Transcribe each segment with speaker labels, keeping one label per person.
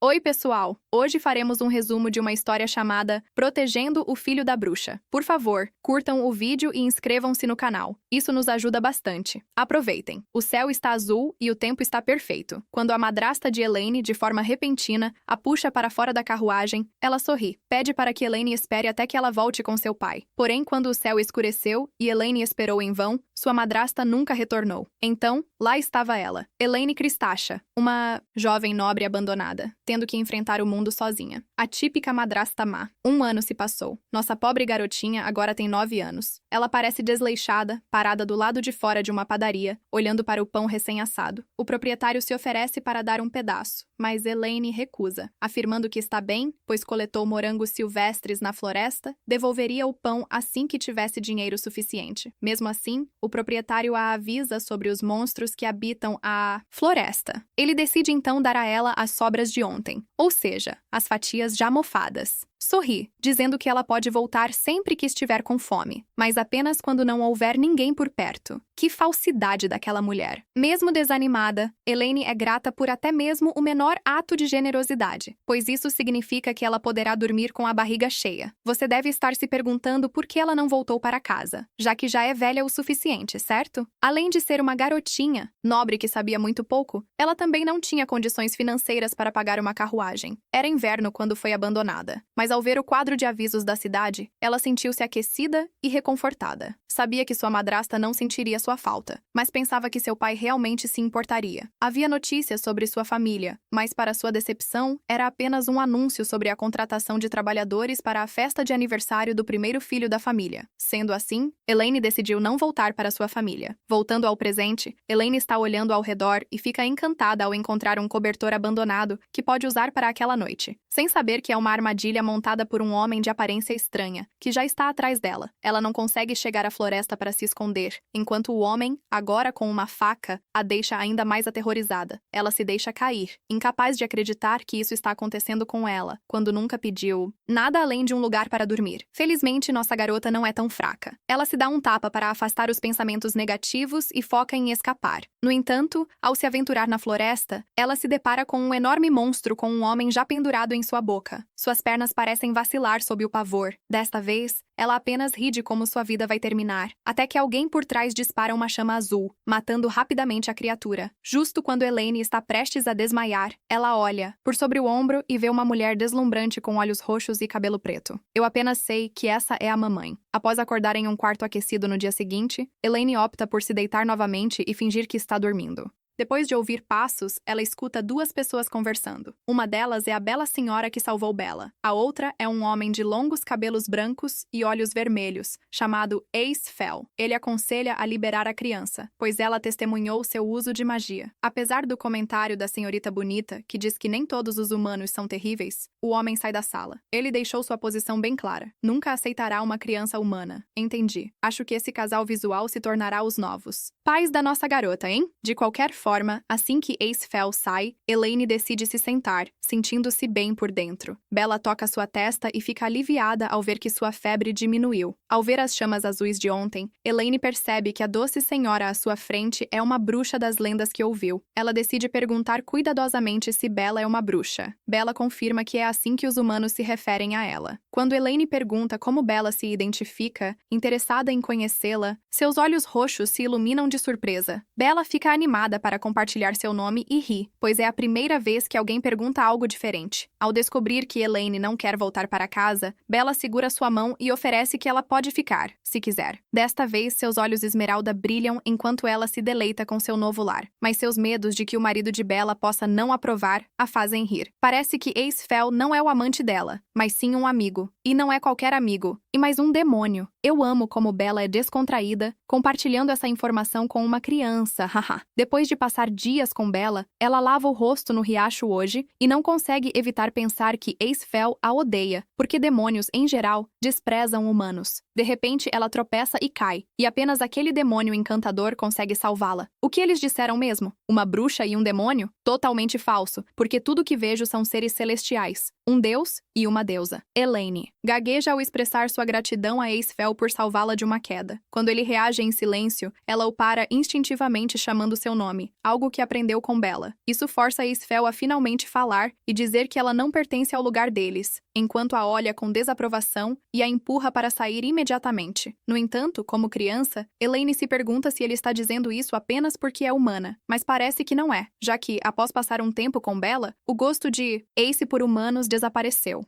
Speaker 1: Oi, pessoal! Hoje faremos um resumo de uma história chamada Protegendo o Filho da Bruxa. Por favor, curtam o vídeo e inscrevam-se no canal. Isso nos ajuda bastante. Aproveitem. O céu está azul e o tempo está perfeito. Quando a madrasta de Elaine, de forma repentina, a puxa para fora da carruagem, ela sorri. Pede para que Elaine espere até que ela volte com seu pai. Porém, quando o céu escureceu e Elaine esperou em vão, sua madrasta nunca retornou. Então, lá estava ela, Elaine Cristacha, uma jovem nobre abandonada, tendo que enfrentar o mundo sozinha. A típica madrasta má. 1 ano se passou. Nossa pobre garotinha agora tem 9 anos. Ela parece desleixada, parada do lado de fora de uma padaria, olhando para o pão recém-assado. O proprietário se oferece para dar um pedaço, mas Elaine recusa, afirmando que está bem, pois coletou morangos silvestres na floresta, devolveria o pão assim que tivesse dinheiro suficiente. Mesmo assim, o proprietário a avisa sobre os monstros que habitam a floresta. Ele decide então dar a ela as sobras de ontem, ou seja, as fatias já mofadas. Sorri, dizendo que ela pode voltar sempre que estiver com fome, mas apenas quando não houver ninguém por perto. Que falsidade daquela mulher! Mesmo desanimada, Elaine é grata por até mesmo o menor ato de generosidade, pois isso significa que ela poderá dormir com a barriga cheia. Você deve estar se perguntando por que ela não voltou para casa, já que já é velha o suficiente, certo? Além de ser uma garotinha, nobre que sabia muito pouco, ela também não tinha condições financeiras para pagar uma carruagem. Era inverno quando foi abandonada, mas ao ver o quadro de avisos da cidade, ela sentiu-se aquecida e reconfortada. Sabia que sua madrasta não sentiria sua falta, mas pensava que seu pai realmente se importaria. Havia notícias sobre sua família, mas para sua decepção, era apenas um anúncio sobre a contratação de trabalhadores para a festa de aniversário do primeiro filho da família. Sendo assim, Elaine decidiu não voltar para sua família. Voltando ao presente, Elaine está olhando ao redor e fica encantada ao encontrar um cobertor abandonado que pode usar para aquela noite, sem saber que é uma armadilha montada por um homem de aparência estranha, que já está atrás dela. Ela não consegue chegar à floresta para se esconder, enquanto o homem, agora com uma faca, a deixa ainda mais aterrorizada. Ela se deixa cair, incapaz de acreditar que isso está acontecendo com ela, quando nunca pediu nada além de um lugar para dormir. Felizmente, nossa garota não é tão fraca. Ela se dá um tapa para afastar os pensamentos negativos e foca em escapar. No entanto, ao se aventurar na floresta, ela se depara com um enorme monstro com um homem já pendurado em sua boca. Suas pernas parecem vacilar sob o pavor. Desta vez, ela apenas ri de como sua vida vai terminar, até que alguém por trás dispara uma chama azul, matando rapidamente a criatura. Justo quando Elaine está prestes a desmaiar, ela olha por sobre o ombro e vê uma mulher deslumbrante com olhos roxos e cabelo preto. Eu apenas sei que essa é a mamãe. Após acordar em um quarto aquecido no dia seguinte, Elaine opta por se deitar novamente e fingir que está dormindo. Depois de ouvir passos, ela escuta 2 pessoas conversando. Uma delas é a bela senhora que salvou Bella. A outra é um homem de longos cabelos brancos e olhos vermelhos, chamado Ace Fel. Ele aconselha a liberar a criança, pois ela testemunhou seu uso de magia. Apesar do comentário da senhorita bonita, que diz que nem todos os humanos são terríveis, o homem sai da sala. Ele deixou sua posição bem clara. Nunca aceitará uma criança humana. Entendi. Acho que esse casal visual se tornará os novos pais da nossa garota, hein? De qualquer forma, assim que Ace Fel sai, Elaine decide se sentar, sentindo-se bem por dentro. Bella toca sua testa e fica aliviada ao ver que sua febre diminuiu. Ao ver as chamas azuis de ontem, Elaine percebe que a doce senhora à sua frente é uma bruxa das lendas que ouviu. Ela decide perguntar cuidadosamente se Bella é uma bruxa. Bella confirma que é assim que os humanos se referem a ela. Quando Elaine pergunta como Bella se identifica, interessada em conhecê-la, seus olhos roxos se iluminam de surpresa. Bella fica animada para compartilhar seu nome e ri, pois é a primeira vez que alguém pergunta algo diferente. Ao descobrir que Elaine não quer voltar para casa, Bella segura sua mão e oferece que ela pode ficar, se quiser. Desta vez, seus olhos esmeralda brilham enquanto ela se deleita com seu novo lar, mas seus medos de que o marido de Bella possa não aprovar a fazem rir. Parece que Ace Fel não é o amante dela, mas sim um amigo. E não é qualquer amigo, e mais um demônio. Eu amo como Bella é descontraída, compartilhando essa informação com uma criança, haha. Depois de passar dias com Bella, ela lava o rosto no riacho hoje e não consegue evitar pensar que Ace Fel a odeia, porque demônios, em geral, desprezam humanos. De repente, ela tropeça e cai, e apenas aquele demônio encantador consegue salvá-la. O que eles disseram mesmo? Uma bruxa e um demônio? Totalmente falso, porque tudo que vejo são seres celestiais. Um deus e uma deusa. Elaine gagueja ao expressar sua gratidão a Ace Fel por salvá-la de uma queda. Quando ele reage em silêncio, ela o para instintivamente chamando seu nome, algo que aprendeu com Bella. Isso força Aisfel a finalmente falar e dizer que ela não pertence ao lugar deles, enquanto a olha com desaprovação e a empurra para sair imediatamente. No entanto, como criança, Elaine se pergunta se ele está dizendo isso apenas porque é humana, mas parece que não é, já que, após passar um tempo com Bella, o gosto de Ace por humanos desapareceu.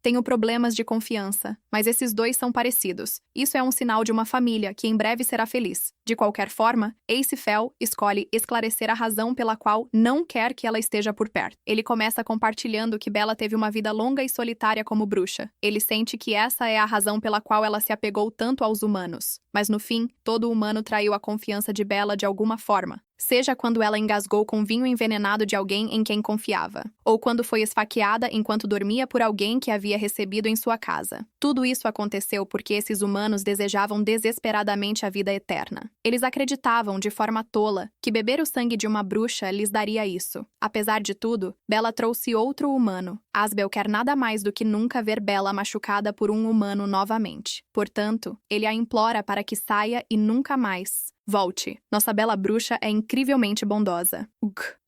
Speaker 1: Tenho problemas de confiança, mas esses dois são parecidos. Isso é um sinal de uma família que em breve será feliz. De qualquer forma, Aisfel escolhe esclarecer a razão pela qual não quer que ela esteja por perto. Ele começa compartilhando que Bella teve uma vida longa e solitária como bruxa. Ele sente que essa é a razão pela qual ela se apegou tanto aos humanos. Mas no fim, todo humano traiu a confiança de Bella de alguma forma. Seja quando ela engasgou com vinho envenenado de alguém em quem confiava, ou quando foi esfaqueada enquanto dormia por alguém que havia recebido em sua casa. Tudo isso aconteceu porque esses humanos desejavam desesperadamente a vida eterna. Eles acreditavam, de forma tola, que beber o sangue de uma bruxa lhes daria isso. Apesar de tudo, Bella trouxe outro humano. Asbel quer nada mais do que nunca ver Bella machucada por um humano novamente. Portanto, ele a implora para que saia e nunca mais volte. Nossa bela bruxa é incrivelmente bondosa.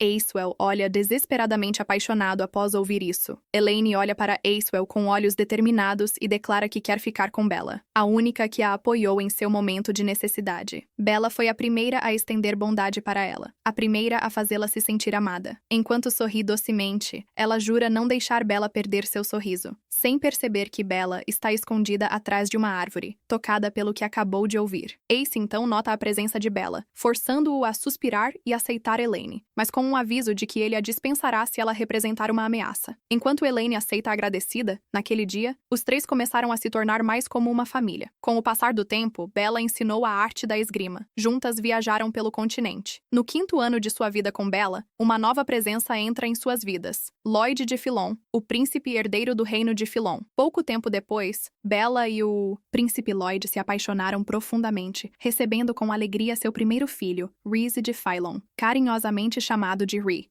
Speaker 1: Aiswell olha desesperadamente apaixonado após ouvir isso. Elaine olha para Aiswell com olhos determinados e declara que quer ficar com Bella, a única que a apoiou em seu momento de necessidade. Bella foi a primeira a estender bondade para ela, a primeira a fazê-la se sentir amada. Enquanto sorri docemente, ela jura não deixar Bella perder seu sorriso, sem perceber que Bella está escondida atrás de uma árvore, tocada pelo que acabou de ouvir. Ace então nota a presença de Bella, forçando-o a suspirar e aceitar Elaine, mas com um aviso de que ele a dispensará se ela representar uma ameaça. Enquanto Elaine aceita agradecida, naquele dia, os três começaram a se tornar mais como uma família. Com o passar do tempo, Bella ensinou a arte da esgrima. Juntas viajaram pelo continente. No 5º ano de sua vida com Bella, uma nova presença entra em suas vidas. Lloyd de Philon, o príncipe herdeiro do reino de Philon. Pouco tempo depois, Bella e o príncipe Lloyd se apaixonaram profundamente, recebendo com alegria seu primeiro filho, Rhys de Philon, carinhosamente chamado de Rhys.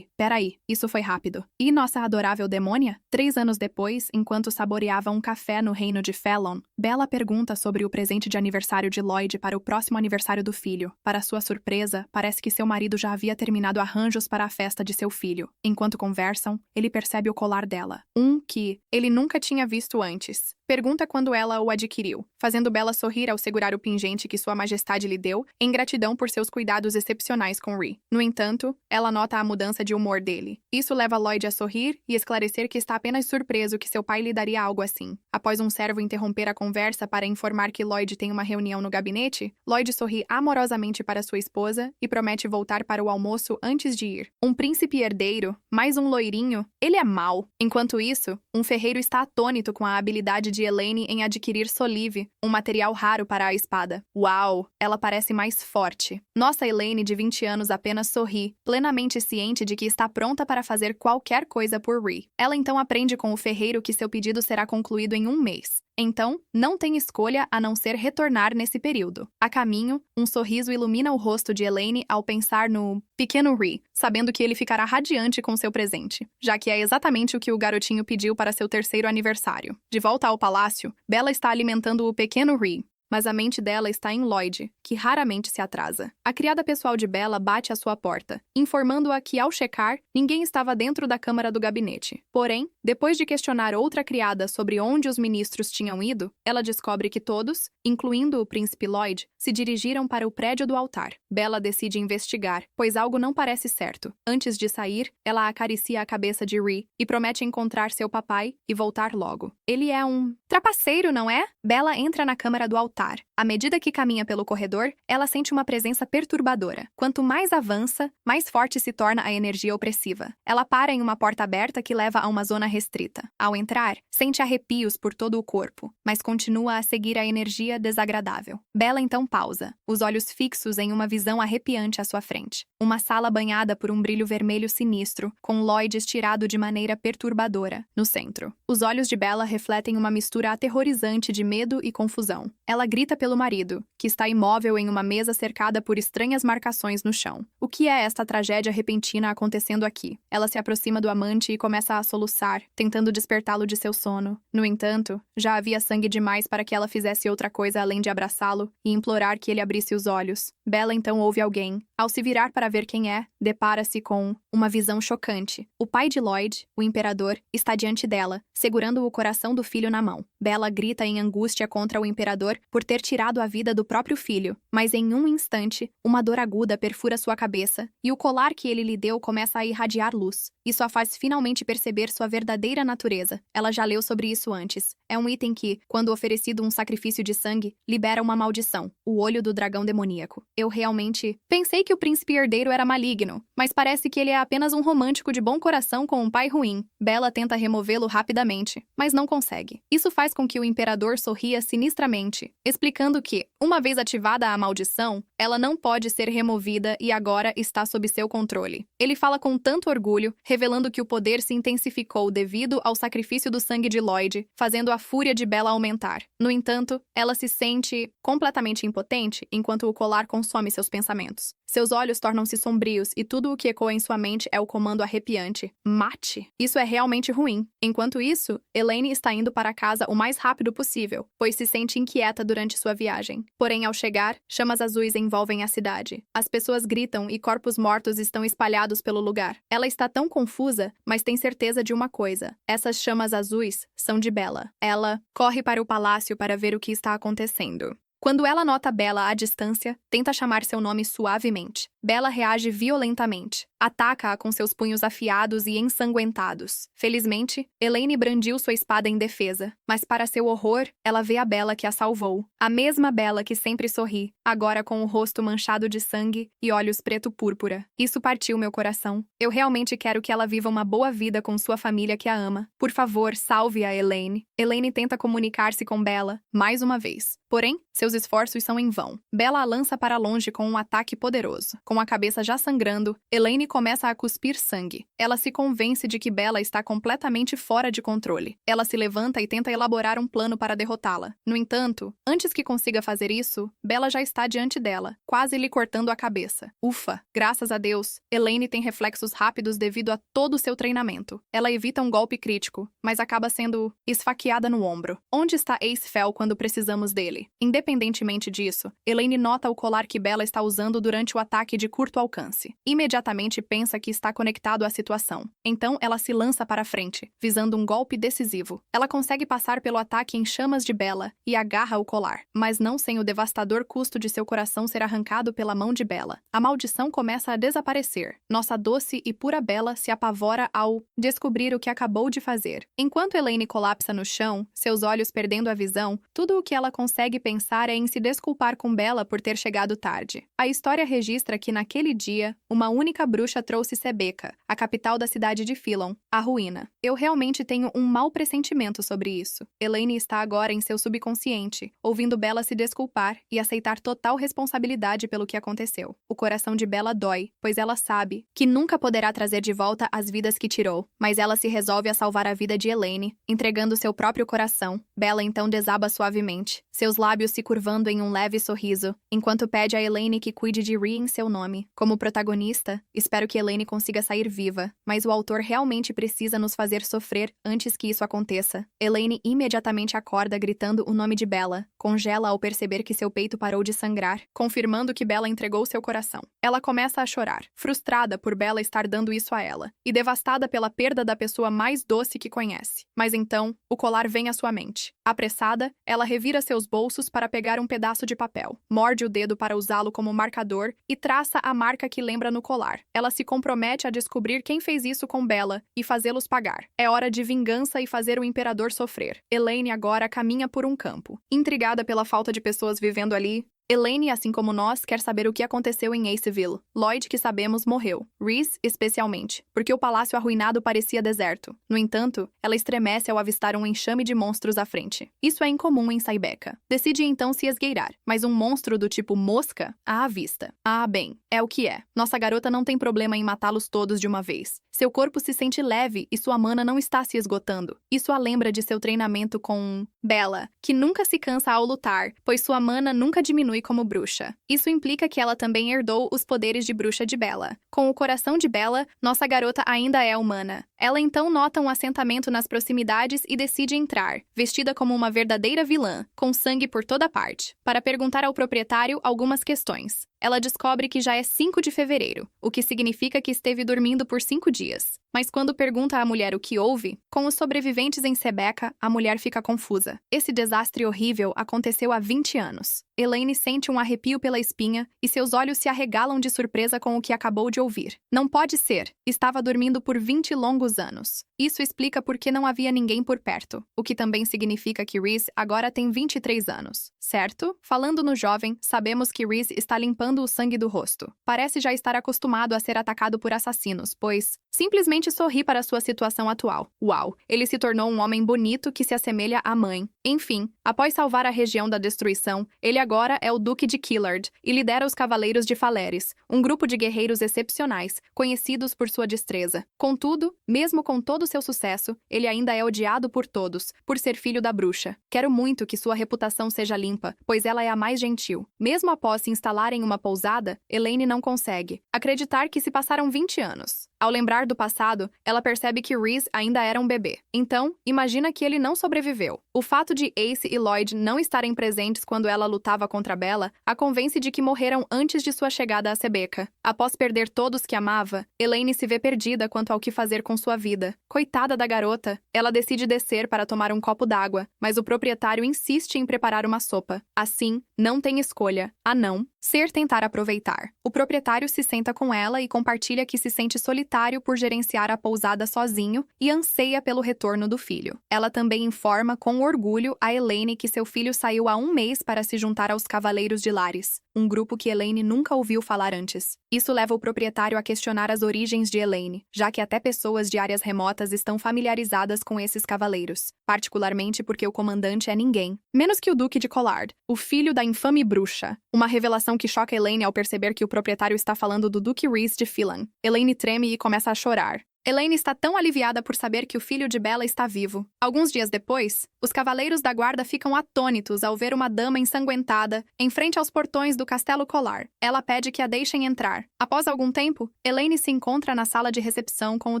Speaker 1: Peraí, isso foi rápido. E nossa adorável demônia? 3 anos depois, enquanto saboreava um café no reino de Philon, Bella pergunta sobre o presente de aniversário de Lloyd para o próximo aniversário do filho. Para sua surpresa, parece que seu marido já havia terminado arranjos para a festa de seu filho. Enquanto conversam, ele percebe o colar dela, que ele nunca tinha visto antes. Pergunta quando ela o adquiriu, fazendo Bella sorrir ao segurar o pingente que Sua Majestade lhe deu, em gratidão por seus cuidados excepcionais com Rhys. No entanto, ela nota a mudança de humor dele. Isso leva Lloyd a sorrir e esclarecer que está apenas surpreso que seu pai lhe daria algo assim. Após um servo interromper a conversa para informar que Lloyd tem uma reunião no gabinete, Lloyd sorri amorosamente para sua esposa e promete voltar para o almoço antes de ir. Um príncipe herdeiro, mais um loirinho, ele é mau. Enquanto isso, um ferreiro está atônito com a habilidade de Elaine em adquirir solive, um material raro para a espada. Uau, ela parece mais forte. Nossa Elaine, de 20 anos, apenas sorri, plenamente ciente de que está pronta para fazer qualquer coisa por Rhys. Ela então aprende com o ferreiro que seu pedido será concluído em 1 mês. Então, não tem escolha a não ser retornar nesse período. A caminho, um sorriso ilumina o rosto de Elaine ao pensar no pequeno Rhys, sabendo que ele ficará radiante com seu presente, já que é exatamente o que o garotinho pediu para seu 3º aniversário. De volta ao palácio, Bella está alimentando o pequeno Rhys, mas a mente dela está em Lloyd, que raramente se atrasa. A criada pessoal de Bella bate à sua porta, informando-a que, ao checar, ninguém estava dentro da câmara do gabinete. Porém, depois de questionar outra criada sobre onde os ministros tinham ido, ela descobre que todos, incluindo o príncipe Lloyd, se dirigiram para o prédio do altar. Bella decide investigar, pois algo não parece certo. Antes de sair, ela acaricia a cabeça de Rhys e promete encontrar seu papai e voltar logo. Ele é um trapaceiro, não é? Bella entra na câmara do altar. À medida que caminha pelo corredor, ela sente uma presença perturbadora. Quanto mais avança, mais forte se torna a energia opressiva. Ela para em uma porta aberta que leva a uma zona restrita. Ao entrar, sente arrepios por todo o corpo, mas continua a seguir a energia desagradável. Bella então pausa, os olhos fixos em uma visão arrepiante à sua frente. Uma sala banhada por um brilho vermelho sinistro, com Lloyd estirado de maneira perturbadora, no centro. Os olhos de Bella refletem uma mistura aterrorizante de medo e confusão. Ela grita pelo marido, que está imóvel em uma mesa cercada por estranhas marcações no chão. O que é esta tragédia repentina acontecendo aqui? Ela se aproxima do amante e começa a soluçar, tentando despertá-lo de seu sono. No entanto, já havia sangue demais para que ela fizesse outra coisa além de abraçá-lo e implorar que ele abrisse os olhos. Bella então ouve alguém. Ao se virar para ver quem é, depara-se com uma visão chocante. O pai de Lloyd, o imperador, está diante dela, segurando o coração do filho na mão. Bella grita em angústia contra o imperador por ter tirado a vida do próprio filho, mas em um instante, uma dor aguda perfura sua cabeça e o colar que ele lhe deu começa a irradiar luz. Isso a faz finalmente perceber sua verdadeira natureza. Ela já leu sobre isso antes. É um item que, quando oferecido um sacrifício de sangue, libera uma maldição, o olho do dragão demoníaco. Eu realmente pensei que o príncipe herdeiro era maligno, mas parece que ele é apenas um romântico de bom coração com um pai ruim. Bella tenta removê-lo rapidamente, mas não consegue. Isso faz com que o imperador sorria sinistramente, explicando que, uma vez ativada a maldição, ela não pode ser removida e agora está sob seu controle. Ele fala com tanto orgulho, revelando que o poder se intensificou devido ao sacrifício do sangue de Lloyd, fazendo a fúria de Bella aumentar. No entanto, ela se sente completamente impotente enquanto o colar consome seus pensamentos. Seus olhos tornam-se sombrios e tudo o que ecoa em sua mente é o comando arrepiante: mate! Isso é realmente ruim. Enquanto isso, Elaine está indo para casa o mais rápido possível, pois se sente inquieta durante sua viagem. Porém, ao chegar, chamas azuis envolvem a cidade. As pessoas gritam e corpos mortos estão espalhados pelo lugar. Ela está tão confusa, mas tem certeza de uma coisa: essas chamas azuis são de Bella. Ela corre para o palácio para ver o que está acontecendo. Quando ela nota Bella à distância, tenta chamar seu nome suavemente. Bella reage violentamente. Ataca-a com seus punhos afiados e ensanguentados. Felizmente, Elaine brandiu sua espada em defesa, mas para seu horror, ela vê a Bella que a salvou. A mesma Bella que sempre sorri, agora com o rosto manchado de sangue e olhos preto-púrpura. Isso partiu meu coração. Eu realmente quero que ela viva uma boa vida com sua família que a ama. Por favor, salve-a, Elaine. Elaine tenta comunicar-se com Bella, mais uma vez. Porém, seus esforços são em vão. Bella a lança para longe com um ataque poderoso. Com a cabeça já sangrando, Elaine começa a cuspir sangue. Ela se convence de que Bella está completamente fora de controle. Ela se levanta e tenta elaborar um plano para derrotá-la. No entanto, antes que consiga fazer isso, Bella já está diante dela, quase lhe cortando a cabeça. Ufa! Graças a Deus, Elaine tem reflexos rápidos devido a todo o seu treinamento. Ela evita um golpe crítico, mas acaba sendo esfaqueada no ombro. Onde está Ace Fell quando precisamos dele? Independentemente disso, Elaine nota o colar que Bella está usando durante o ataque de curto alcance. Imediatamente pensa que está conectado à situação. Então ela se lança para frente, visando um golpe decisivo. Ela consegue passar pelo ataque em chamas de Bella e agarra o colar, mas não sem o devastador custo de seu coração ser arrancado pela mão de Bella. A maldição começa a desaparecer. Nossa doce e pura Bella se apavora ao descobrir o que acabou de fazer. Enquanto Elaine colapsa no chão, seus olhos perdendo a visão, tudo o que ela consegue pensar é em se desculpar com Bella por ter chegado tarde. A história registra que naquele dia, uma única bruxa trouxe Sebeca, a capital da cidade de Philon, à ruína. Eu realmente tenho um mau pressentimento sobre isso. Elaine está agora em seu subconsciente, ouvindo Bella se desculpar e aceitar total responsabilidade pelo que aconteceu. O coração de Bella dói, pois ela sabe que nunca poderá trazer de volta as vidas que tirou, mas ela se resolve a salvar a vida de Elaine, entregando seu próprio coração. Bella então desaba suavemente, seus lábios se curvando em um leve sorriso, enquanto pede a Elaine que cuide de Rhea em seu nome. Como protagonista, espero que Elaine consiga sair viva, mas o autor realmente precisa nos fazer sofrer antes que isso aconteça. Elaine imediatamente acorda gritando o nome de Bella, congela ao perceber que seu peito parou de sangrar, confirmando que Bella entregou seu coração. Ela começa a chorar, frustrada por Bella estar dando isso a ela, e devastada pela perda da pessoa mais doce que conhece. Mas então, o colar vem à sua mente. Apressada, ela revira seus bolsos para pegar um pedaço de papel, morde o dedo para usá-lo como marcador e traça a marca que lembra no colar. Ela se compromete a descobrir quem fez isso com Bella e fazê-los pagar. É hora de vingança e fazer o imperador sofrer. Elaine agora caminha por um campo. Intrigada pela falta de pessoas vivendo ali, Elaine, assim como nós, quer saber o que aconteceu em Aceville. Lloyd, que sabemos, morreu. Reese, especialmente, porque o palácio arruinado parecia deserto. No entanto, ela estremece ao avistar um enxame de monstros à frente. Isso é incomum em Sybeca. Decide então se esgueirar, mas um monstro do tipo mosca a avista. Ah, bem, é o que é. Nossa garota não tem problema em matá-los todos de uma vez. Seu corpo se sente leve e sua mana não está se esgotando. Isso a lembra de seu treinamento com Bella, que nunca se cansa ao lutar, pois sua mana nunca diminui como bruxa. Isso implica que ela também herdou os poderes de bruxa de Bella. Com o coração de Bella, nossa garota ainda é humana. Ela então nota um assentamento nas proximidades e decide entrar, vestida como uma verdadeira vilã, com sangue por toda parte, para perguntar ao proprietário algumas questões. Ela descobre que já é 5 de fevereiro, o que significa que esteve dormindo por 5 dias. Mas quando pergunta à mulher o que houve, com os sobreviventes em Sybeca, a mulher fica confusa. Esse desastre horrível aconteceu há 20 anos. Elaine sente um arrepio pela espinha e seus olhos se arregalam de surpresa com o que acabou de ouvir. Não pode ser. Estava dormindo por 20 longos anos. Isso explica por que não havia ninguém por perto, o que também significa que Reese agora tem 23 anos, certo? Falando no jovem, sabemos que Reese está limpando o sangue do rosto. Parece já estar acostumado a ser atacado por assassinos, pois simplesmente sorri para sua situação atual. Uau, ele se tornou um homem bonito que se assemelha à mãe. Enfim, após salvar a região da destruição, ele agora é o Duque de Killard e lidera os Cavaleiros de Faleres, um grupo de guerreiros excepcionais, conhecidos por sua destreza. Contudo, mesmo com todo seu sucesso, ele ainda é odiado por todos, por ser filho da bruxa. Quero muito que sua reputação seja limpa, pois ela é a mais gentil. Mesmo após se instalar em uma pousada, Elaine não consegue acreditar que se passaram 20 anos. Ao lembrar do passado, ela percebe que Reese ainda era um bebê. Então, imagina que ele não sobreviveu. O fato de Ace e Lloyd não estarem presentes quando ela lutava contra Bella a convence de que morreram antes de sua chegada a Sybeca. Após perder todos que amava, Elaine se vê perdida quanto ao que fazer com sua vida. Coitada da garota, ela decide descer para tomar um copo d'água, mas o proprietário insiste em preparar uma sopa. Assim, não tem escolha. A não ser tentar aproveitar. O proprietário se senta com ela e compartilha que se sente solitário por gerenciar a pousada sozinho e anseia pelo retorno do filho. Ela também informa com orgulho a Elaine que seu filho saiu há 1 mês para se juntar aos Cavaleiros de Lares, um grupo que Elaine nunca ouviu falar antes. Isso leva o proprietário a questionar as origens de Elaine, já que até pessoas de áreas remotas estão familiarizadas com esses cavaleiros, particularmente porque o comandante é ninguém, menos que o Duque de Collard, o filho da infame bruxa. Uma revelação que choca Elaine ao perceber que o proprietário está falando do Duque Reese de Phelan. Elaine treme e começa a chorar. Elaine está tão aliviada por saber que o filho de Bella está vivo. Alguns dias depois, os cavaleiros da guarda ficam atônitos ao ver uma dama ensanguentada em frente aos portões do Castelo Collard. Ela pede que a deixem entrar. Após algum tempo, Elaine se encontra na sala de recepção com o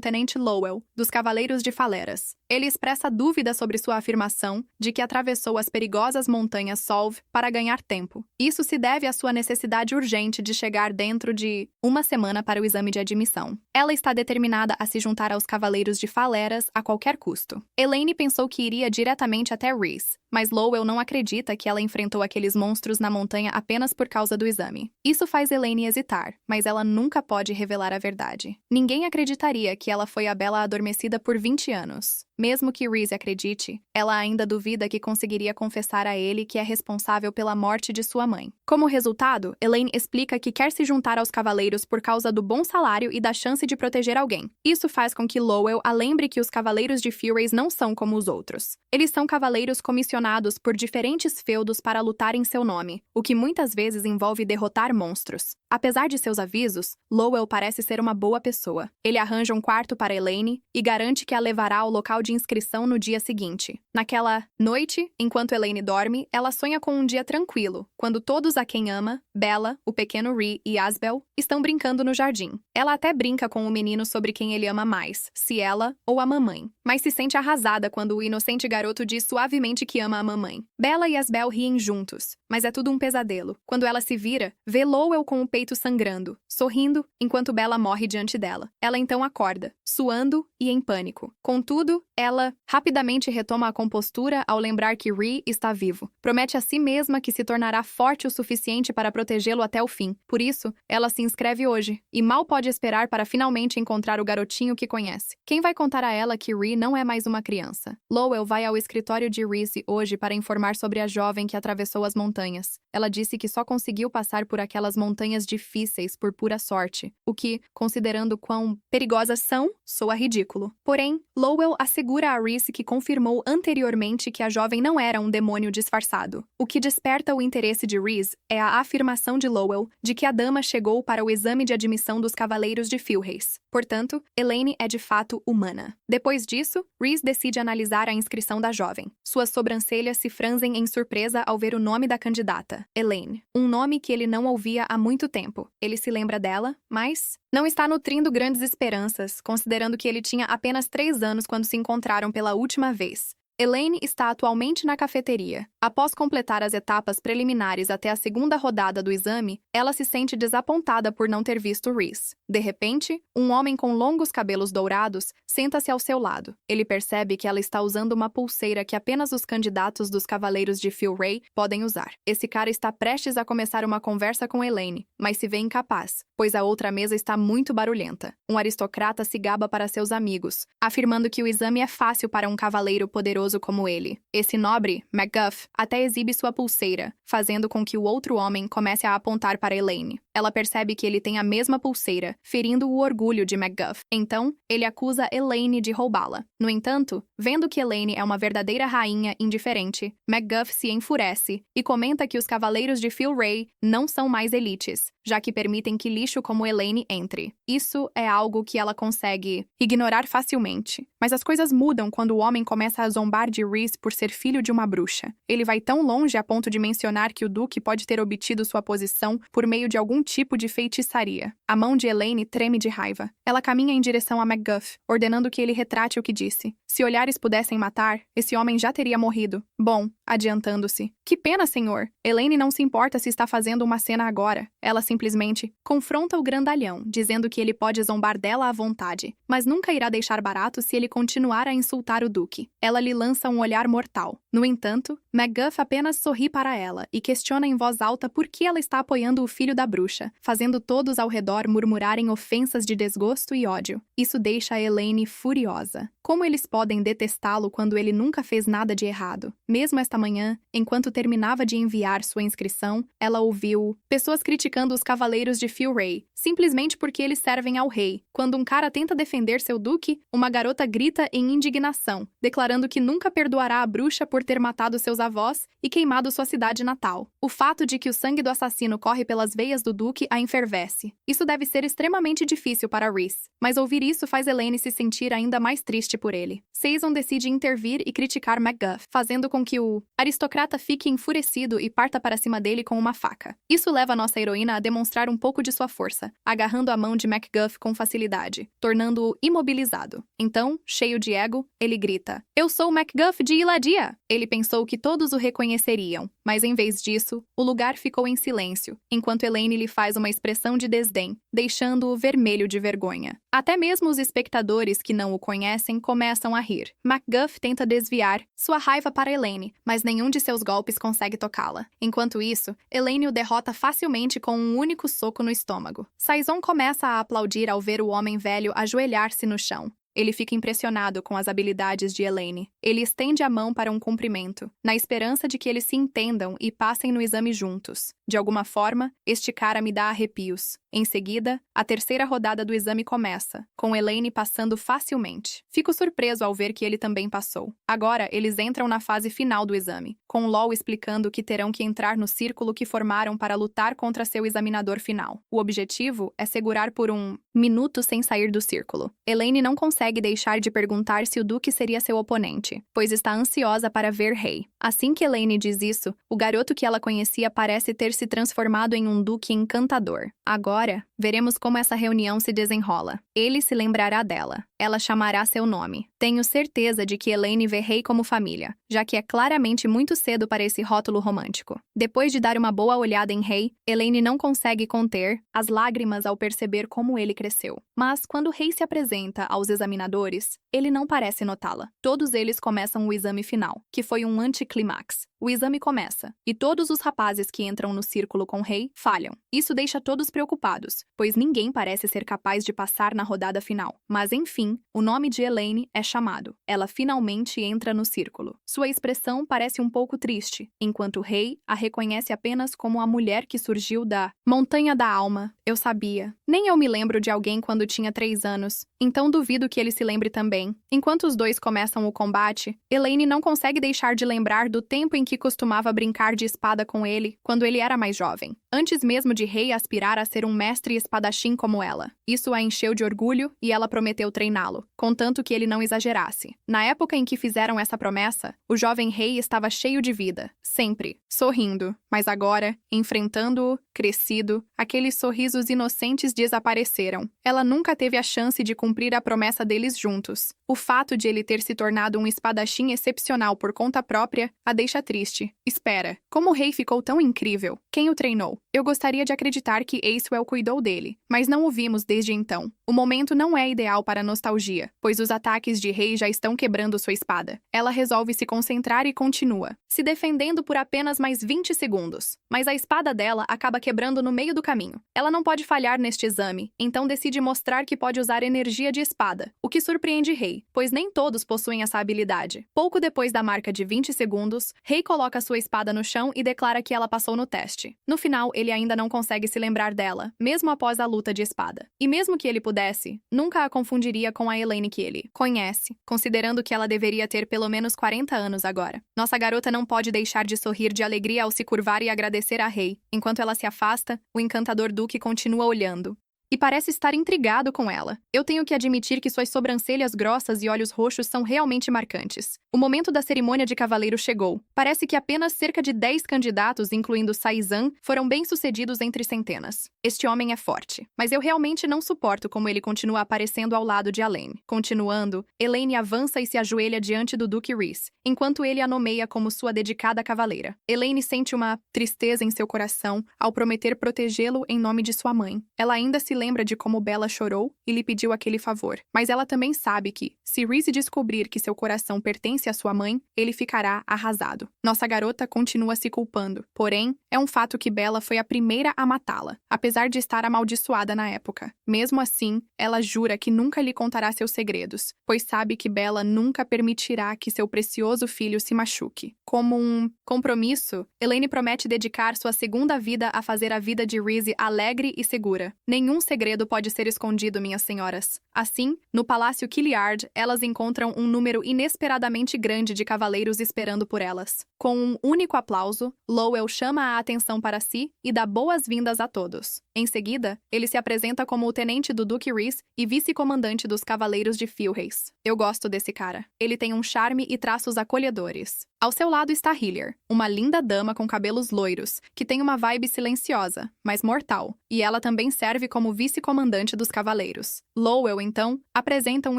Speaker 1: tenente Lowell, dos Cavaleiros de Faleras. Ele expressa dúvida sobre sua afirmação de que atravessou as perigosas montanhas Solve para ganhar tempo. Isso se deve à sua necessidade urgente de chegar dentro de 1 semana para o exame de admissão. Ela está determinada a se juntar aos Cavaleiros de Faleras a qualquer custo. Elaine pensou que iria diretamente até Reese, mas Lowell não acredita que ela enfrentou aqueles monstros na montanha apenas por causa do exame. Isso faz Elaine hesitar, mas ela nunca pode revelar a verdade. Ninguém acreditaria que ela foi a Bella adormecida por 20 anos. Mesmo que Reese acredite, ela ainda duvida que conseguiria confessar a ele que é responsável pela morte de sua mãe. Como resultado, Elaine explica que quer se juntar aos cavaleiros por causa do bom salário e da chance de proteger alguém. Isso faz com que Lowell a lembre que os Cavaleiros de Furies não são como os outros. Eles são cavaleiros comissionados por diferentes feudos para lutar em seu nome, o que muitas vezes envolve derrotar monstros. Apesar de seus avisos, Lowell parece ser uma boa pessoa. Ele arranja um quarto para Elaine e garante que a levará ao local de inscrição no dia seguinte. Naquela noite, enquanto Elaine dorme, ela sonha com um dia tranquilo, quando todos a quem ama, Bella, o pequeno Rhee e Asbel, estão brincando no jardim. Ela até brinca com o menino sobre quem ele ama mais, se ela ou a mamãe, mas se sente arrasada quando o inocente garoto diz suavemente que ama a mamãe. Bella e Asbel riem juntos, mas é tudo um pesadelo. Quando ela se vira, vê Lowell com o peito sangrando, sorrindo, enquanto Bella morre diante dela. Ela então acorda, suando e em pânico. Contudo, ela rapidamente retoma a compostura ao lembrar que Rhee está vivo. Promete a si mesma que se tornará forte o suficiente para protegê-lo até o fim. Por isso, ela se inscreve hoje, e mal pode esperar para finalmente encontrar o garotinho garotinho que conhece. Quem vai contar a ela que Rhea não é mais uma criança? Lowell vai ao escritório de Reese hoje para informar sobre a jovem que atravessou as montanhas. Ela disse que só conseguiu passar por aquelas montanhas difíceis por pura sorte, o que, considerando quão perigosas são, soa ridículo. Porém, Lowell assegura a Reese que confirmou anteriormente que a jovem não era um demônio disfarçado. O que desperta o interesse de Reese é a afirmação de Lowell de que a dama chegou para o exame de admissão dos Cavaleiros de Filreis. Portanto, Elaine é de fato humana. Depois disso, Reese decide analisar a inscrição da jovem. Suas sobrancelhas se franzem em surpresa ao ver o nome da candidata, Elaine. Um nome que ele não ouvia há muito tempo. Ele se lembra dela, mas não está nutrindo grandes esperanças, considerando que ele tinha apenas 3 anos quando se encontraram pela última vez. Elaine está atualmente na cafeteria. Após completar as etapas preliminares até a segunda rodada do exame, ela se sente desapontada por não ter visto Reese. De repente, um homem com longos cabelos dourados senta-se ao seu lado. Ele percebe que ela está usando uma pulseira que apenas os candidatos dos Cavaleiros de Filrei podem usar. Esse cara está prestes a começar uma conversa com Elaine, mas se vê incapaz, pois a outra mesa está muito barulhenta. Um aristocrata se gaba para seus amigos, afirmando que o exame é fácil para um cavaleiro poderoso como ele. Esse nobre, MacGuff, até exibe sua pulseira, fazendo com que o outro homem comece a apontar para Elaine. Ela percebe que ele tem a mesma pulseira, ferindo o orgulho de MacGuff. Então, ele acusa Elaine de roubá-la. No entanto, vendo que Elaine é uma verdadeira rainha indiferente, MacGuff se enfurece e comenta que os Cavaleiros de Filrei não são mais elites, já que permitem que lixo como Elaine entre. Isso é algo que ela consegue ignorar facilmente. Mas as coisas mudam quando o homem começa a zombar de Reese por ser filho de uma bruxa. Ele vai tão longe a ponto de mencionar que o Duque pode ter obtido sua posição por meio de algum tipo de feitiçaria. A mão de Elaine treme de raiva. Ela caminha em direção a MacGuff, ordenando que ele retrate o que disse. Se olhares pudessem matar, esse homem já teria morrido. Bom, adiantando-se. Que pena, senhor. Elaine não se importa se está fazendo uma cena agora. Ela simplesmente confronta o grandalhão, dizendo que ele pode zombar dela à vontade, mas nunca irá deixar barato se ele continuar a insultar o Duque. Ela lhe lança um olhar mortal. No entanto, MacGuff apenas sorri para ela e questiona em voz alta por que ela está apoiando o filho da bruxa, fazendo todos ao redor murmurarem ofensas de desgosto e ódio. Isso deixa a Elaine furiosa. Como eles podem detestá-lo quando ele nunca fez nada de errado? Mesmo esta manhã, enquanto terminava de enviar sua inscrição, ela ouviu pessoas criticando os Cavaleiros de Filrei, simplesmente porque eles servem ao rei. Quando um cara tenta defender seu duque, uma garota grita em indignação, declarando que nunca perdoará a bruxa por ter matado seus avós e queimado sua cidade natal. O fato de que o sangue do assassino corre pelas veias do duque a enfervesce. Isso deve ser extremamente difícil para Reese, mas ouvir isso faz Elaine se sentir ainda mais triste por ele. Saison decide intervir e criticar MacGuff, fazendo com que o aristocrata fique enfurecido e parta para cima dele com uma faca. Isso leva nossa heroína a demonstrar um pouco de sua força, agarrando a mão de MacGuff com facilidade, tornando-o imobilizado. Então, cheio de ego, ele grita: "Eu sou o MacGuff de Iladia!" Ele pensou que todos o reconheceriam, mas em vez disso, o lugar ficou em silêncio, enquanto Elaine lhe faz uma expressão de desdém, deixando-o vermelho de vergonha. Até mesmo os espectadores que não o conhecem começam a rir. MacGuff tenta desviar sua raiva para Elaine, mas nenhum de seus golpes consegue tocá-la. Enquanto isso, Elaine o derrota facilmente com um único soco no estômago. Saison começa a aplaudir ao ver o homem velho ajoelhar-se no chão. Ele fica impressionado com as habilidades de Elaine. Ele estende a mão para um cumprimento, na esperança de que eles se entendam e passem no exame juntos. De alguma forma, este cara me dá arrepios. Em seguida, a terceira rodada do exame começa, com Elaine passando facilmente. Fico surpreso ao ver que ele também passou. Agora, eles entram na fase final do exame, com Law explicando que terão que entrar no círculo que formaram para lutar contra seu examinador final. O objetivo é segurar por um minuto sem sair do círculo. Elaine não consegue deixar de perguntar se o Duque seria seu oponente, pois está ansiosa para ver Rei. Assim que Elaine diz isso, o garoto que ela conhecia parece ter se transformado em um Duque encantador. Agora, veremos como essa reunião se desenrola. Ele se lembrará dela. ela chamará seu nome. Tenho certeza de que Elaine vê Rei como família, já que é claramente muito cedo para esse rótulo romântico. Depois de dar uma boa olhada em Rei, Elaine não consegue conter as lágrimas ao perceber como ele cresceu. Mas quando Rei se apresenta aos examinadores, ele não parece notá-la. Todos eles começam o exame final, que foi um anticlímax. O exame começa, e todos os rapazes que entram no círculo com Rei falham. Isso deixa todos preocupados, pois ninguém parece ser capaz de passar na rodada final. Mas enfim, o nome de Elaine é chamado. Ela finalmente entra no círculo. Sua expressão parece um pouco triste, enquanto Rei a reconhece apenas como a mulher que surgiu da Montanha da Alma. Eu sabia. Nem eu me lembro de alguém quando tinha 3 anos, então duvido que ele se lembre também. Enquanto os dois começam o combate, Elaine não consegue deixar de lembrar do tempo em que costumava brincar de espada com ele quando ele era mais jovem, antes mesmo de Rei aspirar a ser um mestre espadachim como ela. Isso a encheu de orgulho e ela prometeu treiná-lo, contanto que ele não exagerasse. Na época em que fizeram essa promessa, o jovem Rei estava cheio de vida, sempre, sorrindo. Mas agora, enfrentando-o, crescido, aqueles sorrisos inocentes desapareceram. Ela nunca teve a chance de cumprir a promessa deles juntos. O fato de ele ter se tornado um espadachim excepcional por conta própria a deixa triste. Espera, como o Rei ficou tão incrível? Quem o treinou? Eu gostaria de acreditar que Acewell cuidou dele, mas não o vimos desde então. O momento não é ideal para nostalgia, pois os ataques de Rei já estão quebrando sua espada. Ela resolve se concentrar e continua, se defendendo por apenas mais 20 segundos. Mas a espada dela acaba quebrando no meio do caminho. Ela não pode falhar neste exame, então decide mostrar que pode usar energia de espada, o que surpreende Rei, pois nem todos possuem essa habilidade. Pouco depois da marca de 20 segundos, Rei coloca sua espada no chão e declara que ela passou no teste. No final, ele ainda não consegue se lembrar dela, mesmo após a luta de espada. E mesmo que ele pudesse, nunca a confundiria com a Elaine que ele conhece, considerando que ela deveria ter pelo menos 40 anos agora. Nossa garota não pode deixar de sorrir de alegria ao se curvar e agradecer a Rei. Enquanto ela se afasta, o encantador Duque continua olhando. E parece estar intrigado com ela. Eu tenho que admitir que suas sobrancelhas grossas e olhos roxos são realmente marcantes. O momento da cerimônia de cavaleiro chegou. Parece que apenas cerca de 10 candidatos, incluindo Saizan, foram bem-sucedidos entre centenas. Este homem é forte, mas eu realmente não suporto como ele continua aparecendo ao lado de Elaine. Continuando, Elaine avança e se ajoelha diante do Duque Rhys, enquanto ele a nomeia como sua dedicada cavaleira. Elaine sente uma tristeza em seu coração ao prometer protegê-lo em nome de sua mãe. Ela ainda se lembra de como Bella chorou e lhe pediu aquele favor, mas ela também sabe que, se Rhys descobrir que seu coração pertence à sua mãe, ele ficará arrasado. Nossa garota continua se culpando, porém, é um fato que Bella foi a primeira a matá-la, apesar de estar amaldiçoada na época. Mesmo assim, ela jura que nunca lhe contará seus segredos, pois sabe que Bella nunca permitirá que seu precioso filho se machuque. Como um compromisso, Elaine promete dedicar sua segunda vida a fazer a vida de Rhys alegre e segura. Nenhum segredo pode ser escondido, minhas senhoras. Assim, no Palácio Killiard, elas encontram um número inesperadamente grande de cavaleiros esperando por elas. Com um único aplauso, Lowell chama a atenção para si e dá boas-vindas a todos. Em seguida, ele se apresenta como o tenente do Duque Rhys e vice-comandante dos Cavaleiros de Filreis. Eu gosto desse cara. Ele tem um charme e traços acolhedores. Ao seu lado está Hillier, uma linda dama com cabelos loiros, que tem uma vibe silenciosa, mas mortal, e ela também serve como vice-comandante dos cavaleiros. Lowell, então, apresenta um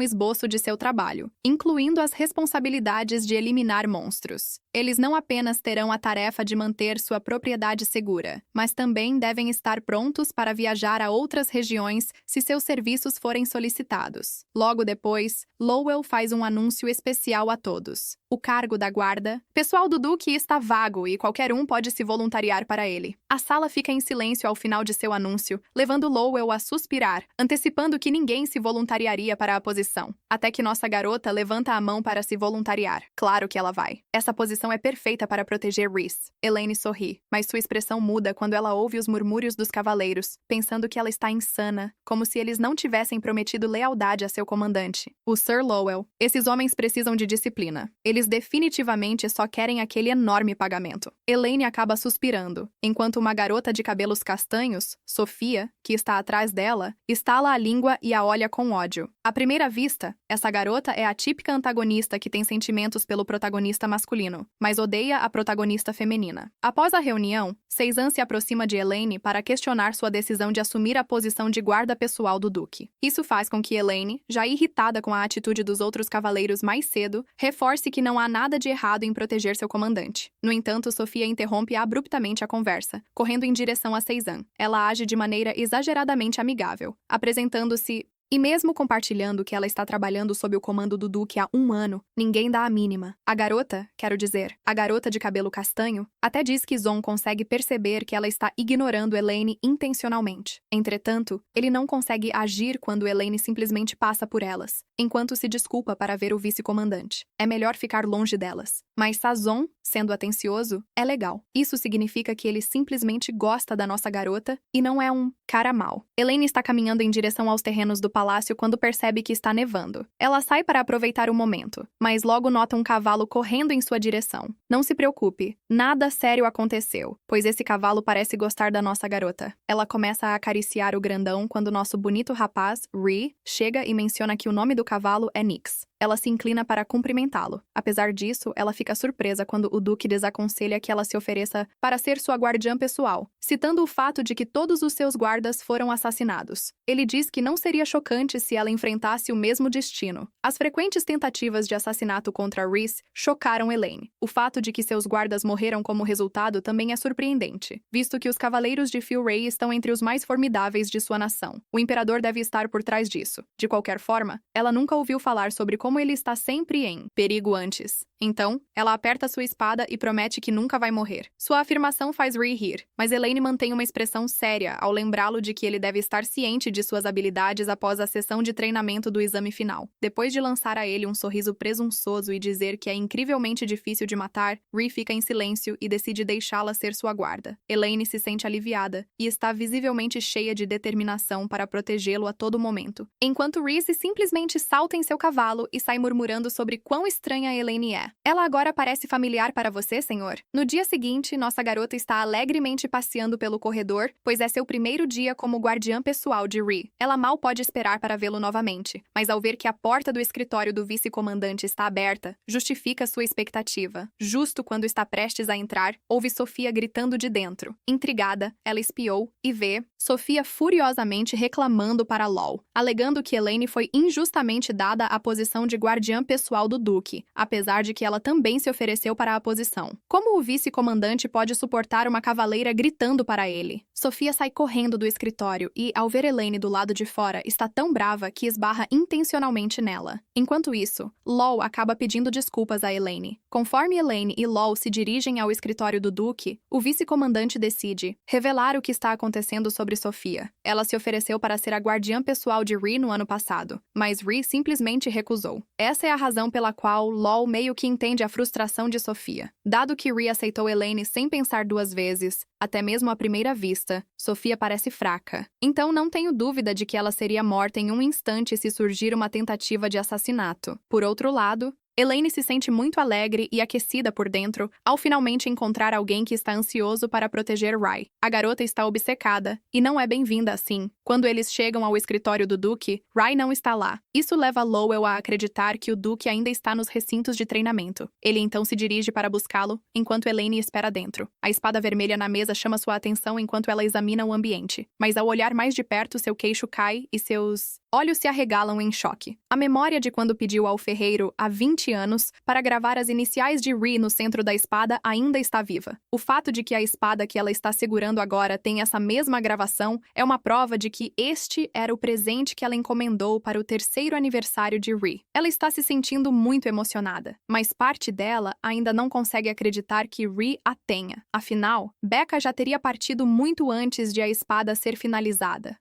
Speaker 1: esboço de seu trabalho, incluindo as responsabilidades de eliminar monstros. Eles não apenas terão a tarefa de manter sua propriedade segura, mas também devem estar prontos para viajar a outras regiões se seus serviços forem solicitados. Logo depois, Lowell faz um anúncio especial a todos. O cargo da guarda, pessoal do Duque está vago e qualquer um pode se voluntariar para ele. A sala fica em silêncio ao final de seu anúncio, levando Lowell a suspirar, antecipando que ninguém se voluntariaria para a posição. Até que nossa garota levanta a mão para se voluntariar. Claro que ela vai. Essa posição é perfeita para proteger Rhys. Elaine sorri, mas sua expressão muda quando ela ouve os murmúrios dos cavaleiros, pensando que ela está insana, como se eles não tivessem prometido lealdade a seu comandante, o Sir Lowell. Esses homens precisam de disciplina. Eles Eles definitivamente só querem aquele enorme pagamento. Elaine acaba suspirando, enquanto uma garota de cabelos castanhos, Sofia, que está atrás dela, estala a língua e a olha com ódio. À primeira vista, essa garota é a típica antagonista que tem sentimentos pelo protagonista masculino, mas odeia a protagonista feminina. Após a reunião, Seizan se aproxima de Elaine para questionar sua decisão de assumir a posição de guarda pessoal do Duque. Isso faz com que Elaine, já irritada com a atitude dos outros cavaleiros mais cedo, reforce que não há nada de errado em proteger seu comandante. No entanto, Sofia interrompe abruptamente a conversa, correndo em direção a Seizan. Ela age de maneira exageradamente amigável, apresentando-se. E mesmo compartilhando que ela está trabalhando sob o comando do Duque há 1 ano, ninguém dá a mínima. A garota, quero dizer, a garota de cabelo castanho, até diz que Zon consegue perceber que ela está ignorando Elaine intencionalmente. Entretanto, ele não consegue agir quando Elaine simplesmente passa por elas, enquanto se desculpa para ver o vice-comandante. É melhor ficar longe delas. Mas Sazon, sendo atencioso, é legal. Isso significa que ele simplesmente gosta da nossa garota e não é um cara mau. Elaine está caminhando em direção aos terrenos do palácio quando percebe que está nevando. Ela sai para aproveitar o momento, mas logo nota um cavalo correndo em sua direção. Não se preocupe, nada sério aconteceu, pois esse cavalo parece gostar da nossa garota. Ela começa a acariciar o grandão quando nosso bonito rapaz, Rhee, chega e menciona que o nome do cavalo é Nyx. Ela se inclina para cumprimentá-lo. Apesar disso, ela fica surpresa quando o Duque desaconselha que ela se ofereça para ser sua guardiã pessoal, citando o fato de que todos os seus guardas foram assassinados. Ele diz que não seria chocante se ela enfrentasse o mesmo destino. As frequentes tentativas de assassinato contra Rhys chocaram Elaine. O fato de que seus guardas morreram como resultado também é surpreendente, visto que os cavaleiros de Filray estão entre os mais formidáveis de sua nação. O imperador deve estar por trás disso. De qualquer forma, ela nunca ouviu falar sobre como ele está sempre em perigo antes. Então, ela aperta sua espada e promete que nunca vai morrer. Sua afirmação faz Rhee rir, mas Elaine mantém uma expressão séria ao lembrá-lo de que ele deve estar ciente de suas habilidades após a sessão de treinamento do exame final. Depois de lançar a ele um sorriso presunçoso e dizer que é incrivelmente difícil de matar, Rhee fica em silêncio e decide deixá-la ser sua guarda. Elaine se sente aliviada e está visivelmente cheia de determinação para protegê-lo a todo momento, enquanto Rhys simplesmente salta em seu cavalo e sai murmurando sobre quão estranha Elaine é. Ela agora parece familiar para você, senhor? No dia seguinte, nossa garota está alegremente passeando pelo corredor, pois é seu primeiro dia como guardiã pessoal de Rhee. Ela mal pode esperar para vê-lo novamente, mas ao ver que a porta do escritório do vice-comandante está aberta, justifica sua expectativa. Justo quando está prestes a entrar, ouve Sofia gritando de dentro. Intrigada, ela espiou e vê Sofia furiosamente reclamando para Lol, alegando que Elaine foi injustamente dada a posição de guardiã pessoal do Duque, apesar de que ela também se ofereceu para a posição. Como o vice-comandante pode suportar uma cavaleira gritando para ele? Sofia sai correndo do escritório e, ao ver Elaine do lado de fora, está tão brava que esbarra intencionalmente nela. Enquanto isso, Lol acaba pedindo desculpas a Elaine. Conforme Elaine e Lol se dirigem ao escritório do Duque, o vice-comandante decide revelar o que está acontecendo sobre Sofia. Ela se ofereceu para ser a guardiã pessoal de Rhee no ano passado, mas Rhee simplesmente recusou. Essa é a razão pela qual Lol meio que entende a frustração de Sofia. Dado que Rhee aceitou Elaine sem pensar 2 vezes, até mesmo à primeira vista, Sofia parece fraca. Então não tenho dúvida de que ela seria morta em um instante se surgir uma tentativa de assassinato. Por outro lado, Elaine se sente muito alegre e aquecida por dentro ao finalmente encontrar alguém que está ansioso para proteger Rhye. A garota está obcecada e não é bem-vinda assim. Quando eles chegam ao escritório do Duque, Rhye não está lá. Isso leva Lowell a acreditar que o Duque ainda está nos recintos de treinamento. Ele então se dirige para buscá-lo, enquanto Elaine espera dentro. A espada vermelha na mesa chama sua atenção enquanto ela examina o ambiente, mas ao olhar mais de perto, seu queixo cai e seus olhos se arregalam em choque. A memória de quando pediu ao ferreiro, há 20 anos, para gravar as iniciais de Rhee no centro da espada ainda está viva. O fato de que a espada que ela está segurando agora tem essa mesma gravação é uma prova de que este era o presente que ela encomendou para o 3º aniversário de Rhee. Ela está se sentindo muito emocionada, mas parte dela ainda não consegue acreditar que Rhee a tenha. Afinal, Becca já teria partido muito antes de a espada ser finalizada.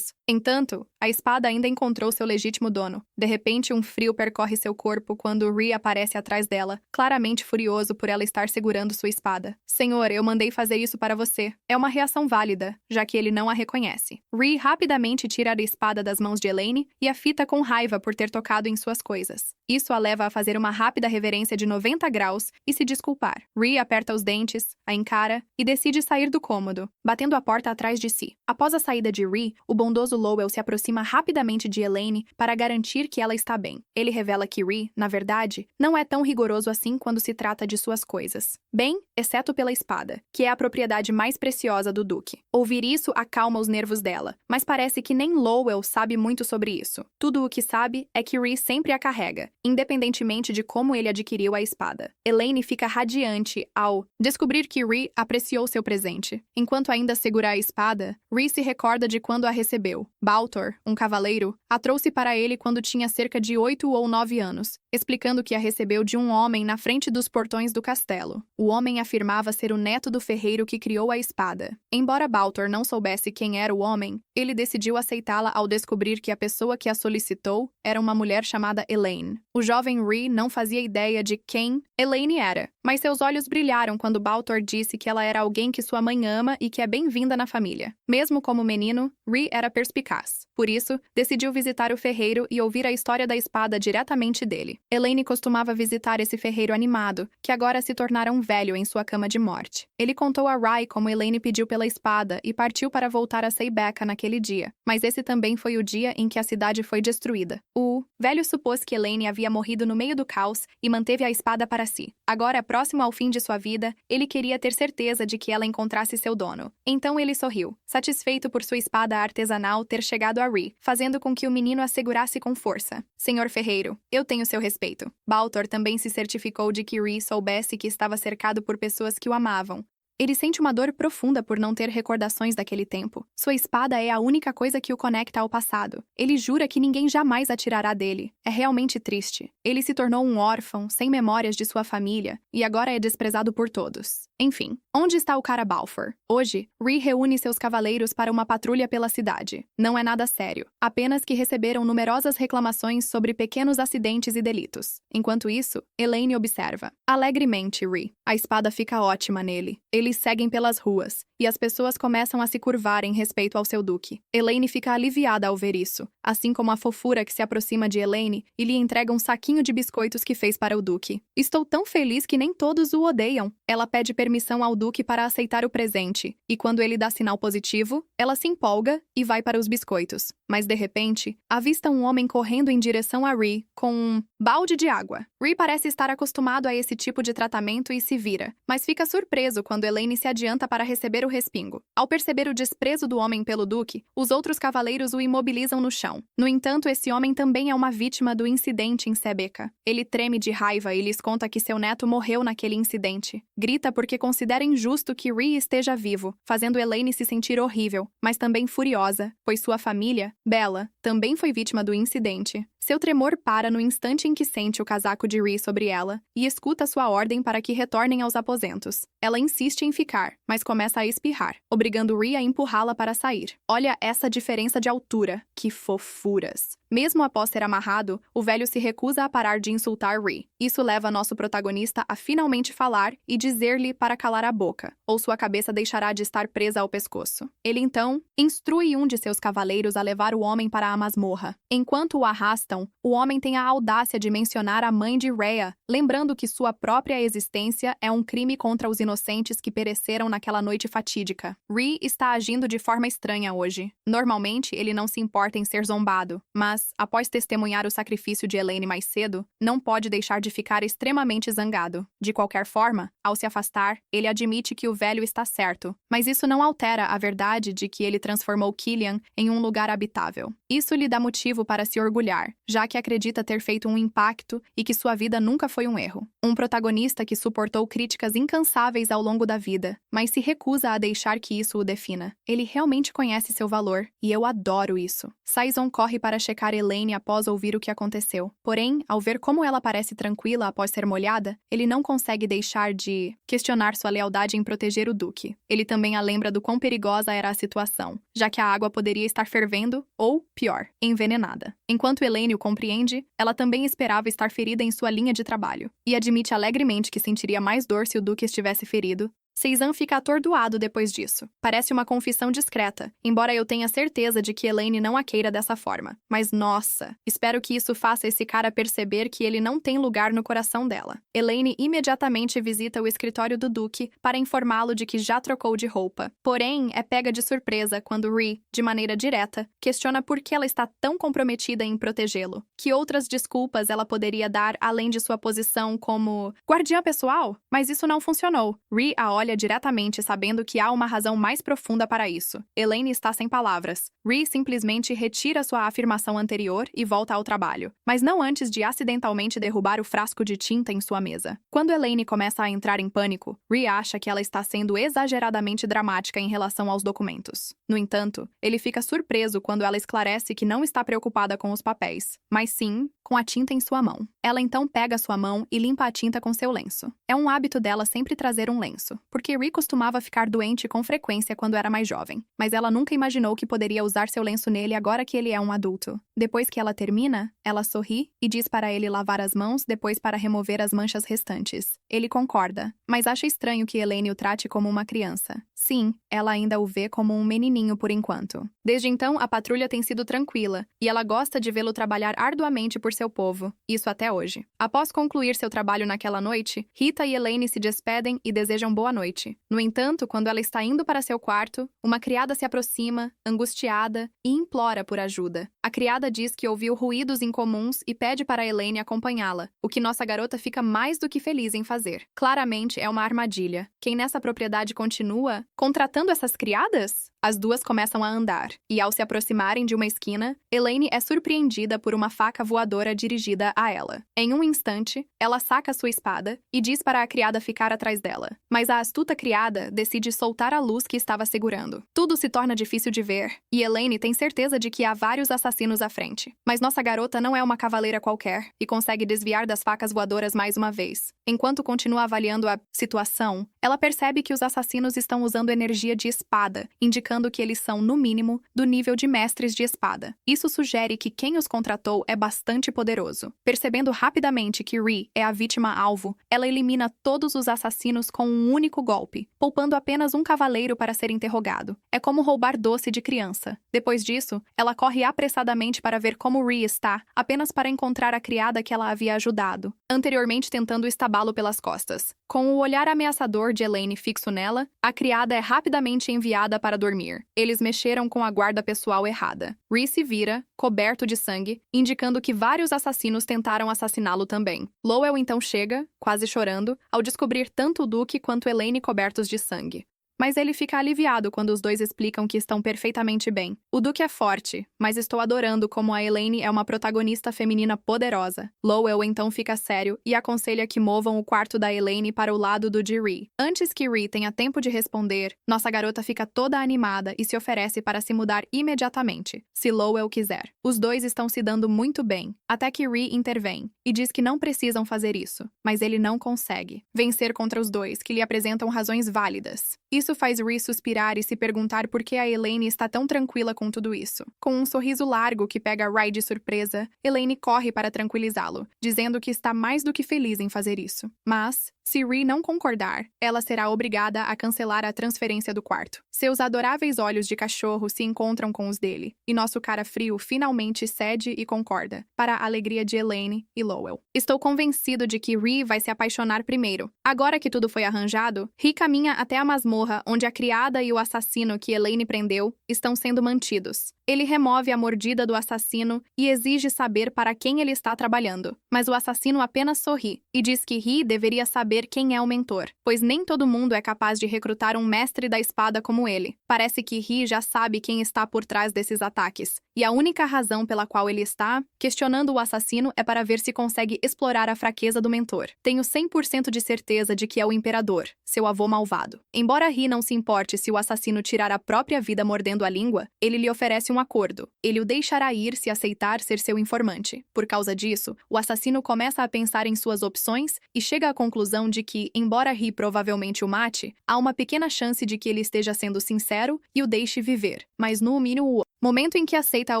Speaker 1: Entanto, a espada ainda encontrou seu legítimo dono. De repente, um frio percorre seu corpo quando Rhee aparece atrás dela, claramente furioso por ela estar segurando sua espada. Senhor, eu mandei fazer isso para você. É uma reação válida, já que ele não a reconhece. Rhee rapidamente tira a espada das mãos de Elaine e a fita com raiva por ter tocado em suas coisas. Isso a leva a fazer uma rápida reverência de 90 graus e se desculpar. Rhea aperta os dentes, a encara e decide sair do cômodo, batendo a porta atrás de si. Após a saída de Rhea, o bondoso Lowell se aproxima rapidamente de Elaine para garantir que ela está bem. Ele revela que Rhea, na verdade, não é tão rigoroso assim quando se trata de suas coisas. Bem, exceto pela espada, que é a propriedade mais preciosa do Duque. Ouvir isso acalma os nervos dela, mas parece que nem Lowell sabe muito sobre isso. Tudo o que sabe é que Rhea sempre a carrega, independentemente de como ele adquiriu a espada. Elaine fica radiante ao descobrir que Rhea apreciou seu presente. Enquanto ainda segura a espada, Rhea se recorda de quando a recebeu. Baltor, um cavaleiro, a trouxe para ele quando tinha cerca de 8 ou 9 anos, explicando que a recebeu de um homem na frente dos portões do castelo. O homem afirmava ser o neto do ferreiro que criou a espada. Embora Baltor não soubesse quem era o homem, ele decidiu aceitá-la ao descobrir que a pessoa que a solicitou era uma mulher chamada Elaine. O jovem Rhea não fazia ideia de quem Elaine era, mas seus olhos brilharam quando Baltor disse que ela era alguém que sua mãe ama e que é bem-vinda na família. Mesmo como menino, Rhea era perspicaz. Por isso, decidiu visitar o ferreiro e ouvir a história da espada diretamente dele. Elaine costumava visitar esse ferreiro animado, que agora se tornara um velho em sua cama de morte. Ele contou a Rhea como Elaine pediu pela espada e partiu para voltar a Seibeka naquele dia, mas esse também foi o dia em que a cidade foi destruída. O velho supôs que Elaine havia morrido no meio do caos e manteve a espada para si. Agora, próximo ao fim de sua vida, ele queria ter certeza de que ela encontrasse seu dono. Então ele sorriu, satisfeito por sua espada artesanal ter chegado a Rhea, fazendo com que o menino a segurasse com força. Senhor ferreiro, eu tenho seu respeito. Baltor também se certificou de que Rhea soubesse que estava cercado por pessoas que o amavam. Ele sente uma dor profunda por não ter recordações daquele tempo. Sua espada é a única coisa que o conecta ao passado. Ele jura que ninguém jamais a tirará dele. É realmente triste. Ele se tornou um órfão, sem memórias de sua família, e agora é desprezado por todos. Enfim, onde está o cara Balfour? Hoje, Rhea reúne seus cavaleiros para uma patrulha pela cidade. Não é nada sério, apenas que receberam numerosas reclamações sobre pequenos acidentes e delitos. Enquanto isso, Elaine observa. Alegremente, Rhea. A espada fica ótima nele. Eles seguem pelas ruas, e as pessoas começam a se curvar em respeito ao seu duque. Elaine fica aliviada ao ver isso, assim como a fofura que se aproxima de Elaine e lhe entrega um saquinho de biscoitos que fez para o duque. Estou tão feliz que nem todos o odeiam. Ela pede permissão ao duque para aceitar o presente, e quando ele dá sinal positivo, ela se empolga e vai para os biscoitos. Mas de repente, avista um homem correndo em direção a Rhea com um balde de água. Rhea parece estar acostumado a esse tipo de tratamento e se vira, mas fica surpreso quando Elaine se adianta para receber o respingo. Ao perceber o desprezo do homem pelo duque, os outros cavaleiros o imobilizam no chão. No entanto, esse homem também é uma vítima do incidente em Seibeka. Ele treme de raiva e lhes conta que seu neto morreu naquele incidente. Grita porque considera injusto que Rhea esteja vivo, fazendo Elaine se sentir horrível, mas também furiosa, pois sua família, Bella, também foi vítima do incidente. Seu tremor para no instante em que sente o casaco de Rhea sobre ela e escuta sua ordem para que retornem aos aposentos. Ela insiste em ficar, mas começa a espirrar, obrigando Rhea a empurrá-la para sair. Olha essa diferença de altura. Que fofuras! Mesmo após ser amarrado, o velho se recusa a parar de insultar Rhea. Isso leva nosso protagonista a finalmente falar e dizer-lhe para calar a boca, ou sua cabeça deixará de estar presa ao pescoço. Ele então instrui um de seus cavaleiros a levar o homem para a masmorra. Enquanto o arrastam, o homem tem a audácia de mencionar a mãe de Rhea, lembrando que sua própria existência é um crime contra os inocentes que pereceram naquela noite fatídica. Rhea está agindo de forma estranha hoje. Normalmente, ele não se importa em ser zombado, mas, após testemunhar o sacrifício de Elaine mais cedo, não pode deixar de ficar extremamente zangado. De qualquer forma, ao se afastar, ele admite que o velho está certo, mas isso não altera a verdade de que ele transformou Killian em um lugar habitável. Isso lhe dá motivo para se orgulhar, já que acredita ter feito um impacto e que sua vida nunca foi um erro. Um protagonista que suportou críticas incansáveis ao longo da vida, mas se recusa a deixar que isso o defina. Ele realmente conhece seu valor, e eu adoro isso. Saison corre para checar Elaine após ouvir o que aconteceu. Porém, ao ver como ela parece tranquila após ser molhada, ele não consegue deixar de questionar sua lealdade em proteger o duque. Ele também a lembra do quão perigosa era a situação, já que a água poderia estar fervendo ou, pior, envenenada. Enquanto Elaine o compreende, ela também esperava estar ferida em sua linha de trabalho, e admite alegremente que sentiria mais dor se o duque estivesse ferido, Seizan fica atordoado depois disso. Parece uma confissão discreta, embora eu tenha certeza de que Elaine não a queira dessa forma. Mas nossa, espero que isso faça esse cara perceber que ele não tem lugar no coração dela. Elaine imediatamente visita o escritório do Duque para informá-lo de que já trocou de roupa. Porém, é pega de surpresa quando Rhea, de maneira direta, questiona por que ela está tão comprometida em protegê-lo. Que outras desculpas ela poderia dar além de sua posição como guardiã pessoal? Mas isso não funcionou. Rhea a olha diretamente, sabendo que há uma razão mais profunda para isso. Elaine está sem palavras. Rhea simplesmente retira sua afirmação anterior e volta ao trabalho, mas não antes de acidentalmente derrubar o frasco de tinta em sua mesa. Quando Elaine começa a entrar em pânico, Rhea acha que ela está sendo exageradamente dramática em relação aos documentos. No entanto, ele fica surpreso quando ela esclarece que não está preocupada com os papéis, mas sim com a tinta em sua mão. Ela então pega sua mão e limpa a tinta com seu lenço. É um hábito dela sempre trazer um lenço, porque Rhea costumava ficar doente com frequência quando era mais jovem, mas ela nunca imaginou que poderia usar seu lenço nele agora que ele é um adulto. Depois que ela termina, ela sorri e diz para ele lavar as mãos depois para remover as manchas restantes. Ele concorda, mas acha estranho que Elaine o trate como uma criança. Sim, ela ainda o vê como um menininho por enquanto. Desde então, a patrulha tem sido tranquila, e ela gosta de vê-lo trabalhar arduamente por seu povo, isso até hoje. Após concluir seu trabalho naquela noite, Rita e Elaine se despedem e desejam boa noite. No entanto, quando ela está indo para seu quarto, uma criada se aproxima, angustiada, e implora por ajuda. A criada diz que ouviu ruídos incomuns e pede para Elaine acompanhá-la, o que nossa garota fica mais do que feliz em fazer. Claramente é uma armadilha. Quem nessa propriedade continua contratando essas criadas? As duas começam a andar, e ao se aproximarem de uma esquina, Elaine é surpreendida por uma faca voadora dirigida a ela. Em um instante, ela saca sua espada e diz para a criada ficar atrás dela. Mas a astuta criada decide soltar a luz que estava segurando. Tudo se torna difícil de ver, e Elaine tem certeza de que há vários assassinos à frente. Mas nossa garota não é uma cavaleira qualquer, e consegue desviar das facas voadoras mais uma vez. Enquanto continua avaliando a situação, ela percebe que os assassinos estão usando energia de espada, indicando que eles são, no mínimo, do nível de mestres de espada. Isso sugere que quem os contratou é bastante poderoso. Percebendo rapidamente que Rhea é a vítima-alvo, ela elimina todos os assassinos com um único golpe, poupando apenas um cavaleiro para ser interrogado. É como roubar doce de criança. Depois disso, ela corre apressadamente para ver como Rhea está, apenas para encontrar a criada que ela havia ajudado, anteriormente tentando estabá-lo pelas costas. Com o olhar ameaçador de Elaine fixo nela, a criada é rapidamente enviada para dormir. Eles mexeram com a guarda pessoal errada. Rhea se vira, coberto de sangue, indicando que vários assassinos tentaram assassiná-lo também. Lowell então chega, quase chorando, ao descobrir tanto o Duque quanto Elaine cobertos de sangue. Mas ele fica aliviado quando os dois explicam que estão perfeitamente bem. O Duque é forte, mas estou adorando como a Elaine é uma protagonista feminina poderosa. Lowell então fica sério e aconselha que movam o quarto da Elaine para o lado do de Rhea. Antes que Rhea tenha tempo de responder, nossa garota fica toda animada e se oferece para se mudar imediatamente, se Lowell quiser. Os dois estão se dando muito bem, até que Rhea intervém e diz que não precisam fazer isso, mas ele não consegue vencer contra os dois, que lhe apresentam razões válidas. Isso faz Rhea suspirar e se perguntar por que a Elaine está tão tranquila com tudo isso. Com um sorriso largo que pega Rhea de surpresa, Elaine corre para tranquilizá-lo, dizendo que está mais do que feliz em fazer isso. Mas, se Rhea não concordar, ela será obrigada a cancelar a transferência do quarto. Seus adoráveis olhos de cachorro se encontram com os dele, e nosso cara frio finalmente cede e concorda, para a alegria de Elaine e Lowell. Estou convencido de que Rhea vai se apaixonar primeiro. Agora que tudo foi arranjado, Rhea caminha até a masmorra onde a criada e o assassino que Elaine prendeu estão sendo mantidos. Ele remove a mordida do assassino e exige saber para quem ele está trabalhando. Mas o assassino apenas sorri e diz que Rhea deveria saber quem é o mentor, pois nem todo mundo é capaz de recrutar um mestre da espada como ele. Parece que Rhea já sabe quem está por trás desses ataques, e a única razão pela qual ele está questionando o assassino é para ver se consegue explorar a fraqueza do mentor. Tenho 100% de certeza de que é o Imperador, seu avô malvado. Embora Rhea não se importe se o assassino tirar a própria vida mordendo a língua, ele lhe oferece um acordo. Ele o deixará ir se aceitar ser seu informante. Por causa disso, o assassino começa a pensar em suas opções e chega à conclusão de que, embora Rhea provavelmente o mate, há uma pequena chance de que ele esteja sendo sincero e o deixe viver. Mas no mínimo Momento em que aceita a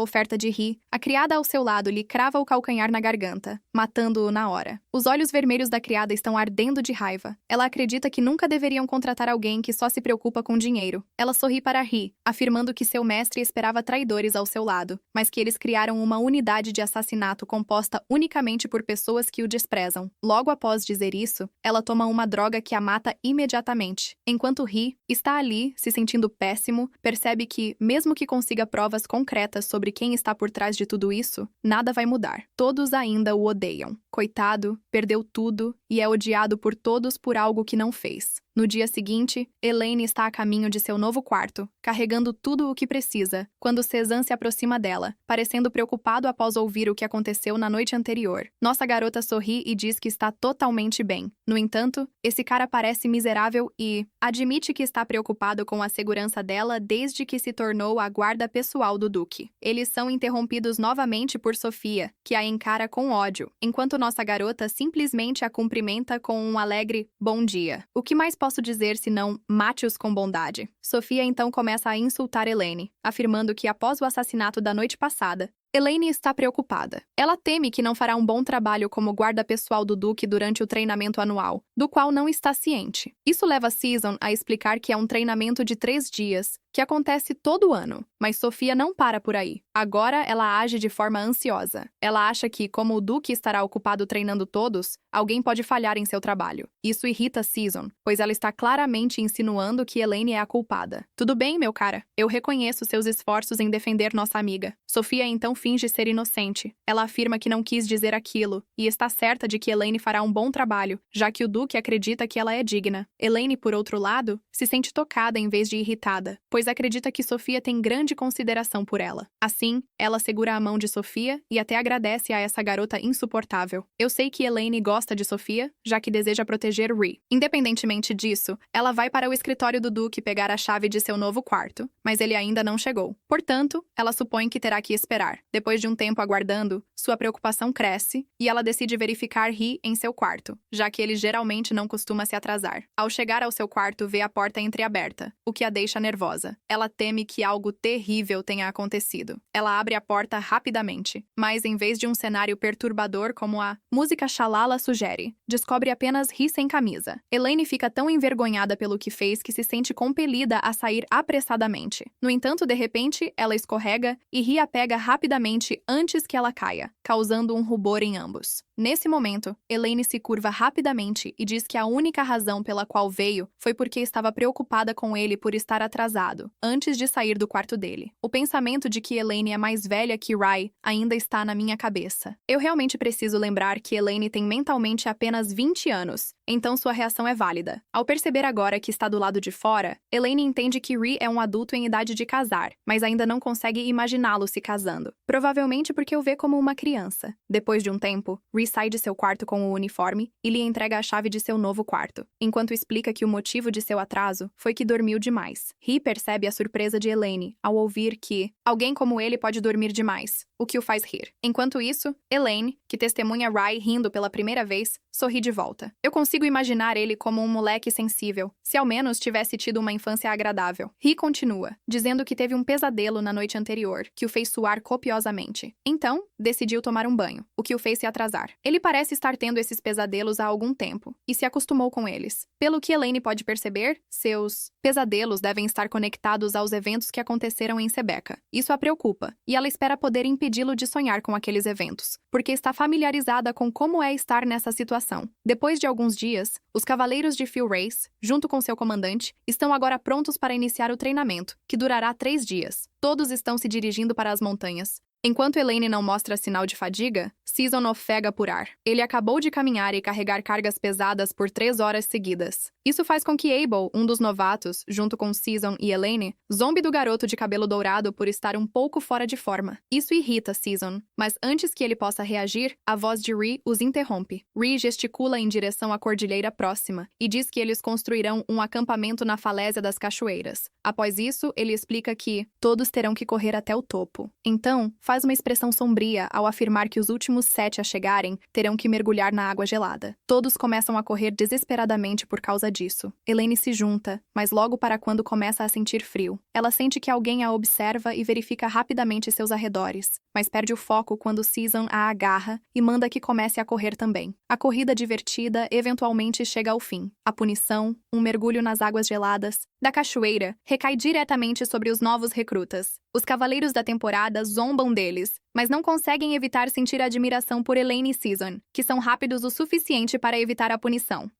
Speaker 1: oferta de Ri, a criada ao seu lado lhe crava o calcanhar na garganta, matando-o na hora. Os olhos vermelhos da criada estão ardendo de raiva. Ela acredita que nunca deveriam contratar alguém que só se preocupa com dinheiro. Ela sorri para Ri, afirmando que seu mestre esperava traidores ao seu lado, mas que eles criaram uma unidade de assassinato composta unicamente por pessoas que o desprezam. Logo após dizer isso, ela toma uma droga que a mata imediatamente. Enquanto Ri está ali, se sentindo péssimo, percebe que, mesmo que consiga provas concretas sobre quem está por trás de tudo isso, nada vai mudar. Todos ainda o odeiam. Coitado, perdeu tudo e é odiado por todos por algo que não fez. No dia seguinte, Elaine está a caminho de seu novo quarto, carregando tudo o que precisa, quando Cezanne se aproxima dela, parecendo preocupado após ouvir o que aconteceu na noite anterior. Nossa garota sorri e diz que está totalmente bem. No entanto, esse cara parece miserável e admite que está preocupado com a segurança dela desde que se tornou a guarda pessoal do Duque. Eles são interrompidos novamente por Sofia, que a encara com ódio, enquanto nossa garota simplesmente a cumprimenta com um alegre bom dia. O que mais posso dizer senão mate-os com bondade? Sofia então começa a insultar Elaine, afirmando que após o assassinato da noite passada, Elaine está preocupada. Ela teme que não fará um bom trabalho como guarda pessoal do Duque durante o treinamento anual, do qual não está ciente. Isso leva Season a explicar que é um treinamento de 3 dias, que acontece todo ano, mas Sofia não para por aí. Agora ela age de forma ansiosa. Ela acha que, como o Duque estará ocupado treinando todos, alguém pode falhar em seu trabalho. Isso irrita Season, pois ela está claramente insinuando que Elaine é a culpada. Tudo bem, meu cara. Eu reconheço seus esforços em defender nossa amiga. Sofia então finge ser inocente. Ela afirma que não quis dizer aquilo, e está certa de que Elaine fará um bom trabalho, já que o Duque acredita que ela é digna. Elaine, por outro lado, se sente tocada em vez de irritada, pois acredita que Sofia tem grande consideração por ela. Assim, ela segura a mão de Sofia e até agradece a essa garota insuportável. Eu sei que Elaine gosta de Sofia, já que deseja proteger Rhee. Independentemente disso, ela vai para o escritório do Duque pegar a chave de seu novo quarto, mas ele ainda não chegou. Portanto, ela supõe que terá que esperar. Depois de um tempo aguardando, sua preocupação cresce e ela decide verificar Rhee em seu quarto, já que ele geralmente não costuma se atrasar. Ao chegar ao seu quarto, vê a porta entreaberta, o que a deixa nervosa. Ela teme que algo terrível tenha acontecido. Ela abre a porta rapidamente, mas em vez de um cenário perturbador como a música Xalala sugere, descobre apenas Rhee sem camisa. Elaine fica tão envergonhada pelo que fez que se sente compelida a sair apressadamente. No entanto, de repente, ela escorrega e Rhee a pega rapidamente antes que ela caia, causando um rubor em ambos. Nesse momento, Elaine se curva rapidamente e diz que a única razão pela qual veio foi porque estava preocupada com ele por estar atrasado, antes de sair do quarto dele. O pensamento de que Elaine é mais velha que Rhee ainda está na minha cabeça. Eu realmente preciso lembrar que Elaine tem mentalmente apenas 20 anos, então sua reação é válida. Ao perceber agora que está do lado de fora, Elaine entende que Rhee é um adulto em idade de casar, mas ainda não consegue imaginá-lo se casando. Provavelmente porque o vê como uma criança. Depois de um tempo, Rhee sai de seu quarto com o uniforme e lhe entrega a chave de seu novo quarto, enquanto explica que o motivo de seu atraso foi que dormiu demais. Rhee percebe a surpresa de Elaine ao ouvir que alguém como ele pode dormir demais, o que o faz rir. Enquanto isso, Elaine, que testemunha Rhee rindo pela primeira vez, sorri de volta. Eu consigo imaginar ele como um moleque sensível, se ao menos tivesse tido uma infância agradável. Rhee continua, dizendo que teve um pesadelo na noite anterior, que o fez suar copiosamente. Então, decidiu tomar um banho, o que o fez se atrasar. Ele parece estar tendo esses pesadelos há algum tempo, e se acostumou com eles. Pelo que Elaine pode perceber, seus pesadelos devem estar conectados aos eventos que aconteceram em Sebeca. Isso a preocupa, e ela espera poder impedi-lo de sonhar com aqueles eventos, porque está familiarizada com como é estar nessa situação. Depois de alguns dias, os cavaleiros de Phil Race, junto com seu comandante, estão agora prontos para iniciar o treinamento, que durará 3 dias. Todos estão se dirigindo para as montanhas. Enquanto Elaine não mostra sinal de fadiga, Season ofega por ar. Ele acabou de caminhar e carregar cargas pesadas por 3 horas seguidas. Isso faz com que Abel, um dos novatos, junto com Season e Elaine, zombe do garoto de cabelo dourado por estar um pouco fora de forma. Isso irrita Season, mas antes que ele possa reagir, a voz de Rhee os interrompe. Rhee gesticula em direção à cordilheira próxima e diz que eles construirão um acampamento na falésia das cachoeiras. Após isso, ele explica que todos terão que correr até o topo. Então, faz uma expressão sombria ao afirmar que os últimos 7 a chegarem terão que mergulhar na água gelada. Todos começam a correr desesperadamente por causa disso. Elaine se junta, mas logo para quando começa a sentir frio. Ela sente que alguém a observa e verifica rapidamente seus arredores, mas perde o foco quando Season a agarra e manda que comece a correr também. A corrida divertida eventualmente chega ao fim. A punição, um mergulho nas águas geladas da cachoeira, recai diretamente sobre os novos recrutas. Os cavaleiros da temporada zombam deles, mas não conseguem evitar sentir admiração por Elaine e Season, que são rápidos o suficiente para evitar a punição.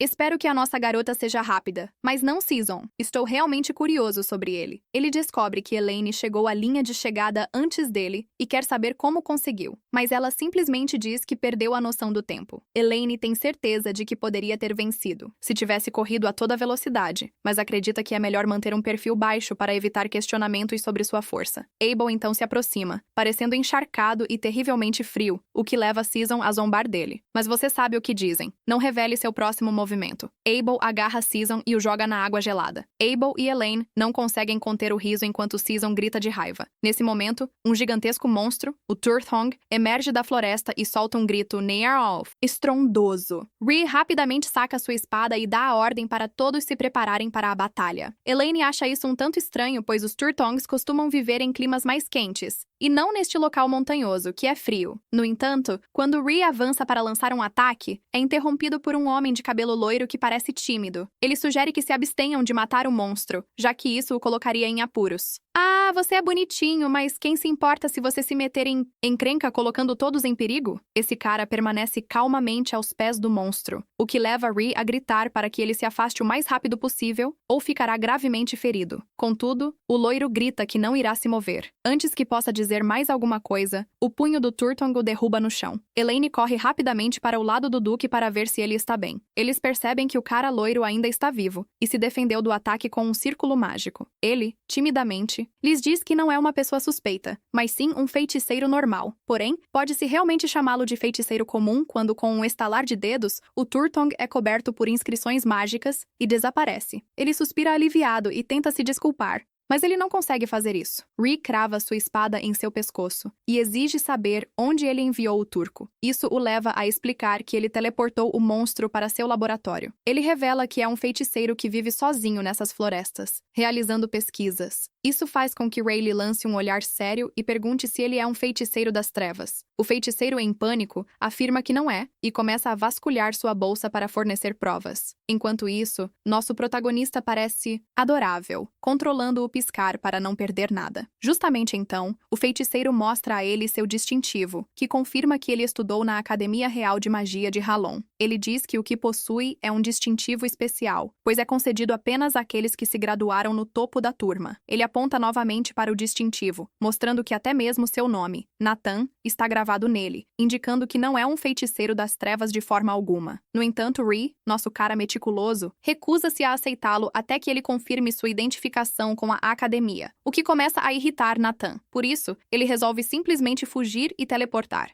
Speaker 1: Espero que a nossa garota seja rápida, mas não Season. Estou realmente curioso sobre ele. Ele descobre que Elaine chegou à linha de chegada antes dele e quer saber como conseguiu, mas ela simplesmente diz que perdeu a noção do tempo. Elaine tem certeza de que poderia ter vencido, se tivesse corrido a toda velocidade, mas acredita que é melhor manter um perfil baixo para evitar questionamentos sobre sua força. Abel então se aproxima, parecendo encharcado e terrivelmente frio, o que leva Season a zombar dele. Mas você sabe o que dizem. Não revele seu próximo movimento. Abel agarra Season e o joga na água gelada. Abel e Elaine não conseguem conter o riso enquanto Season grita de raiva. Nesse momento, um gigantesco monstro, o Turthong, emerge da floresta e solta um grito near-off, estrondoso. Rhea rapidamente saca sua espada e dá a ordem para todos se prepararem para a batalha. Elaine acha isso um tanto estranho, pois os Turthongs costumam viver em climas mais quentes, e não neste local montanhoso, que é frio. No entanto, quando Rhea avança para lançar um ataque, é interrompido por um homem de cabelo loiro que parece tímido. Ele sugere que se abstenham de matar o monstro, já que isso o colocaria em apuros. Ah, você é bonitinho, mas quem se importa se você se meter em encrenca colocando todos em perigo? Esse cara permanece calmamente aos pés do monstro, o que leva Rhea a gritar para que ele se afaste o mais rápido possível ou ficará gravemente ferido. Contudo, o loiro grita que não irá se mover. Antes que possa dizer mais alguma coisa, o punho do Turthong o derruba no chão. Elaine corre rapidamente para o lado do Duque para ver se ele está bem. Eles percebem que o cara loiro ainda está vivo e se defendeu do ataque com um círculo mágico. Ele, timidamente, lhes diz que não é uma pessoa suspeita, mas sim um feiticeiro normal. Porém, pode-se realmente chamá-lo de feiticeiro comum quando, com um estalar de dedos, o Turthong é coberto por inscrições mágicas e desaparece. Ele suspira aliviado e tenta se desculpar, mas ele não consegue fazer isso. Rhea crava sua espada em seu pescoço e exige saber onde ele enviou o turco. Isso o leva a explicar que ele teleportou o monstro para seu laboratório. Ele revela que é um feiticeiro que vive sozinho nessas florestas, realizando pesquisas. Isso faz com que Rayleigh lance um olhar sério e pergunte se ele é um feiticeiro das trevas. O feiticeiro, em pânico, afirma que não é e começa a vasculhar sua bolsa para fornecer provas. Enquanto isso, nosso protagonista parece adorável, controlando o piscar para não perder nada. Justamente então, o feiticeiro mostra a ele seu distintivo, que confirma que ele estudou na Academia Real de Magia de Halon. Ele diz que o que possui é um distintivo especial, pois é concedido apenas àqueles que se graduaram no topo da turma. Ele aponta novamente para o distintivo, mostrando que até mesmo seu nome, Nathan, está gravado nele, indicando que não é um feiticeiro das trevas de forma alguma. No entanto, Rhea, nosso cara meticuloso, recusa-se a aceitá-lo até que ele confirme sua identificação com a academia, o que começa a irritar Nathan. Por isso, ele resolve simplesmente fugir e teleportar.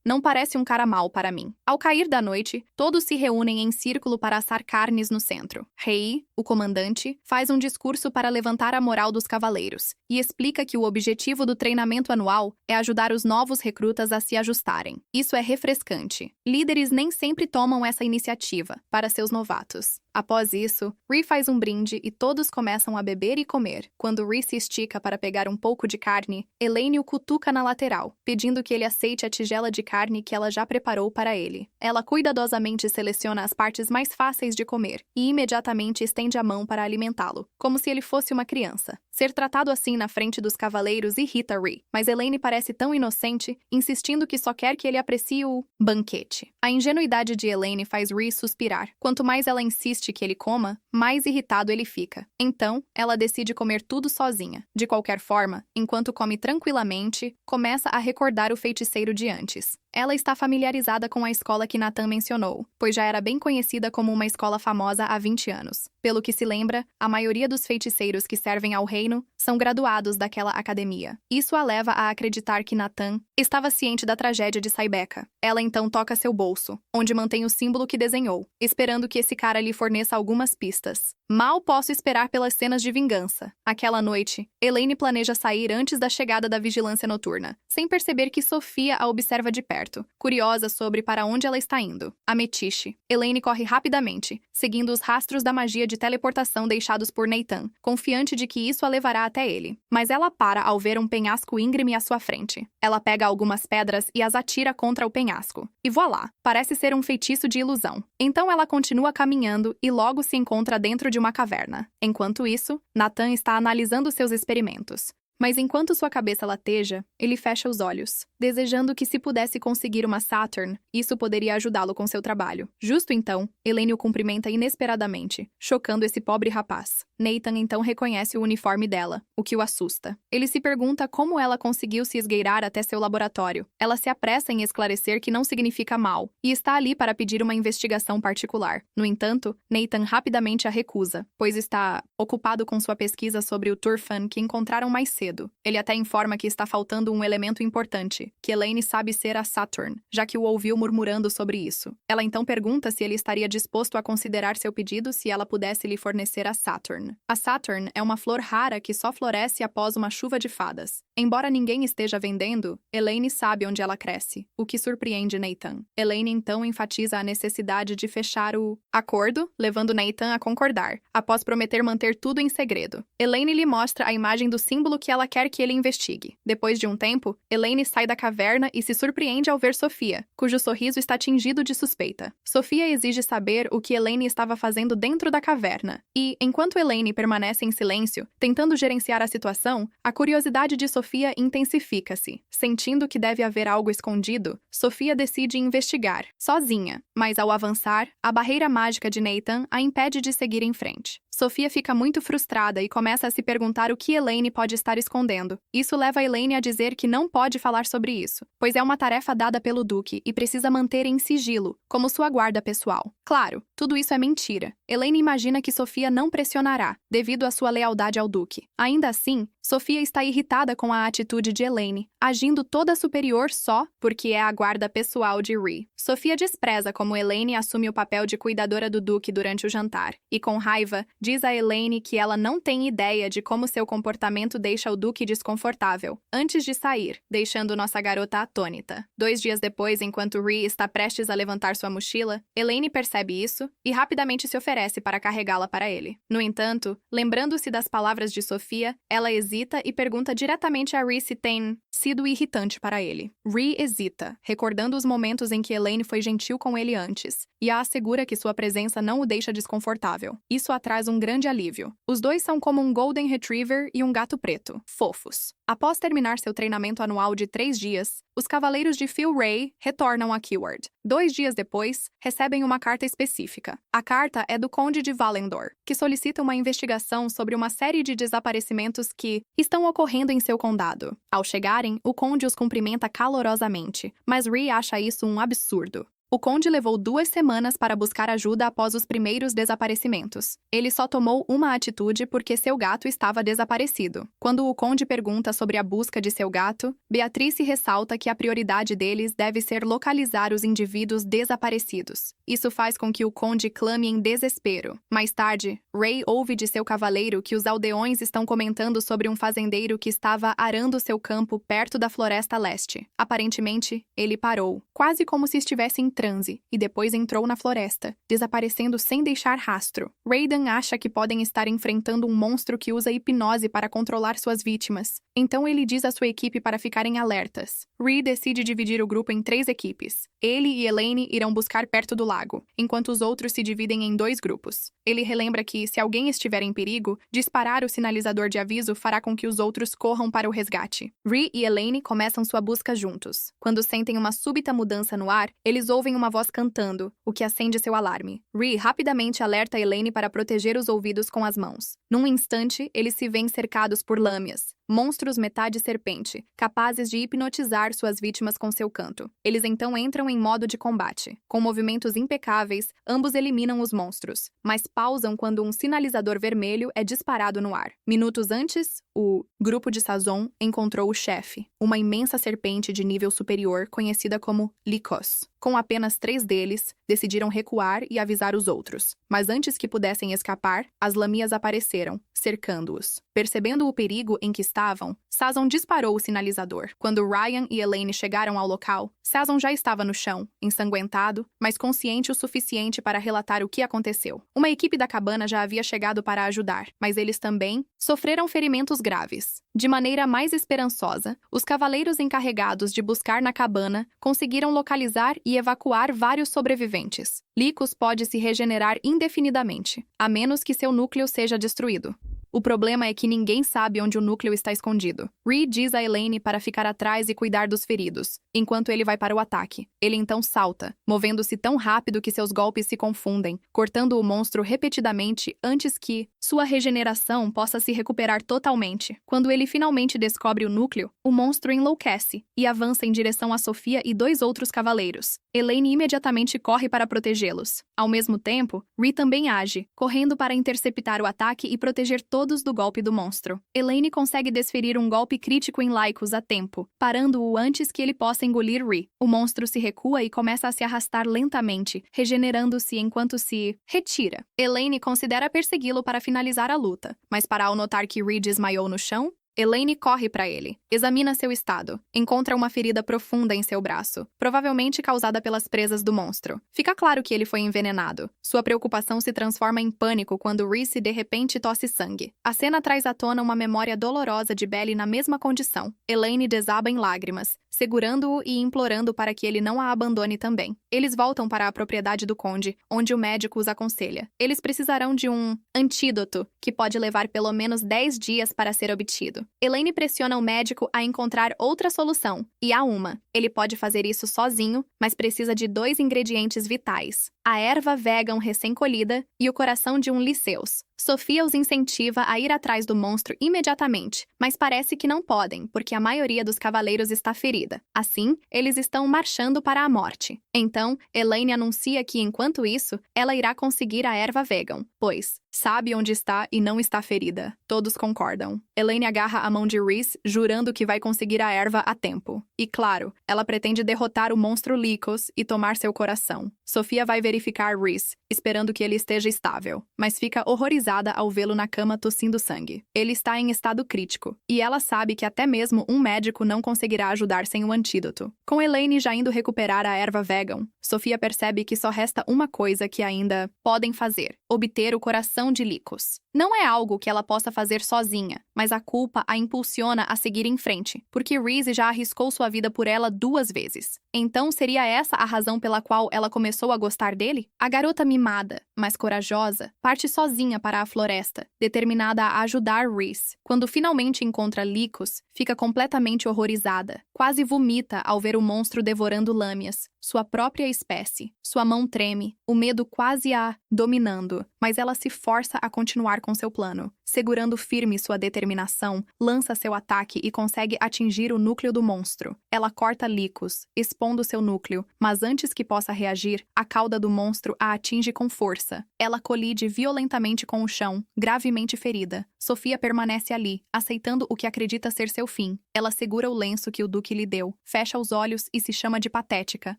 Speaker 1: Não parece um cara mau para mim. Ao cair da noite, todos se reúnem em círculo para assar carnes no centro. Rei, o comandante, faz um discurso para levantar a moral dos cavaleiros e explica que o objetivo do treinamento anual é ajudar os novos recrutas a se ajustarem. Isso é refrescante. Líderes nem sempre tomam essa iniciativa para seus novatos. Após isso, Rhea faz um brinde e todos começam a beber e comer. Quando Rhea se estica para pegar um pouco de carne, Elaine o cutuca na lateral, pedindo que ele aceite a tigela de carne que ela já preparou para ele. Ela cuidadosamente seleciona as partes mais fáceis de comer e imediatamente estende a mão para alimentá-lo, como se ele fosse uma criança. Ser tratado assim na frente dos cavaleiros irrita Rhea, mas Elaine parece tão inocente, insistindo que só quer que ele aprecie o banquete. A ingenuidade de Elaine faz Rhea suspirar. Quanto mais ela insiste que ele coma, mais irritado ele fica. Então, ela decide comer tudo sozinha. De qualquer forma, enquanto come tranquilamente, começa a recordar o feiticeiro de antes. Ela está familiarizada com a escola que Nathan mencionou, pois já era bem conhecida como uma escola famosa há 20 anos. Pelo que se lembra, a maioria dos feiticeiros que servem ao reino são graduados daquela academia. Isso a leva a acreditar que Nathan estava ciente da tragédia de Saibeka. Ela então toca seu bolso, onde mantém o símbolo que desenhou, esperando que esse cara lhe forneça algumas pistas. Mal posso esperar pelas cenas de vingança. Aquela noite, Elaine planeja sair antes da chegada da vigilância noturna, sem perceber que Sofia a observa de perto, curiosa sobre para onde ela está indo. A Metiche. Elaine corre rapidamente, seguindo os rastros da magia de teleportação deixados por Nathan, confiante de que isso a levará até ele. Mas ela para ao ver um penhasco íngreme à sua frente. Ela pega algumas pedras e as atira contra o penhasco. E voilá, parece ser um feitiço de ilusão. Então ela continua caminhando e logo se encontra dentro de uma caverna. Enquanto isso, Nathan está analisando seus experimentos. Mas enquanto sua cabeça lateja, ele fecha os olhos, desejando que se pudesse conseguir uma Saturn, isso poderia ajudá-lo com seu trabalho. Justo então, Elaine o cumprimenta inesperadamente, chocando esse pobre rapaz. Nathan então reconhece o uniforme dela, o que o assusta. Ele se pergunta como ela conseguiu se esgueirar até seu laboratório. Ela se apressa em esclarecer que não significa mal, e está ali para pedir uma investigação particular. No entanto, Nathan rapidamente a recusa, pois está ocupado com sua pesquisa sobre o Turfan que encontraram mais cedo. Ele até informa que está faltando um elemento importante, que Elaine sabe ser a Saturn, já que o ouviu murmurando sobre isso. Ela então pergunta se ele estaria disposto a considerar seu pedido se ela pudesse lhe fornecer a Saturn. A Saturn é uma flor rara que só floresce após uma chuva de fadas. Embora ninguém esteja vendendo, Elaine sabe onde ela cresce, o que surpreende Nathan. Elaine então enfatiza a necessidade de fechar o acordo, levando Nathan a concordar, após prometer manter tudo em segredo. Elaine lhe mostra a imagem do símbolo que ela quer que ele investigue. Depois de um tempo, Elaine sai da caverna e se surpreende ao ver Sofia, cujo sorriso está tingido de suspeita. Sofia exige saber o que Elaine estava fazendo dentro da caverna, e, enquanto Elaine permanece em silêncio, tentando gerenciar a situação, a curiosidade de Sofia intensifica-se. Sentindo que deve haver algo escondido, Sofia decide investigar, sozinha, mas ao avançar, a barreira mágica de Nathan a impede de seguir em frente. Sofia fica muito frustrada e começa a se perguntar o que Elaine pode estar escondendo. Isso leva Elaine a dizer que não pode falar sobre isso, pois é uma tarefa dada pelo Duque e precisa manter em sigilo, como sua guarda pessoal. Claro, tudo isso é mentira. Elaine imagina que Sofia não pressionará, devido à sua lealdade ao Duque. Ainda assim, Sofia está irritada com a atitude de Elaine, agindo toda superior só porque é a guarda pessoal de Rhee. Sofia despreza como Elaine assume o papel de cuidadora do Duque durante o jantar, e com raiva, diz a Elaine que ela não tem ideia de como seu comportamento deixa o Duque desconfortável, antes de sair, deixando nossa garota atônita. 2 dias depois, enquanto Rhee está prestes a levantar sua mochila, Elaine percebe isso e rapidamente se oferece para carregá-la para ele. No entanto, lembrando-se das palavras de Sofia, ela hesita e pergunta diretamente a Rhee se tem sido irritante para ele. Rhee hesita, recordando os momentos em que Elaine foi gentil com ele antes, e a assegura que sua presença não o deixa desconfortável. Isso a traz um grande alívio. Os dois são como um Golden Retriever e um gato preto, fofos. Após terminar seu treinamento anual de 3 dias, os cavaleiros de Phil Ray retornam a Keyword. 2 dias depois, recebem uma carta específica. A carta é do Conde de Valendor, que solicita uma investigação sobre uma série de desaparecimentos que estão ocorrendo em seu condado. Ao chegarem, o Conde os cumprimenta calorosamente, mas Rhee acha isso um absurdo. O Conde levou 2 semanas para buscar ajuda após os primeiros desaparecimentos. Ele só tomou uma atitude porque seu gato estava desaparecido. Quando o Conde pergunta sobre a busca de seu gato, Beatrice ressalta que a prioridade deles deve ser localizar os indivíduos desaparecidos. Isso faz com que o Conde clame em desespero. Mais tarde, Ray ouve de seu cavaleiro que os aldeões estão comentando sobre um fazendeiro que estava arando seu campo perto da Floresta Leste. Aparentemente, ele parou, quase como se estivesse em transe, e depois entrou na floresta, desaparecendo sem deixar rastro. Raiden acha que podem estar enfrentando um monstro que usa hipnose para controlar suas vítimas. Então ele diz à sua equipe para ficarem alertas. Rhee decide dividir o grupo em 3 equipes. Ele e Elaine irão buscar perto do lago, enquanto os outros se dividem em 2 grupos. Ele relembra que, se alguém estiver em perigo, disparar o sinalizador de aviso fará com que os outros corram para o resgate. Rhee e Elaine começam sua busca juntos. Quando sentem uma súbita mudança no ar, eles ouvem uma voz cantando, o que acende seu alarme. Rhee rapidamente alerta Elaine para proteger os ouvidos com as mãos. Num instante, eles se veem cercados por lâmias. monstros metade serpente, capazes de hipnotizar suas vítimas com seu canto. Eles então entram em modo de combate. Com movimentos impecáveis, ambos eliminam os monstros, mas pausam quando um sinalizador vermelho é disparado no ar. Minutos antes, o grupo de Sazon encontrou o chefe, uma imensa serpente de nível superior conhecida como Lycos. Com apenas 3 deles, decidiram recuar e avisar os outros. Mas antes que pudessem escapar, as lâmias apareceram, cercando-os. Percebendo o perigo em que estavam, Sazon disparou o sinalizador. Quando Ryan e Elaine chegaram ao local, Sazon já estava no chão, ensanguentado, mas consciente o suficiente para relatar o que aconteceu. Uma equipe da cabana já havia chegado para ajudar, mas eles também sofreram ferimentos graves. De maneira mais esperançosa, os cavaleiros encarregados de buscar na cabana conseguiram localizar e evacuar vários sobreviventes. Lycos pode se regenerar indefinidamente, a menos que seu núcleo seja destruído. O problema é que ninguém sabe onde o núcleo está escondido. Ree diz a Elaine para ficar atrás e cuidar dos feridos, enquanto ele vai para o ataque. Ele então salta, movendo-se tão rápido que seus golpes se confundem, cortando o monstro repetidamente antes que sua regeneração possa se recuperar totalmente. Quando ele finalmente descobre o núcleo, o monstro enlouquece e avança em direção a Sofia e 2 outros cavaleiros. Elaine imediatamente corre para protegê-los. Ao mesmo tempo, Ree também age, correndo para interceptar o ataque e proteger todos do golpe do monstro. Elaine consegue desferir um golpe crítico em Lycos a tempo, parando-o antes que ele possa engolir Ree. O monstro se recua e começa a se arrastar lentamente, regenerando-se enquanto se retira. Elaine considera persegui-lo para finalizar a luta, mas ao notar que Ree desmaiou no chão, Elaine corre para ele, examina seu estado, encontra uma ferida profunda em seu braço, provavelmente causada pelas presas do monstro. Fica claro que ele foi envenenado. Sua preocupação se transforma em pânico quando Reese de repente tosse sangue. A cena traz à tona uma memória dolorosa de Belly na mesma condição. Elaine desaba em lágrimas, segurando-o e implorando para que ele não a abandone também. Eles voltam para a propriedade do conde, onde o médico os aconselha. Eles precisarão de um antídoto, que pode levar pelo menos 10 dias para ser obtido. Elaine pressiona o médico a encontrar outra solução, e há uma. Ele pode fazer isso sozinho, mas precisa de 2 ingredientes vitais: a erva vegan recém-colhida e o coração de um Lyceus. Sofia os incentiva a ir atrás do monstro imediatamente, mas parece que não podem, porque a maioria dos cavaleiros está ferida. Assim, eles estão marchando para a morte. Então, Elaine anuncia que, enquanto isso, ela irá conseguir a erva vegan, pois sabe onde está e não está ferida. Todos concordam. Elaine agarra a mão de Reese, jurando que vai conseguir a erva a tempo. E, claro, ela pretende derrotar o monstro Lycos e tomar seu coração. Sofia vai verificar Reese, esperando que ele esteja estável, mas fica horrorizada ao vê-lo na cama tossindo sangue. Ele está em estado crítico, e ela sabe que até mesmo um médico não conseguirá ajudar sem o antídoto. Com Elaine já indo recuperar a erva vegan, Sofia percebe que só resta uma coisa que ainda podem fazer: obter o coração de Lycos. Não é algo que ela possa fazer sozinha, mas a culpa a impulsiona a seguir em frente, porque Reese já arriscou sua vida por ela 2 vezes. Então seria essa a razão pela qual ela começou a gostar dele? A garota mimada, mas corajosa, parte sozinha para a floresta, determinada a ajudar Reese. Quando finalmente encontra Lycos, fica completamente horrorizada. Quase vomita ao ver o monstro devorando lâmias, sua própria espécie. Sua mão treme, o medo quase a dominando, mas ela se força a continuar com seu plano. Segurando firme sua determinação, lança seu ataque e consegue atingir o núcleo do monstro. Ela corta Lycos, expondo seu núcleo, mas antes que possa reagir, a cauda do monstro a atinge com força. Ela colide violentamente com o chão, gravemente ferida. Sofia permanece ali, aceitando o que acredita ser seu fim. Ela segura o lenço que o Duque lhe deu, fecha os olhos e se chama de patética.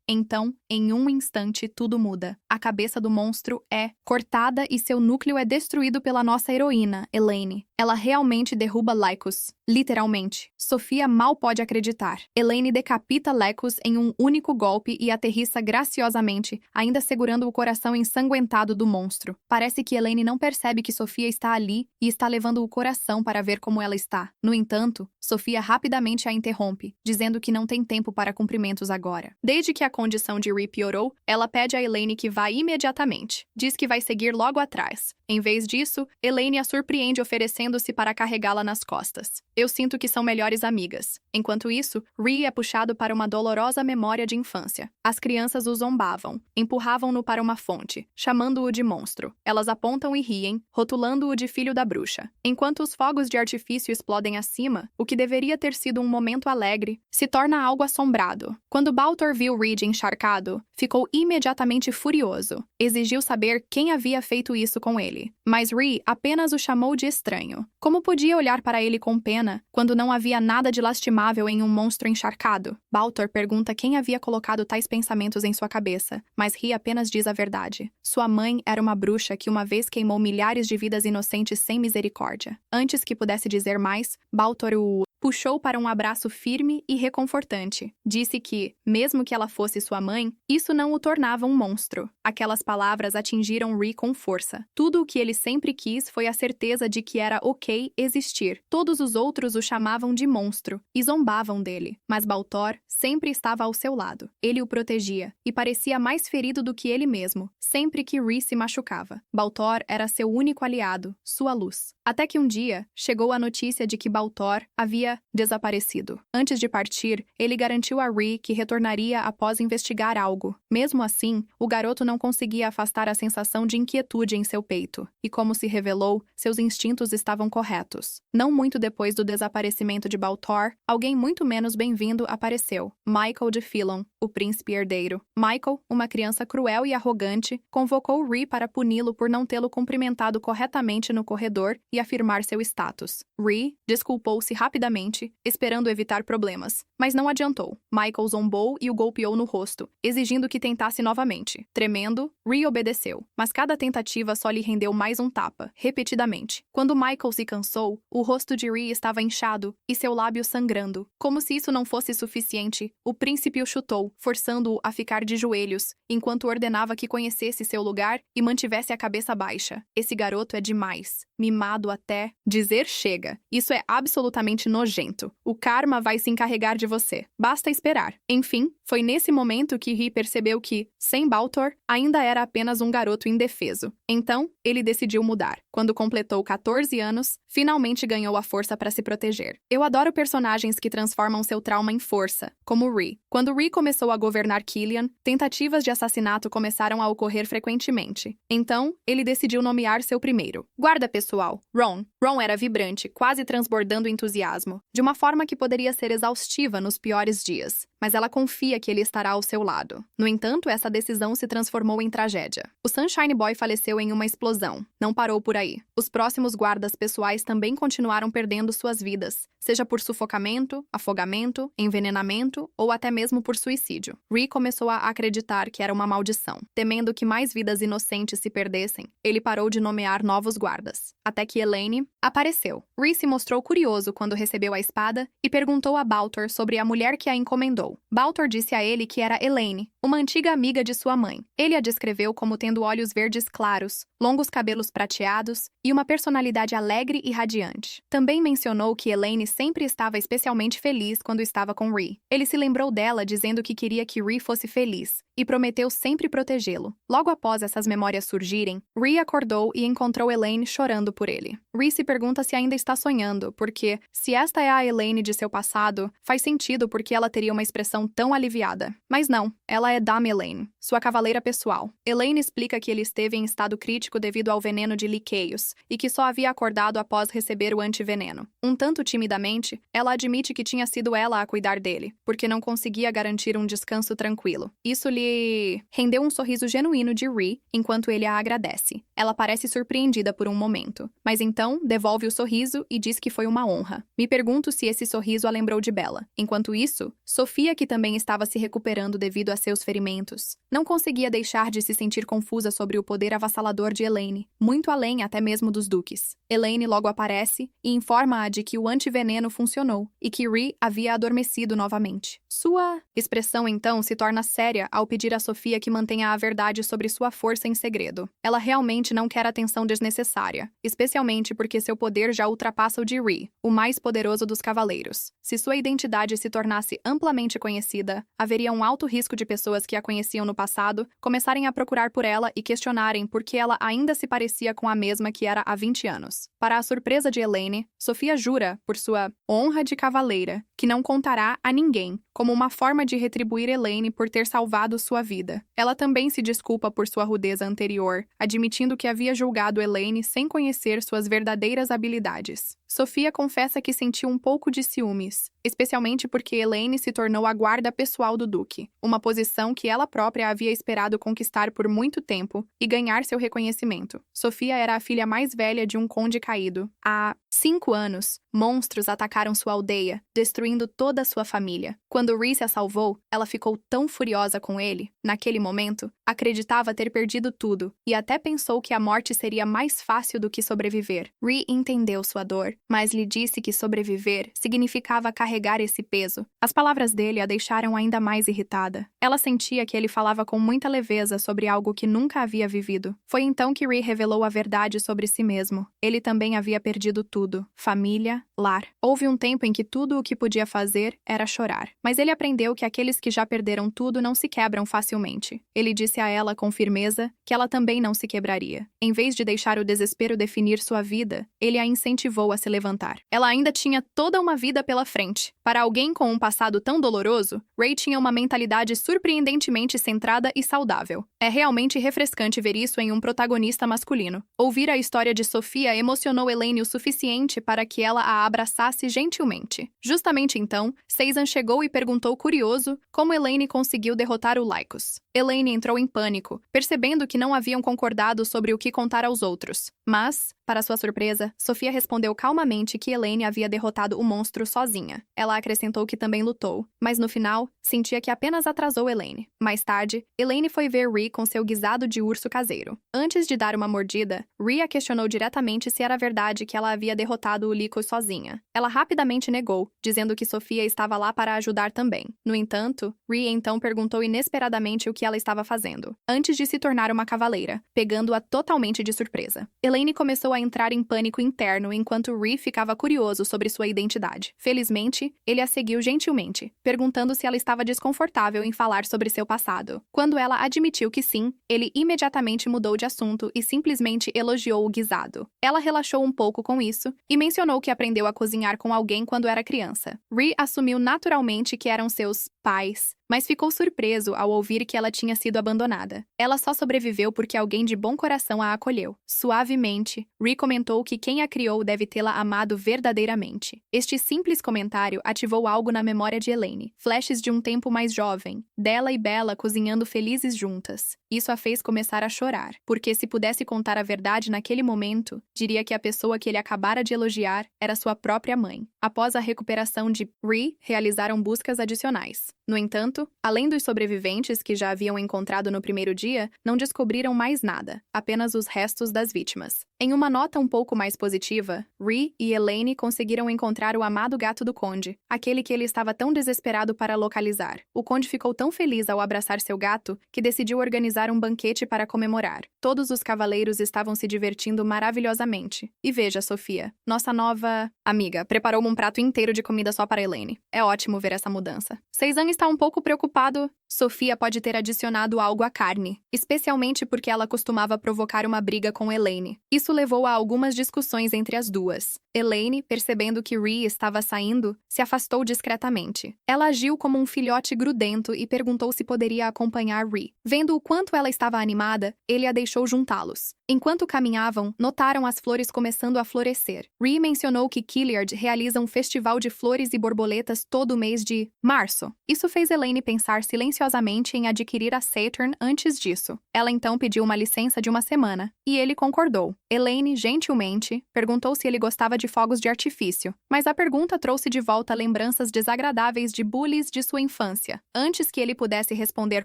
Speaker 1: Então, em um instante, tudo muda. A cabeça do monstro é cortada e seu núcleo é destruído pela nossa heroína, Elaine. Ela realmente derruba Lycos. Literalmente. Sofia mal pode acreditar. Elaine decapita Lycos em um único golpe e aterrissa graciosamente, ainda segurando o coração ensanguentado do monstro. Parece que Elaine não percebe que Sofia está ali e está levando o coração para ver como ela está. No entanto, Sofia rapidamente a interrompe, dizendo que não tem tempo para cumprimentos agora. Desde que a condição de Ree piorou, ela pede a Elaine que vá imediatamente. Diz que vai seguir logo atrás. Em vez disso, Elaine a surpreende oferecendo-se para carregá-la nas costas. Eu sinto que são melhores amigas. Enquanto isso, Ree é puxado para uma dolorosa memória de infância. As crianças o zombavam, empurravam-no para uma fonte, chamando-o de monstro. Elas apontam e riem, rotulando-o de filho da bruxa. Enquanto os fogos de artifício explodem acima, o que deveria ter sido um momento alegre se torna algo assombrado. Quando Baltor viu Reed encharcado, ficou imediatamente furioso. Exigiu saber quem havia feito isso com ele. Mas Reed apenas o chamou de estranho. Como podia olhar para ele com pena, quando não havia nada de lastimável em um monstro encharcado? Baltor pergunta quem havia colocado tais pensamentos em sua cabeça, mas Reed apenas diz a verdade. Sua mãe era uma bruxa que uma vez queimou milhares de vidas inocentes sem misericórdia. Antes que pudesse dizer mais, Baltor o puxou para um abraço firme e reconfortante. Disse que, mesmo que ela fosse sua mãe, isso não o tornava um monstro. Aquelas palavras atingiram Reed com força. Tudo o que ele sempre quis foi a certeza de que era ok existir. Todos os outros o chamavam de monstro e zombavam dele. Mas Baltor sempre estava ao seu lado. Ele o protegia e parecia mais ferido do que ele mesmo, sempre que Reed se machucava. Baltor era seu único aliado, sua luz. Até que um dia, chegou a notícia de que Baltor havia desaparecido. Antes de partir, ele garantiu a Reed que retornaria após investigar algo. Mesmo assim, o garoto não conseguia afastar a sensação de inquietude em seu peito. E como se revelou, seus instintos estavam corretos. Não muito depois do desaparecimento de Baltor, alguém muito menos bem-vindo apareceu. Michael de Philon, o príncipe herdeiro. Michael, uma criança cruel e arrogante, convocou Reed para puni-lo por não tê-lo cumprimentado corretamente no corredor e afirmar seu status. Reed desculpou-se rapidamente, esperando evitar problemas, mas não adiantou. Michael zombou e o golpeou no rosto, exigindo que tentasse novamente. Tremendo, Reed obedeceu, mas cada tentativa só lhe rendeu mais um tapa, repetidamente. Quando Michael se cansou, o rosto de Reed estava inchado e seu lábio sangrando. Como se isso não fosse suficiente, o príncipe o chutou, forçando-o a ficar de joelhos, enquanto ordenava que conhecesse seu lugar e mantivesse a cabeça baixa. Esse garoto é demais. Mimado até dizer chega. Isso é absolutamente nojento. O karma vai se encarregar de você. Basta esperar. Enfim, foi nesse momento que Reed percebeu que, sem Baltor, ainda era apenas um garoto indefeso. Então, ele decidiu mudar. Quando completou 14 anos, finalmente ganhou a força para se proteger. Eu adoro personagens que transformam seu trauma em força, como Reed. Quando Reed começou a governar Killian, tentativas de assassinato começaram a ocorrer frequentemente. Então, ele decidiu nomear seu primeiro guarda pessoal, Ron. Ron era vibrante, quase transbordando entusiasmo, de uma forma que poderia ser exaustiva nos piores dias. Mas ela confia que ele estará ao seu lado. No entanto, essa decisão se transformou em tragédia. O Sunshine Boy faleceu em uma explosão. Não parou por aí. Os próximos guardas pessoais também continuaram perdendo suas vidas, seja por sufocamento, afogamento, envenenamento ou até mesmo por suicídio. Reed começou a acreditar que era uma maldição. Temendo que mais vidas inocentes se perdessem, ele parou de nomear novos guardas. Até que Elaine apareceu. Reed se mostrou curioso quando recebeu a espada e perguntou a Baltor sobre a mulher que a encomendou. Baltor disse a ele que era Elaine, uma antiga amiga de sua mãe. Ele a descreveu como tendo olhos verdes claros, longos cabelos prateados e uma personalidade alegre e radiante. Também mencionou que Elaine sempre estava especialmente feliz quando estava com Reed. Ele se lembrou dela dizendo que queria que Reed fosse feliz e prometeu sempre protegê-lo. Logo após essas memórias surgirem, Reed acordou e encontrou Elaine chorando por ele. Reed se pergunta se ainda está sonhando, porque, se esta é a Elaine de seu passado, faz sentido porque ela teria uma expressão tão aliviada. Mas não, ela é Dame Elaine, sua cavaleira pessoal. Elaine explica que ele esteve em estado crítico devido ao veneno de Lycaeus e que só havia acordado após receber o antiveneno. Um tanto timidamente, ela admite que tinha sido ela a cuidar dele, porque não conseguia garantir um descanso tranquilo. Isso lhe rendeu um sorriso genuíno de Reed enquanto ele a agradece. Ela parece surpreendida por um momento, mas então devolve o sorriso e diz que foi uma honra. Me pergunto se esse sorriso a lembrou de Bella. Enquanto isso, Sofia, que também estava se recuperando devido a seus ferimentos, não conseguia deixar de se sentir confusa sobre o poder avassalador de Elaine, muito além até mesmo dos duques. Elaine logo aparece e informa-a de que o antiveneno funcionou e que Reed havia adormecido novamente. Sua expressão então se torna séria ao pedir a Sofia que mantenha a verdade sobre sua força em segredo. Ela realmente não quer atenção desnecessária, especialmente porque seu poder já ultrapassa o de Reed, o mais poderoso dos cavaleiros. Se sua identidade se tornasse amplamente conhecida, haveria um alto risco de pessoas pessoas que a conheciam no passado começarem a procurar por ela e questionarem por que ela ainda se parecia com a mesma que era há 20 anos. Para a surpresa de Elaine, Sophia jura, por sua honra de cavaleira, que não contará a ninguém, como uma forma de retribuir Elaine por ter salvado sua vida. Ela também se desculpa por sua rudeza anterior, admitindo que havia julgado Elaine sem conhecer suas verdadeiras habilidades. Sophia confessa que sentiu um pouco de ciúmes, especialmente porque Elaine se tornou a guarda pessoal do Duque, uma posição que ela própria havia esperado conquistar por muito tempo e ganhar seu reconhecimento. Sophia era a filha mais velha de um conde caído. Há 5 anos, monstros atacaram sua aldeia, destruindo toda a sua família. Quando Rhys a salvou, ela ficou tão furiosa com ele. Naquele momento, acreditava ter perdido tudo e até pensou que a morte seria mais fácil do que sobreviver. Rhys entendeu sua dor, mas lhe disse que sobreviver significava carregar esse peso. As palavras dele a deixaram ainda mais irritada. Ela sentia que ele falava com muita leveza sobre algo que nunca havia vivido. Foi então que Rhys revelou a verdade sobre si mesmo. Ele também havia perdido tudo: família, lar. Houve um tempo em que tudo o que podia fazer era chorar. Mas ele aprendeu que aqueles que já perderam tudo não se quebram facilmente. Ele disse a ela com firmeza que ela também não se quebraria. Em vez de deixar o desespero definir sua vida, ele a incentivou a se levantar. Ela ainda tinha toda uma vida pela frente. Para alguém com um passado tão doloroso, Ray tinha uma mentalidade surpreendentemente centrada e saudável. É realmente refrescante ver isso em um protagonista masculino. Ouvir a história de Sophia emocionou Elaine o suficiente para que ela a abraçasse gentilmente. Justamente então, Sazan chegou e perguntou curioso como Elaine conseguiu derrotar o Lycos. Elaine entrou em pânico, percebendo que não haviam concordado sobre o que contar aos outros. Mas, para sua surpresa, Sophia respondeu calmamente que Elaine havia derrotado o monstro sozinha. Ela acrescentou que também lutou, mas no final, sentia que apenas atrasou Elaine. Mais tarde, Elaine foi ver Rhys com seu guisado de urso caseiro. Antes de dar uma mordida, Rhys a questionou diretamente se era verdade que ela havia derrotado o Lycos sozinha. Ela rapidamente negou, dizendo que Sophia estava lá para ajudar também. No entanto, Rhys então perguntou inesperadamente o que ela estava fazendo, antes de se tornar uma cavaleira, pegando-a totalmente de surpresa. Elaine começou a entrar em pânico interno enquanto Rhys ficava curioso sobre sua identidade. Felizmente, ele a seguiu gentilmente, perguntando se ela estava desconfortável em falar sobre seu passado. Quando ela admitiu que sim, ele imediatamente mudou de assunto e simplesmente elogiou o guisado. Ela relaxou um pouco com isso e mencionou que aprendeu a cozinhar com alguém quando era criança. Rhys assumiu naturalmente que eram seus pais, mas ficou surpreso ao ouvir que ela tinha sido abandonada. Ela só sobreviveu porque alguém de bom coração a acolheu. Suavemente, Rhys comentou que quem a criou deve tê-la amado verdadeiramente. Este simples comentário ativou algo na memória de Elaine. Flashes de um tempo mais jovem, dela e Bella cozinhando felizes juntas. Isso a fez começar a chorar, porque se pudesse contar a verdade naquele momento, diria que a pessoa que ele acabara de elogiar era sua própria mãe. Após a recuperação de Rhys, realizaram buscas adicionais. No entanto, além dos sobreviventes que já haviam encontrado no primeiro dia, não descobriram mais nada, apenas os restos das vítimas. Em uma nota um pouco mais positiva, Rhys e Elaine conseguiram encontrar o amado gato do conde, aquele que ele estava tão desesperado para localizar. O conde ficou tão feliz ao abraçar seu gato que decidiu organizar um banquete para comemorar. Todos os cavaleiros estavam se divertindo maravilhosamente. E veja, Sophia, nossa nova amiga preparou um prato inteiro de comida só para Elaine. É ótimo ver essa mudança. Sazan está um pouco preocupado. Sophia pode ter adicionado algo à carne, especialmente porque ela costumava provocar uma briga com Elaine. Isso levou a algumas discussões entre as duas. Elaine, percebendo que Rhys estava saindo, se afastou discretamente. Ela agiu como um filhote grudento e perguntou se poderia acompanhar Rhys. Vendo o quanto ela estava animada, ele a deixou juntá-los. Enquanto caminhavam, notaram as flores começando a florescer. Rhys mencionou que Killiard realiza um festival de flores e borboletas todo mês de março. Isso fez Elaine pensar silenciosamente em adquirir a Saturn antes disso. Ela então pediu uma licença de uma semana, e ele concordou. Elaine, gentilmente, perguntou se ele gostava de fogos de artifício, mas a pergunta trouxe de volta lembranças desagradáveis de bullies de sua infância. Antes que ele pudesse responder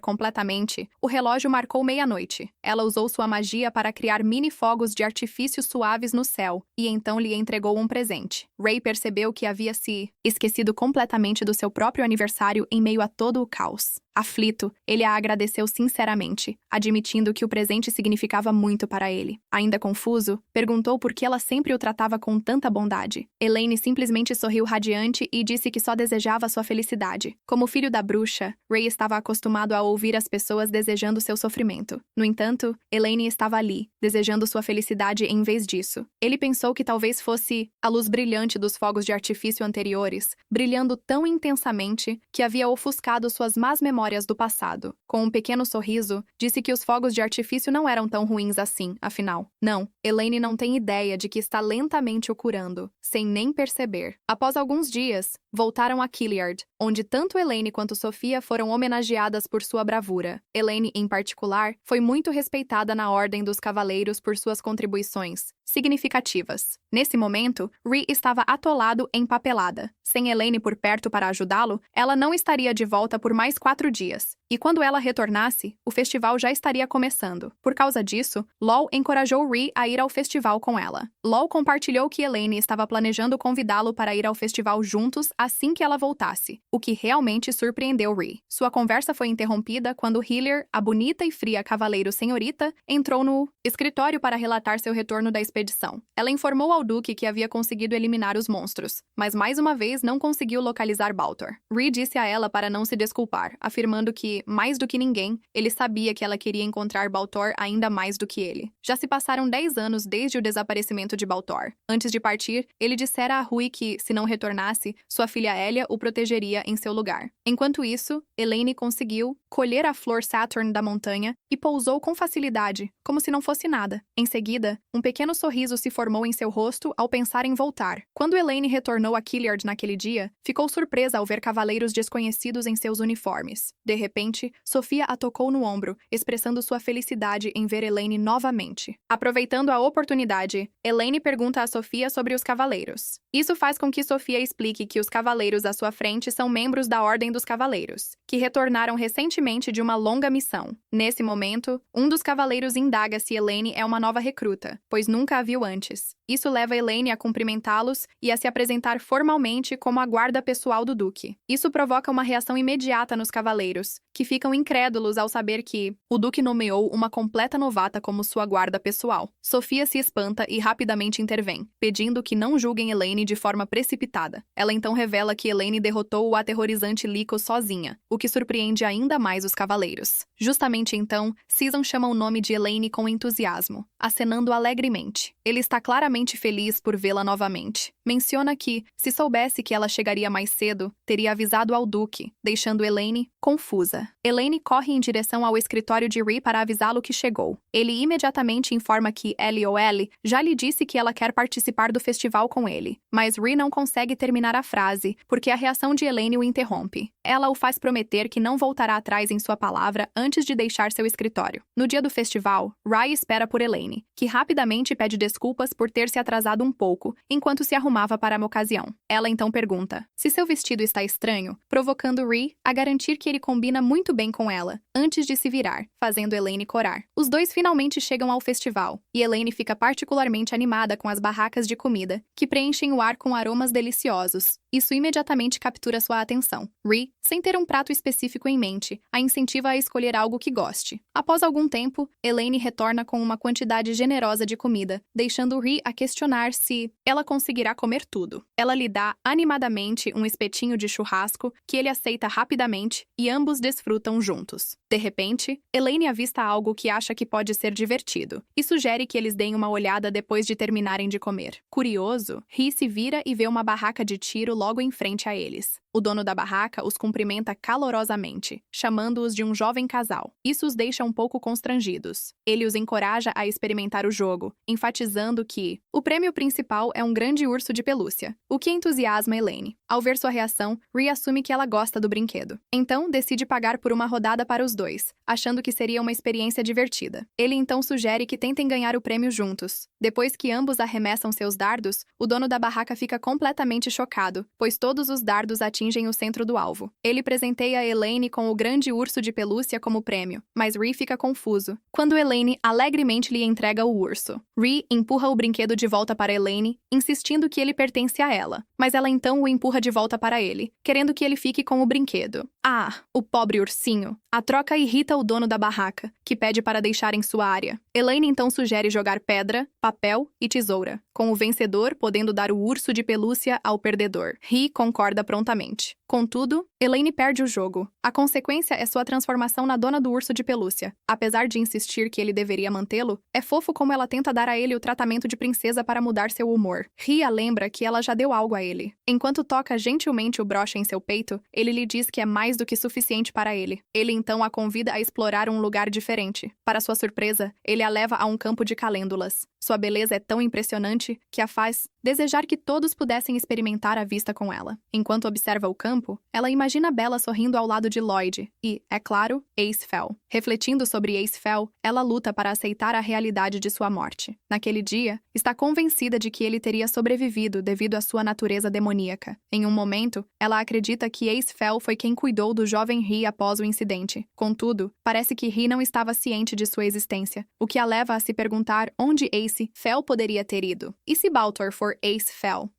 Speaker 1: completamente, o relógio marcou meia-noite. Ela usou sua magia para criar mini-fogos de artifício suaves no céu, e então lhe entregou um presente. Ray percebeu que havia se esquecido completamente do seu próprio aniversário em meio a todo o caos. Aflito, ele a agradeceu sinceramente, admitindo que o presente significava muito para ele. Ainda confuso, perguntou por que ela sempre o tratava com tanta bondade. Elaine simplesmente sorriu radiante e disse que só desejava sua felicidade. Como filho da bruxa, Ray estava acostumado a ouvir as pessoas desejando seu sofrimento. No entanto, Elaine estava ali, desejando sua felicidade em vez disso. Ele pensou que talvez fosse a luz brilhante dos fogos de artifício anteriores, brilhando tão intensamente que havia ofuscado suas más memórias do passado. Com um pequeno sorriso, disse que os fogos de artifício não eram tão ruins assim, afinal. Não, Elaine não tem ideia de que está lentamente o curando, sem nem perceber. Após alguns dias, voltaram a Killyard, onde tanto Elaine quanto Sophia foram homenageadas por sua bravura. Elaine, em particular, foi muito respeitada na Ordem dos Cavaleiros por suas contribuições significativas. Nesse momento, Rhys estava atolado em papelada. Sem Elaine por perto para ajudá-lo, ela não estaria de volta por mais 4 dias. E quando ela retornasse, o festival já estaria começando. Por causa disso, Lol encorajou Rhys a ir ao festival com ela. Lol compartilhou que Elaine estava planejando convidá-lo para ir ao festival juntos assim que ela voltasse, o que realmente surpreendeu Rhys. Sua conversa foi interrompida quando Hillier, a bonita e fria cavaleiro senhorita, entrou no escritório para relatar seu retorno da expedição. Ela informou ao Duque que havia conseguido eliminar os monstros, mas mais uma vez não conseguiu localizar Baltor. Rhys disse a ela para não se desculpar, afirmando que, mais do que ninguém, ele sabia que ela queria encontrar Baltor ainda mais do que ele. Já se passaram 10 anos desde o desaparecimento de Baltor. Antes de partir, ele dissera a Rui que, se não retornasse, sua filha Elia o protegeria em seu lugar. Enquanto isso, Elaine conseguiu colher a flor Saturn da montanha e pousou com facilidade, como se não fosse nada. Em seguida, um pequeno sorriso se formou em seu rosto ao pensar em voltar. Quando Elaine retornou a Killyard naquele dia, ficou surpresa ao ver cavaleiros desconhecidos em seus uniformes. De repente, Sophia a tocou no ombro, expressando sua felicidade em ver Elaine novamente. Aproveitando a oportunidade, Elaine pergunta a Sophia sobre os cavaleiros. Isso faz com que Sophia explique que os cavaleiros à sua frente são membros da Ordem dos Cavaleiros, que retornaram recentemente de uma longa missão. Nesse momento, um dos cavaleiros indaga se Elaine é uma nova recruta, pois nunca a viu antes. Isso leva Elaine a cumprimentá-los e a se apresentar formalmente como a guarda pessoal do Duque. Isso provoca uma reação imediata nos cavaleiros, que ficam incrédulos ao saber que o Duque nomeou uma completa novata como sua guarda pessoal. Sophia se espanta e rapidamente intervém, pedindo que não julguem Elaine de forma precipitada. Ela então revela que Elaine derrotou o aterrorizante Lycos sozinha, o que surpreende ainda mais os cavaleiros. Justamente então, Season chama o nome de Elaine com entusiasmo, acenando alegremente. Ele está claramente feliz por vê-la novamente. Menciona que, se soubesse que ela chegaria mais cedo, teria avisado ao Duque, deixando Elaine confusa. Elaine corre em direção ao escritório de Rhys para avisá-lo que chegou. Ele imediatamente informa que LOL já lhe disse que ela quer participar do festival com ele, mas Rhys não consegue terminar a frase, porque a reação de Elaine o interrompe. Ela o faz prometer que não voltará atrás em sua palavra antes de deixar seu escritório. No dia do festival, Rhys espera por Elaine, que rapidamente pede desculpas por ter se atrasado um pouco, enquanto se arrumava para a ocasião. Ela então pergunta se seu vestido está estranho, provocando Rhys a garantir que ele combina muito bem com ela, antes de se virar, fazendo Elaine corar. Os dois finalmente chegam ao festival, e Elaine fica particularmente animada com as barracas de comida, que preenchem o ar com aromas deliciosos. Isso imediatamente captura sua atenção. Rhys, sem ter um prato específico em mente, a incentiva a escolher algo que goste. Após algum tempo, Elaine retorna com uma quantidade generosa de comida, deixando Rhys a questionar se ela conseguirá comer tudo. Ela lhe dá animadamente um espetinho de churrasco, que ele aceita rapidamente, e ambos desfrutam juntos. De repente, Elaine avista algo que acha que pode ser divertido, e sugere que eles deem uma olhada depois de terminarem de comer. Curioso, Rhys se vira e vê uma barraca de tiro logo em frente a eles. O dono da barraca os cumprimenta calorosamente, chamando-os de um jovem casal. Isso os deixa um pouco constrangidos. Ele os encoraja a experimentar o jogo, enfatizando que o prêmio principal é um grande urso de pelúcia, o que entusiasma Elaine. Ao ver sua reação, Rhys assume que ela gosta do brinquedo. Então, decide pagar por uma rodada para os dois, achando que seria uma experiência divertida. Ele então sugere que tentem ganhar o prêmio juntos. Depois que ambos arremessam seus dardos, o dono da barraca fica completamente chocado, pois todos os dardos atingem atingem o centro do alvo. Ele presenteia Elaine com o grande urso de pelúcia como prêmio, mas Ree fica confuso quando Elaine alegremente lhe entrega o urso. Ree empurra o brinquedo de volta para Elaine, insistindo que ele pertence a ela, mas ela então o empurra de volta para ele, querendo que ele fique com o brinquedo. Ah, o pobre ursinho. A troca irrita o dono da barraca, que pede para deixar em sua área. Elaine então sugere jogar pedra, papel e tesoura, com o vencedor podendo dar o urso de pelúcia ao perdedor. Ree concorda prontamente. Contudo, Elaine perde o jogo. A consequência é sua transformação na dona do urso de pelúcia. Apesar de insistir que ele deveria mantê-lo, é fofo como ela tenta dar a ele o tratamento de princesa para mudar seu humor. Ree a lembra que ela já deu algo a ele. Enquanto toca gentilmente o broche em seu peito, ele lhe diz que é mais do que suficiente para ele. Ele então a convida a explorar um lugar diferente. Para sua surpresa, ele a leva a um campo de calêndulas. Sua beleza é tão impressionante que a faz desejar que todos pudessem experimentar a vista com ela. Enquanto observa o campo, ela imagina Bella sorrindo ao lado de Lloyd e, é claro, Ace Fell. Refletindo sobre Ace Fell, ela luta para aceitar a realidade de sua morte. Naquele dia, está convencida de que ele teria sobrevivido devido à sua natureza demoníaca. Em um momento, ela acredita que Ace Fell foi quem cuidou do jovem Ree após o incidente. Contudo, parece que Ree não estava ciente de sua existência, o que a leva a se perguntar onde Ace Fell poderia ter ido. E se Baltor for Ace Fell?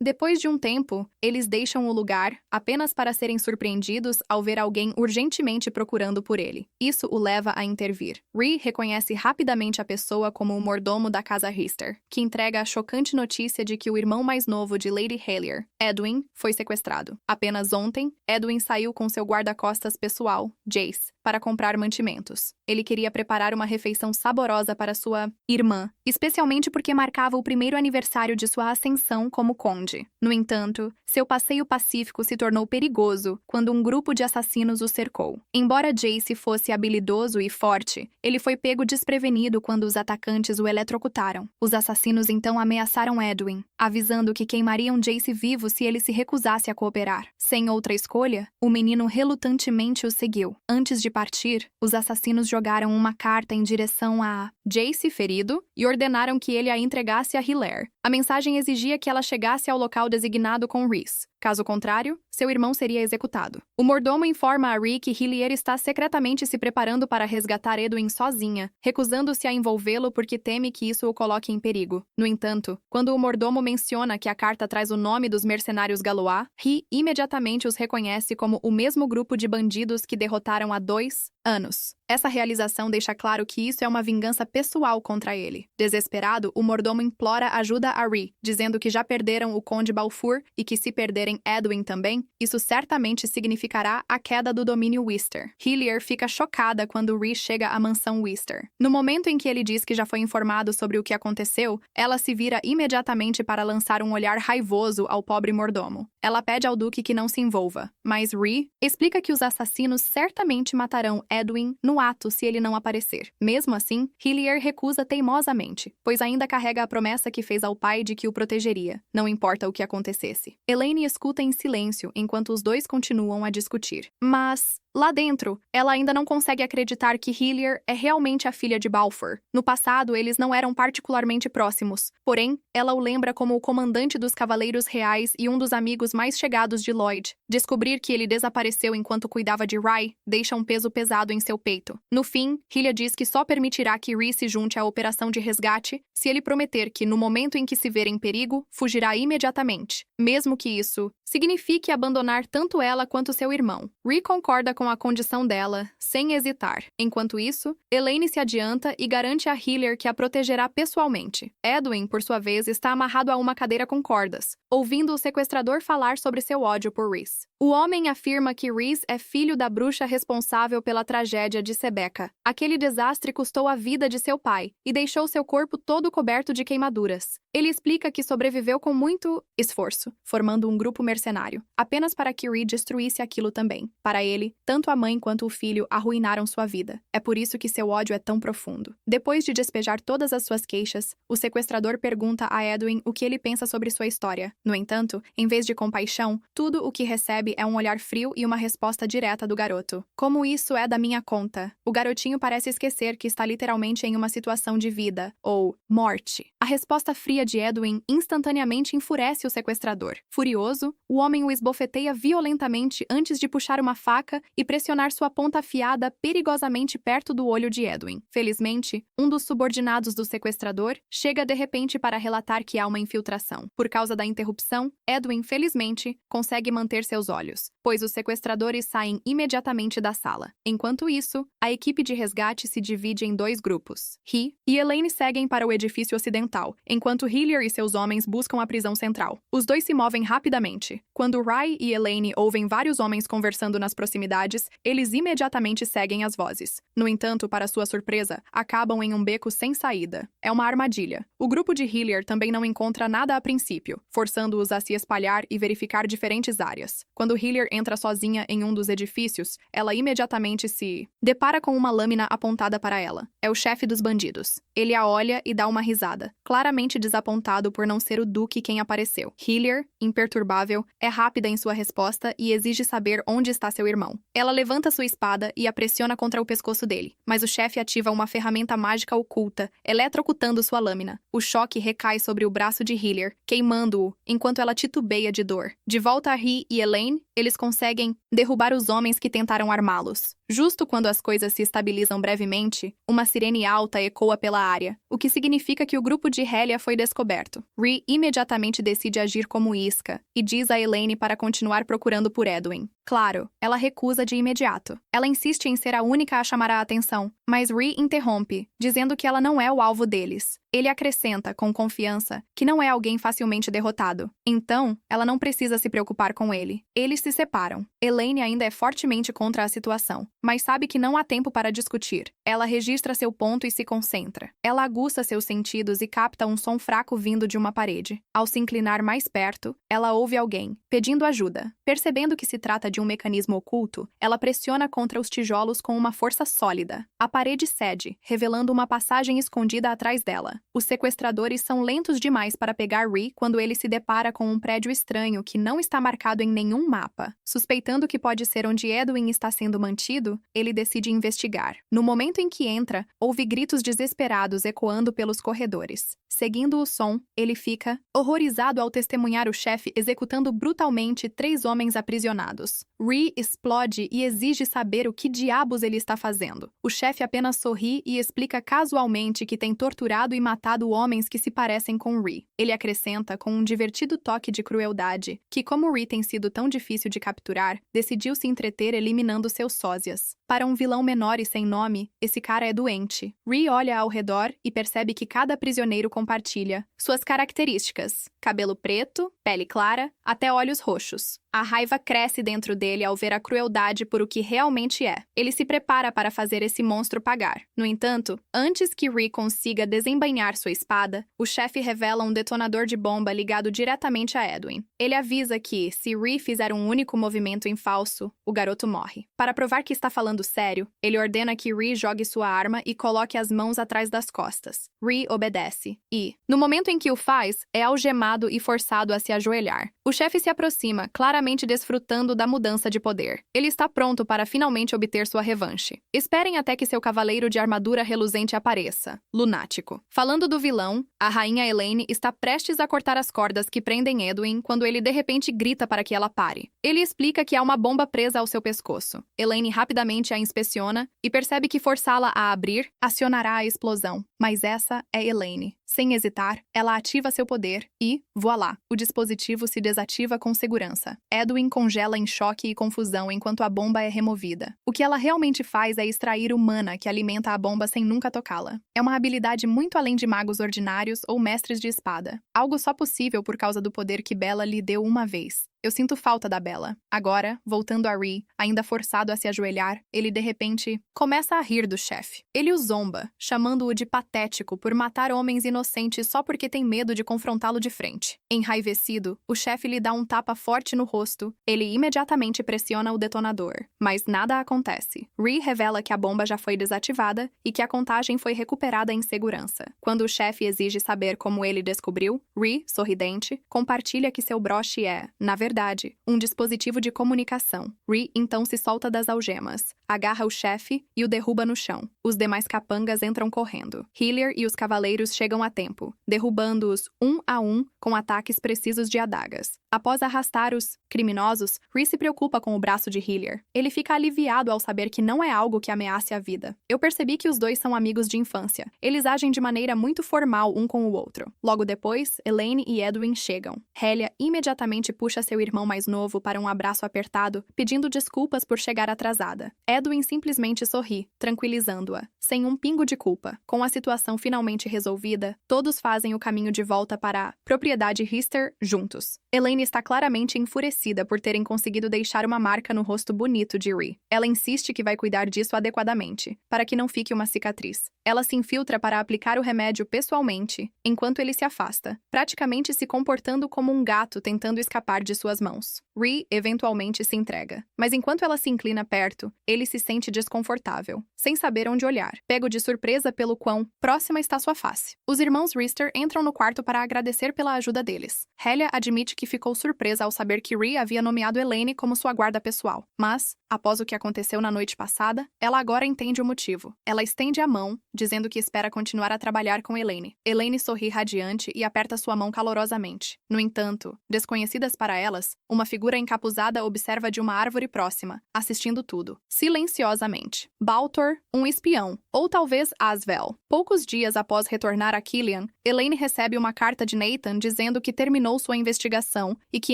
Speaker 1: Depois de um tempo, eles deixam o lugar apenas para serem surpreendidos ao ver alguém urgentemente procurando por ele. Isso o leva a intervir. Ree reconhece rapidamente a pessoa como o mordomo da casa Rister, que entrega a chocante notícia de que o irmão mais novo de Lady Hellier, Edwin, foi sequestrado. Apenas ontem, Edwin saiu com seu guarda-costas pessoal, Jace, para comprar mantimentos. Ele queria preparar uma refeição saborosa para sua irmã, especialmente porque marcava o primeiro aniversário de sua ascensão como conde. No entanto, seu passeio pacífico se tornou perigoso quando um grupo de assassinos o cercou. Embora Jace fosse habilidoso e forte, ele foi pego desprevenido quando os atacantes o eletrocutaram. Os assassinos então ameaçaram Edwin, avisando que queimariam Jace vivo se ele se recusasse a cooperar. Sem outra escolha, o menino relutantemente o seguiu. Antes de partir, os assassinos jogaram uma carta em direção a Jace, ferido, e ordenaram que ele a entregasse a Hilaire. A mensagem exigia que ela chegasse ao local designado com Rhys. Caso contrário, seu irmão seria executado. O mordomo informa a Ree que Hillier está secretamente se preparando para resgatar Edwin sozinha, recusando-se a envolvê-lo porque teme que isso o coloque em perigo. No entanto, quando o mordomo menciona que a carta traz o nome dos mercenários Galois, Ree imediatamente os reconhece como o mesmo grupo de bandidos que derrotaram há 2 anos. Essa realização deixa claro que isso é uma vingança pessoal contra ele. Desesperado, o mordomo implora ajuda a Ree, dizendo que já perderam o Conde Balfour e que se perderem Edwin também, isso certamente significará a queda do domínio Wister. Hillier fica chocada quando Ree chega à mansão Wister. No momento em que ele diz que já foi informado sobre o que aconteceu, ela se vira imediatamente para lançar um olhar raivoso ao pobre mordomo. Ela pede ao duque que não se envolva, mas Ree explica que os assassinos certamente matarão Edwin no ato se ele não aparecer. Mesmo assim, Hillier recusa teimosamente, pois ainda carrega a promessa que fez ao pai de que o protegeria, não importa o que acontecesse. Elaine escuta em silêncio enquanto os dois continuam a discutir. Mas, lá dentro, ela ainda não consegue acreditar que Hillier é realmente a filha de Balfour. No passado, eles não eram particularmente próximos, porém, ela o lembra como o comandante dos Cavaleiros Reais e um dos amigos mais chegados de Lloyd. Descobrir que ele desapareceu enquanto cuidava de Rye deixa um peso pesado em seu peito. No fim, Hillier diz que só permitirá que Rhys se junte à operação de resgate se ele prometer que, no momento em que se ver em perigo, fugirá imediatamente, mesmo que isso signifique abandonar tanto ela quanto seu irmão. Ree concorda com a condição dela, sem hesitar. Enquanto isso, Elaine se adianta e garante a Hillier que a protegerá pessoalmente. Edwin, por sua vez, está amarrado a uma cadeira com cordas, ouvindo o sequestrador falar sobre seu ódio por Rhys. O homem afirma que Rhys é filho da bruxa responsável pela tragédia de Sebeca. Aquele desastre custou a vida de seu pai e deixou seu corpo todo coberto de queimaduras. Ele explica que sobreviveu com muito esforço, formando um grupo mercenário, apenas para que Rhys destruísse aquilo também. Para ele, tanto a mãe quanto o filho arruinaram sua vida. É por isso que seu ódio é tão profundo. Depois de despejar todas as suas queixas, o sequestrador pergunta a Edwin o que ele pensa sobre sua história. No entanto, em vez de compaixão, tudo o que recebe é um olhar frio e uma resposta direta do garoto. Como isso é da minha conta? O garotinho parece esquecer que está literalmente em uma situação de vida, ou morte. A resposta fria de Edwin instantaneamente enfurece o sequestrador. Furioso, o homem o esbofeteia violentamente antes de puxar uma faca e pressionar sua ponta afiada perigosamente perto do olho de Edwin. Felizmente, um dos subordinados do sequestrador chega de repente para relatar que há uma infiltração. Por causa da interrupção, Edwin, felizmente, consegue manter seus olhos, pois os sequestradores saem imediatamente da sala. Enquanto isso, a equipe de resgate se divide em dois grupos. He e Elaine seguem para o edifício ocidental, enquanto Hillier e seus homens buscam a prisão central. Os dois se movem rapidamente. Quando Rye e Elaine ouvem vários homens conversando nas proximidades, eles imediatamente seguem as vozes. No entanto, para sua surpresa, acabam em um beco sem saída. É uma armadilha. O grupo de Hillier também não encontra nada a princípio, forçando-os a se espalhar e verificar diferentes áreas. Quando Hillier entra sozinha em um dos edifícios, ela imediatamente se depara com uma lâmina apontada para ela. É o chefe dos bandidos. Ele a olha e dá uma risada, claramente desapontado por não ser o Duque quem apareceu. Hillier, imperturbável, é rápida em sua resposta e exige saber onde está seu irmão. Ela levanta sua espada e a pressiona contra o pescoço dele, mas o chefe ativa uma ferramenta mágica oculta, eletrocutando sua lâmina. O choque recai sobre o braço de Hillier, queimando-o, enquanto ela titubeia de dor. De volta a He e Elaine, eles conseguem derrubar os homens que tentaram armá-los. Justo quando as coisas se estabilizam brevemente, uma sirene alta ecoa pela área, o que significa que o grupo de Helia foi descoberto. Rhee imediatamente decide agir como isca e diz a Elaine para continuar procurando por Edwin. Claro, ela recusa de imediato. Ela insiste em ser a única a chamar a atenção, mas Rhee interrompe, dizendo que ela não é o alvo deles. Ele acrescenta, com confiança, que não é alguém facilmente derrotado. Então, ela não precisa se preocupar com ele. Eles se separam. Elaine ainda é fortemente contra a situação, mas sabe que não há tempo para discutir. Ela registra seu ponto e se concentra. Ela aguça seus sentidos e capta um som fraco vindo de uma parede. Ao se inclinar mais perto, ela ouve alguém, pedindo ajuda. Percebendo que se trata de um mecanismo oculto, ela pressiona contra os tijolos com uma força sólida. A parede cede, revelando uma passagem escondida atrás dela. Os sequestradores são lentos demais para pegar Rhee quando ele se depara com um prédio estranho que não está marcado em nenhum mapa. Suspeitando que pode ser onde Edwin está sendo mantido, ele decide investigar. No momento em que entra, ouve gritos desesperados ecoando pelos corredores. Seguindo o som, ele fica horrorizado ao testemunhar o chefe executando brutalmente 3 homens aprisionados. Rhee explode e exige saber o que diabos ele está fazendo. O chefe apenas sorri e explica casualmente que tem torturado e matado homens que se parecem com Rhee. Ele acrescenta, com um divertido toque de crueldade, que como Rhee tem sido tão difícil de capturar, decidiu se entreter eliminando seus sósias. Para um vilão menor e sem nome, esse cara é doente. Rhee olha ao redor e percebe que cada prisioneiro compartilha suas características: cabelo preto, pele clara, até olhos roxos. A raiva cresce dentro dele ao ver a crueldade por o que realmente é. Ele se prepara para fazer esse monstro pagar. No entanto, antes que Rhee consiga desembainhar sua espada, o chefe revela um detonador de bomba ligado diretamente a Edwin. Ele avisa que, se Rhee fizer um único movimento em falso, o garoto morre. Para provar que está falando sério, ele ordena que Rhee jogue sua arma e coloque as mãos atrás das costas. Rhee obedece e, no momento em que o faz, é algemado e forçado a se ajoelhar. O chefe se aproxima, claramente desfrutando da mudança de poder. Ele está pronto para finalmente obter sua revanche. Esperem até que seu cavaleiro de armadura reluzente apareça. Lunático. Falando do vilão, a rainha Elaine está prestes a cortar as cordas que prendem Edwin quando ele de repente grita para que ela pare. Ele explica que há uma bomba presa ao seu pescoço. Elaine rapidamente a inspeciona e percebe que forçá-la a abrir acionará a explosão. Mas essa é Elaine. Sem hesitar, ela ativa seu poder e, voilá, o dispositivo se desativa com segurança. Edwin congela em choque e confusão enquanto a bomba é removida. O que ela realmente faz é extrair o mana que alimenta a bomba sem nunca tocá-la. É uma habilidade muito além de magos ordinários ou mestres de espada. Algo só possível por causa do poder que Bella lhe deu uma vez. Eu sinto falta da Bella. Agora, voltando a Rhee, ainda forçado a se ajoelhar, ele de repente começa a rir do chefe. Ele o zomba, chamando-o de patético por matar homens inocentes só porque tem medo de confrontá-lo de frente. Enraivecido, o chefe lhe dá um tapa forte no rosto. Ele imediatamente pressiona o detonador, mas nada acontece. Rhee revela que a bomba já foi desativada e que a contagem foi recuperada em segurança. Quando o chefe exige saber como ele descobriu, Rhee, sorridente, compartilha que seu broche é, na verdade, verdade, um dispositivo de comunicação. Rhee então se solta das algemas, agarra o chefe e o derruba no chão. Os demais capangas entram correndo. Hillier e os cavaleiros chegam a tempo, derrubando-os um a um com ataques precisos de adagas. Após arrastar os criminosos, Rhee se preocupa com o braço de Hillier. Ele fica aliviado ao saber que não é algo que ameace a vida. Eu percebi que os dois são amigos de infância. Eles agem de maneira muito formal um com o outro. Logo depois, Elaine e Edwin chegam. Helia imediatamente puxa seu irmão mais novo para um abraço apertado, pedindo desculpas por chegar atrasada. Edwin simplesmente sorri, tranquilizando-a, sem um pingo de culpa. Com a situação finalmente resolvida, todos fazem o caminho de volta para a propriedade Rister juntos. Elaine está claramente enfurecida por terem conseguido deixar uma marca no rosto bonito de Rhee. Ela insiste que vai cuidar disso adequadamente, para que não fique uma cicatriz. Ela se infiltra para aplicar o remédio pessoalmente, enquanto ele se afasta, praticamente se comportando como um gato tentando escapar de suas mãos. Rhee eventualmente se entrega, mas enquanto ela se inclina perto, ele se sente desconfortável, sem saber onde olhar, pego de surpresa pelo quão próxima está sua face. Os irmãos Rister entram no quarto para agradecer pela ajuda deles. Helia admite que ficou surpresa ao saber que Rhee havia nomeado Elaine como sua guarda pessoal, mas, após o que aconteceu na noite passada, ela agora entende o motivo. Ela estende a mão, dizendo que espera continuar a trabalhar com Elaine. Elaine sorri radiante e aperta sua mão calorosamente. No entanto, desconhecidas para elas, uma figura encapuzada observa de uma árvore próxima, assistindo tudo, silenciosamente. Baltor, um espião, ou talvez Asvel. Poucos dias após retornar a Killian, Elaine recebe uma carta de Nathan dizendo que terminou sua investigação e que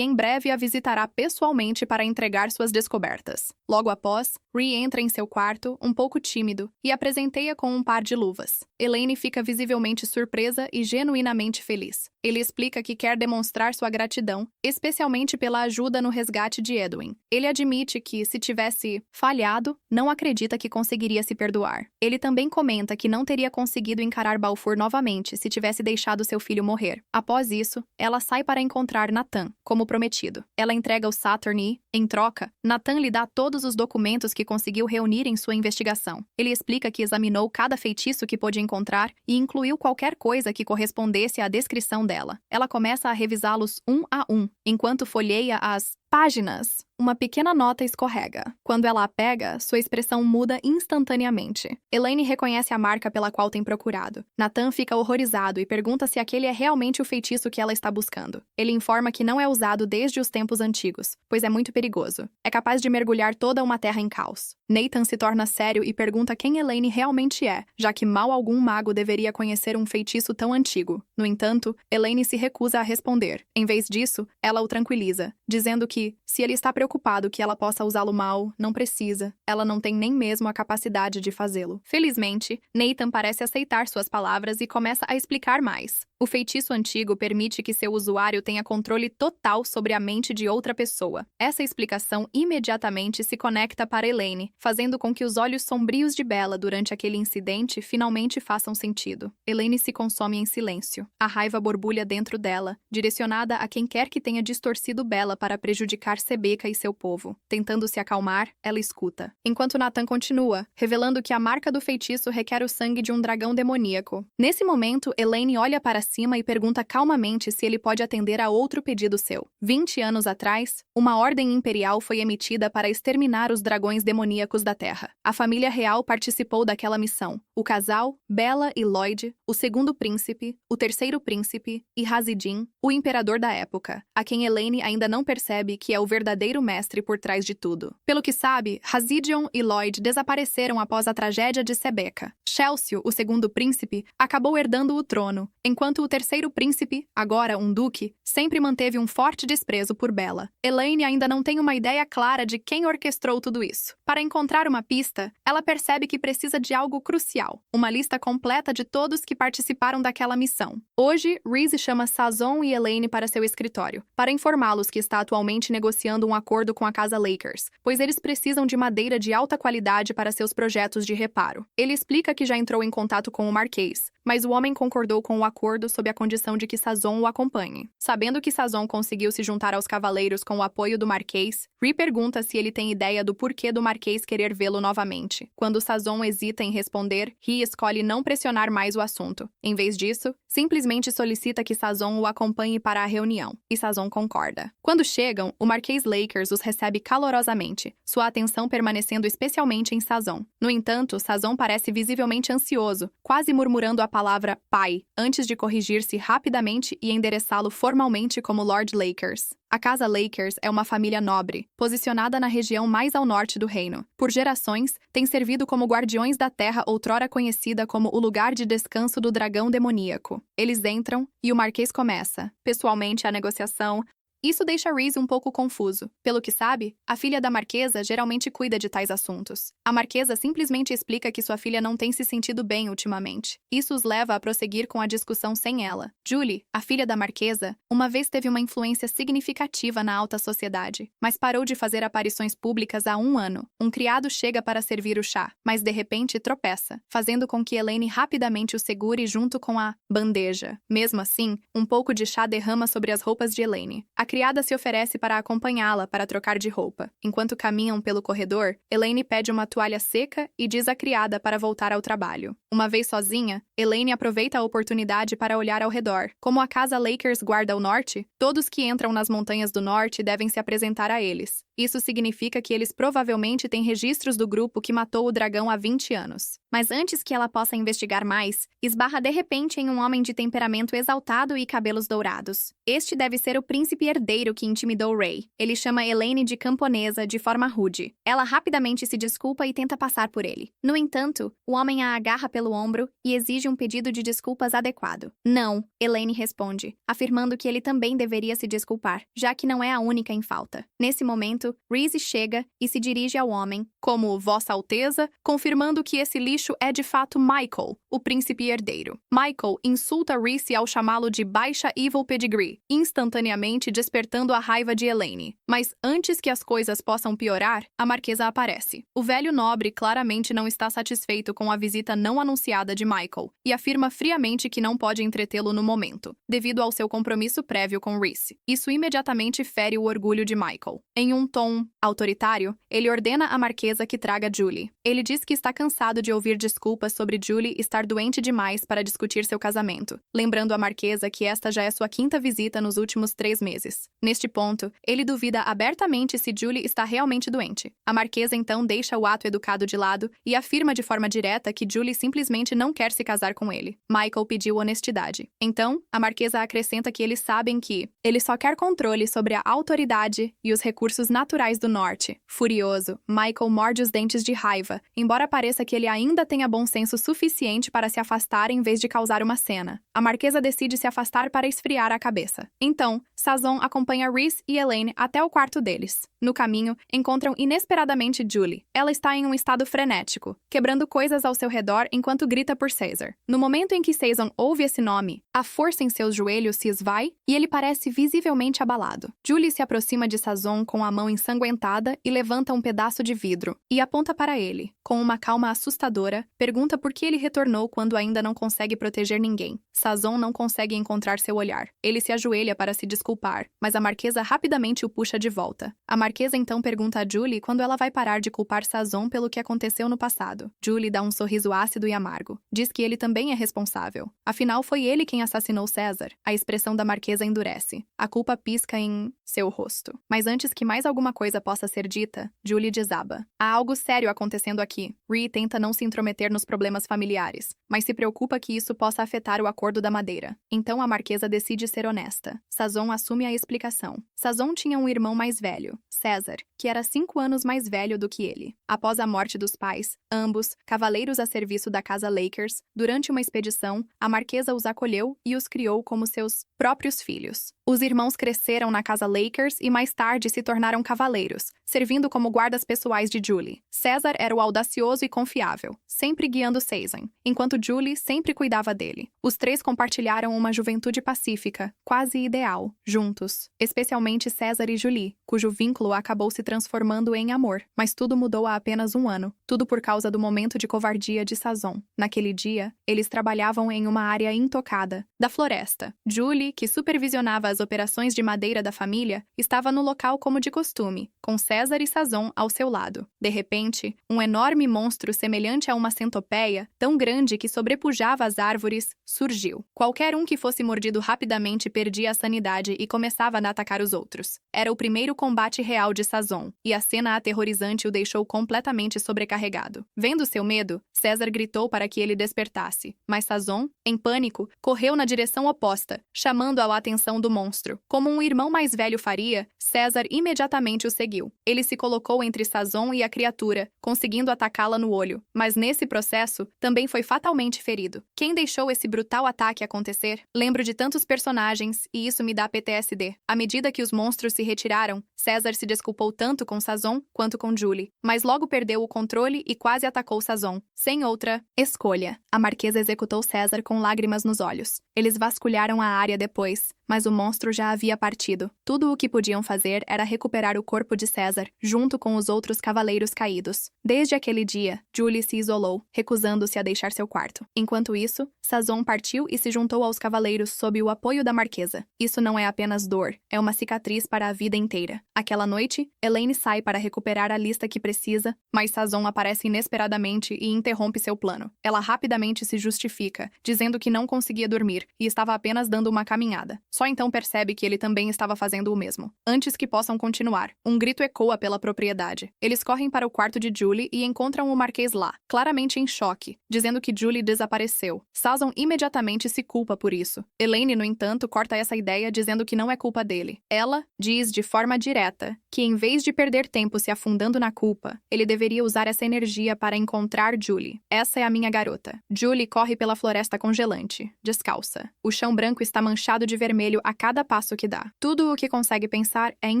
Speaker 1: em breve a visitará pessoalmente para entregar suas descobertas. Logo após, Rhee entra em seu quarto, um pouco tímido, e a presenteia com um par de luvas. Elaine fica visivelmente surpresa e genuinamente feliz. Ele explica que quer demonstrar sua gratidão, especialmente pela ajuda no resgate de Edwin. Ele admite que, se tivesse falhado, não acredita que conseguiria se perdoar. Ele também comenta que não teria conseguido encarar Balfour novamente se tivesse deixado seu filho morrer. Após isso, ela sai para encontrar Nathan, como prometido. Ela entrega o Saturn e, em troca, Nathan lhe dá todos os documentos que conseguiu reunir em sua investigação. Ele explica que examinou cada feitiço que pôde encontrar e incluiu qualquer coisa que correspondesse à descrição dela. Ela começa a revisá-los um a um, enquanto folheia as páginas. Uma pequena nota escorrega. Quando ela a pega, sua expressão muda instantaneamente. Elaine reconhece a marca pela qual tem procurado. Nathan fica horrorizado e pergunta se aquele é realmente o feitiço que ela está buscando. Ele informa que não é usado desde os tempos antigos, pois é muito perigoso. É capaz de mergulhar toda uma terra em caos. Nathan se torna sério e pergunta quem Elaine realmente é, já que mal algum mago deveria conhecer um feitiço tão antigo. No entanto, Elaine se recusa a responder. Em vez disso, ela o tranquiliza, dizendo que, se ele está preocupado que ela possa usá-lo mal, não precisa. Ela não tem nem mesmo a capacidade de fazê-lo. Felizmente, Nathan parece aceitar suas palavras e começa a explicar mais. O feitiço antigo permite que seu usuário tenha controle total sobre a mente de outra pessoa. Essa explicação imediatamente se conecta para Elaine, fazendo com que os olhos sombrios de Bella durante aquele incidente finalmente façam sentido. Elaine se consome em silêncio. A raiva borbulha dentro dela, direcionada a quem quer que tenha distorcido Bella para prejudicar Sebeca e seu povo. Tentando se acalmar, ela escuta. Enquanto Nathan continua, revelando que a marca do feitiço requer o sangue de um dragão demoníaco. Nesse momento, Elaine olha para cima e pergunta calmamente se ele pode atender a outro pedido seu. 20 anos atrás, uma ordem imperial foi emitida para exterminar os dragões demoníacos da Terra. A família real participou daquela missão. O casal, Bella e Lloyd, o segundo príncipe, o terceiro príncipe e Hazidin, o imperador da época, a quem Elaine ainda não percebe que é o verdadeiro mestre por trás de tudo. Pelo que sabe, Hazidion e Lloyd desapareceram após a tragédia de Sebeca. Chelsea, o segundo príncipe, acabou herdando o trono, enquanto o terceiro príncipe, agora um duque, sempre manteve um forte desprezo por Bella. Elaine ainda não tem uma ideia clara de quem orquestrou tudo isso. Para encontrar uma pista, ela percebe que precisa de algo crucial, uma lista completa de todos que participaram daquela missão. Hoje, Reese chama Sazon e Elaine para seu escritório, para informá-los que está atualmente negociando um acordo com a casa Lakers, pois eles precisam de madeira de alta qualidade para seus projetos de reparo. Ele explica que já entrou em contato com o Marquês, mas o homem concordou com o acordo sob a condição de que Sazon o acompanhe. Sabendo que Sazon conseguiu se juntar aos cavaleiros com o apoio do Marquês, Rhys pergunta se ele tem ideia do porquê do Marquês querer vê-lo novamente. Quando Sazon hesita em responder, Rhys escolhe não pressionar mais o assunto. Em vez disso, simplesmente solicita que Sazon o acompanhe para a reunião, e Sazon concorda. Quando chegam, o Marquês Lakers os recebe calorosamente, sua atenção permanecendo especialmente em Sazon. No entanto, Sazon parece visivelmente ansioso, quase murmurando a palavra pai, antes de corrigir-se rapidamente e endereçá-lo formalmente como Lord Lakers. A Casa Lakers é uma família nobre, posicionada na região mais ao norte do reino. Por gerações, tem servido como guardiões da terra outrora conhecida como o lugar de descanso do dragão demoníaco. Eles entram e o Marquês começa, pessoalmente, a negociação. Isso deixa Rhys um pouco confuso. Pelo que sabe, a filha da Marquesa geralmente cuida de tais assuntos. A Marquesa simplesmente explica que sua filha não tem se sentido bem ultimamente. Isso os leva a prosseguir com a discussão sem ela. Julie, a filha da Marquesa, uma vez teve uma influência significativa na alta sociedade, mas parou de fazer aparições públicas há 1 ano. Um criado chega para servir o chá, mas de repente tropeça, fazendo com que Elaine rapidamente o segure junto com a bandeja. Mesmo assim, um pouco de chá derrama sobre as roupas de Elaine. A criada se oferece para acompanhá-la para trocar de roupa. Enquanto caminham pelo corredor, Elaine pede uma toalha seca e diz à criada para voltar ao trabalho. Uma vez sozinha, Elaine aproveita a oportunidade para olhar ao redor. Como a Casa Lakers guarda o norte, todos que entram nas montanhas do norte devem se apresentar a eles. Isso significa que eles provavelmente têm registros do grupo que matou o dragão há 20 anos. Mas antes que ela possa investigar mais, esbarra de repente em um homem de temperamento exaltado e cabelos dourados. Este deve ser o príncipe herdeiro que intimidou Ray. Ele chama Elaine de camponesa de forma rude. Ela rapidamente se desculpa e tenta passar por ele. No entanto, o homem a agarra pelo ombro e exige um pedido de desculpas adequado. Não, Elaine responde, afirmando que ele também deveria se desculpar, já que não é a única em falta. Nesse momento, Rhys chega e se dirige ao homem, como Vossa Alteza, confirmando que esse lixo é de fato Michael, o príncipe herdeiro. Michael insulta Rhys ao chamá-lo de baixa evil pedigree, instantaneamente despertando a raiva de Elaine. Mas antes que as coisas possam piorar, a Marquesa aparece. O velho nobre claramente não está satisfeito com a visita não anunciada de Michael e afirma friamente que não pode entretê-lo no momento, devido ao seu compromisso prévio com Rhys. Isso imediatamente fere o orgulho de Michael. Em um tom autoritário, ele ordena à Marquesa que traga Julie. Ele diz que está cansado de ouvir desculpas sobre Julie estar doente demais para discutir seu casamento, lembrando à Marquesa que esta já é sua 5ª visita nos últimos 3 meses. Neste ponto, ele duvida abertamente se Julie está realmente doente. A Marquesa então deixa o ato educado de lado e afirma de forma direta que Julie simplesmente não quer se casar com ele. Michael pediu honestidade. Então, a Marquesa acrescenta que eles sabem que ele só quer controle sobre a autoridade e os recursos naturais do norte. Furioso, Michael morde os dentes de raiva, embora pareça que ele ainda tenha bom senso suficiente para se afastar em vez de causar uma cena. A Marquesa decide se afastar para esfriar a cabeça. Então, Sazon acompanha Rhys e Elaine até o quarto deles. No caminho, encontram inesperadamente Julie. Ela está em um estado frenético, quebrando coisas ao seu redor enquanto grita por Caesar. No momento em que Sazon ouve esse nome, a força em seus joelhos se esvai e ele parece visivelmente abalado. Julie se aproxima de Sazon com a mão ensanguentada e levanta um pedaço de vidro e aponta para ele. Com uma calma assustadora, pergunta por que ele retornou quando ainda não consegue proteger ninguém. Sazon não consegue encontrar seu olhar. Ele se ajoelha para se desculpar, mas a Marquesa rapidamente o puxa de volta. A Marquesa então pergunta a Julie quando ela vai parar de culpar Sazon pelo que aconteceu no passado. Julie dá um sorriso ácido e amargo. Diz que ele também é responsável. Afinal, foi ele quem assassinou Caesar. A expressão da Marquesa endurece. A culpa pisca em seu rosto. Mas antes que mais alguma coisa possa ser dita, Julie desaba. Há algo sério acontecendo aqui. Rhys tenta não se intrometer nos problemas familiares, mas se preocupa que isso possa afetar o acordo da madeira. Então a Marquesa decide ser honesta. Sazon assume a explicação. Sazon tinha um irmão mais velho, Caesar, que era 5 anos mais velho do que ele. Após a morte dos pais, ambos, cavaleiros a serviço da Casa Lakers, durante uma expedição, a Marquesa os acolheu e os criou como seus próprios filhos. Os irmãos cresceram na casa Lakers e mais tarde se tornaram cavaleiros, servindo como guardas pessoais de Julie. César era o audacioso e confiável, sempre guiando Cezanne, enquanto Julie sempre cuidava dele. Os três compartilharam uma juventude pacífica, quase ideal, juntos, especialmente César e Julie, cujo vínculo acabou se transformando em amor. Mas tudo mudou há apenas um ano, tudo por causa do momento de covardia de Sazon. Naquele dia, eles trabalhavam em uma área intocada, da floresta. Julie, que supervisionava as operações de madeira da família, estava no local como de costume, com César e Sazon ao seu lado. De repente, um enorme monstro semelhante a uma centopeia, tão grande que sobrepujava as árvores, surgiu. Qualquer um que fosse mordido rapidamente perdia a sanidade e começava a atacar os outros. Era o primeiro combate real de Sazon, e a cena aterrorizante o deixou completamente sobrecarregado. Vendo seu medo, César gritou para que ele despertasse, mas Sazon, em pânico, correu na direção oposta, chamando a atenção do monstro. Como um irmão mais velho faria, César imediatamente o seguiu. Ele se colocou entre Sazon e a criatura, conseguindo atacá-la no olho, mas nesse processo também foi fatalmente ferido. Quem deixou esse brutal ataque acontecer? Lembro de tantos personagens e isso me dá PTSD. À medida que os monstros se retiraram, César se desculpou tanto com Sazon quanto com Julie, mas logo perdeu o controle e quase atacou Sazon. Sem outra escolha, a marquesa executou César com lágrimas nos olhos. Eles vasculharam a área depois, mas o monstro já havia partido. Tudo o que podiam fazer era recuperar o corpo de César, junto com os outros cavaleiros caídos. Desde aquele dia, Julie se isolou, recusando-se a deixar seu quarto. Enquanto isso, Sazon partiu e se juntou aos cavaleiros sob o apoio da marquesa. Isso não é apenas dor, é uma cicatriz para a vida inteira. Aquela noite, Elaine sai para recuperar a lista que precisa, mas Sazon aparece inesperadamente e interrompe seu plano. Ela rapidamente se justifica, dizendo que não conseguia dormir e estava apenas dando uma caminhada. Só então percebe que ele também estava fazendo o mesmo. Antes que possam continuar, um grito ecoa pela propriedade. Eles correm para o quarto de Julie e encontram o Marquês lá, claramente em choque, dizendo que Julie desapareceu. Sazon imediatamente se culpa por isso. Elaine, no entanto, corta essa ideia dizendo que não é culpa dele. Ela diz de forma direta que, em vez de perder tempo se afundando na culpa, ele deveria usar essa energia para encontrar Julie. Essa é a minha garota. Julie corre pela floresta congelante, descalça. O chão branco está manchado de vermelho a cada passo que dá. Tudo o que consegue pensar é em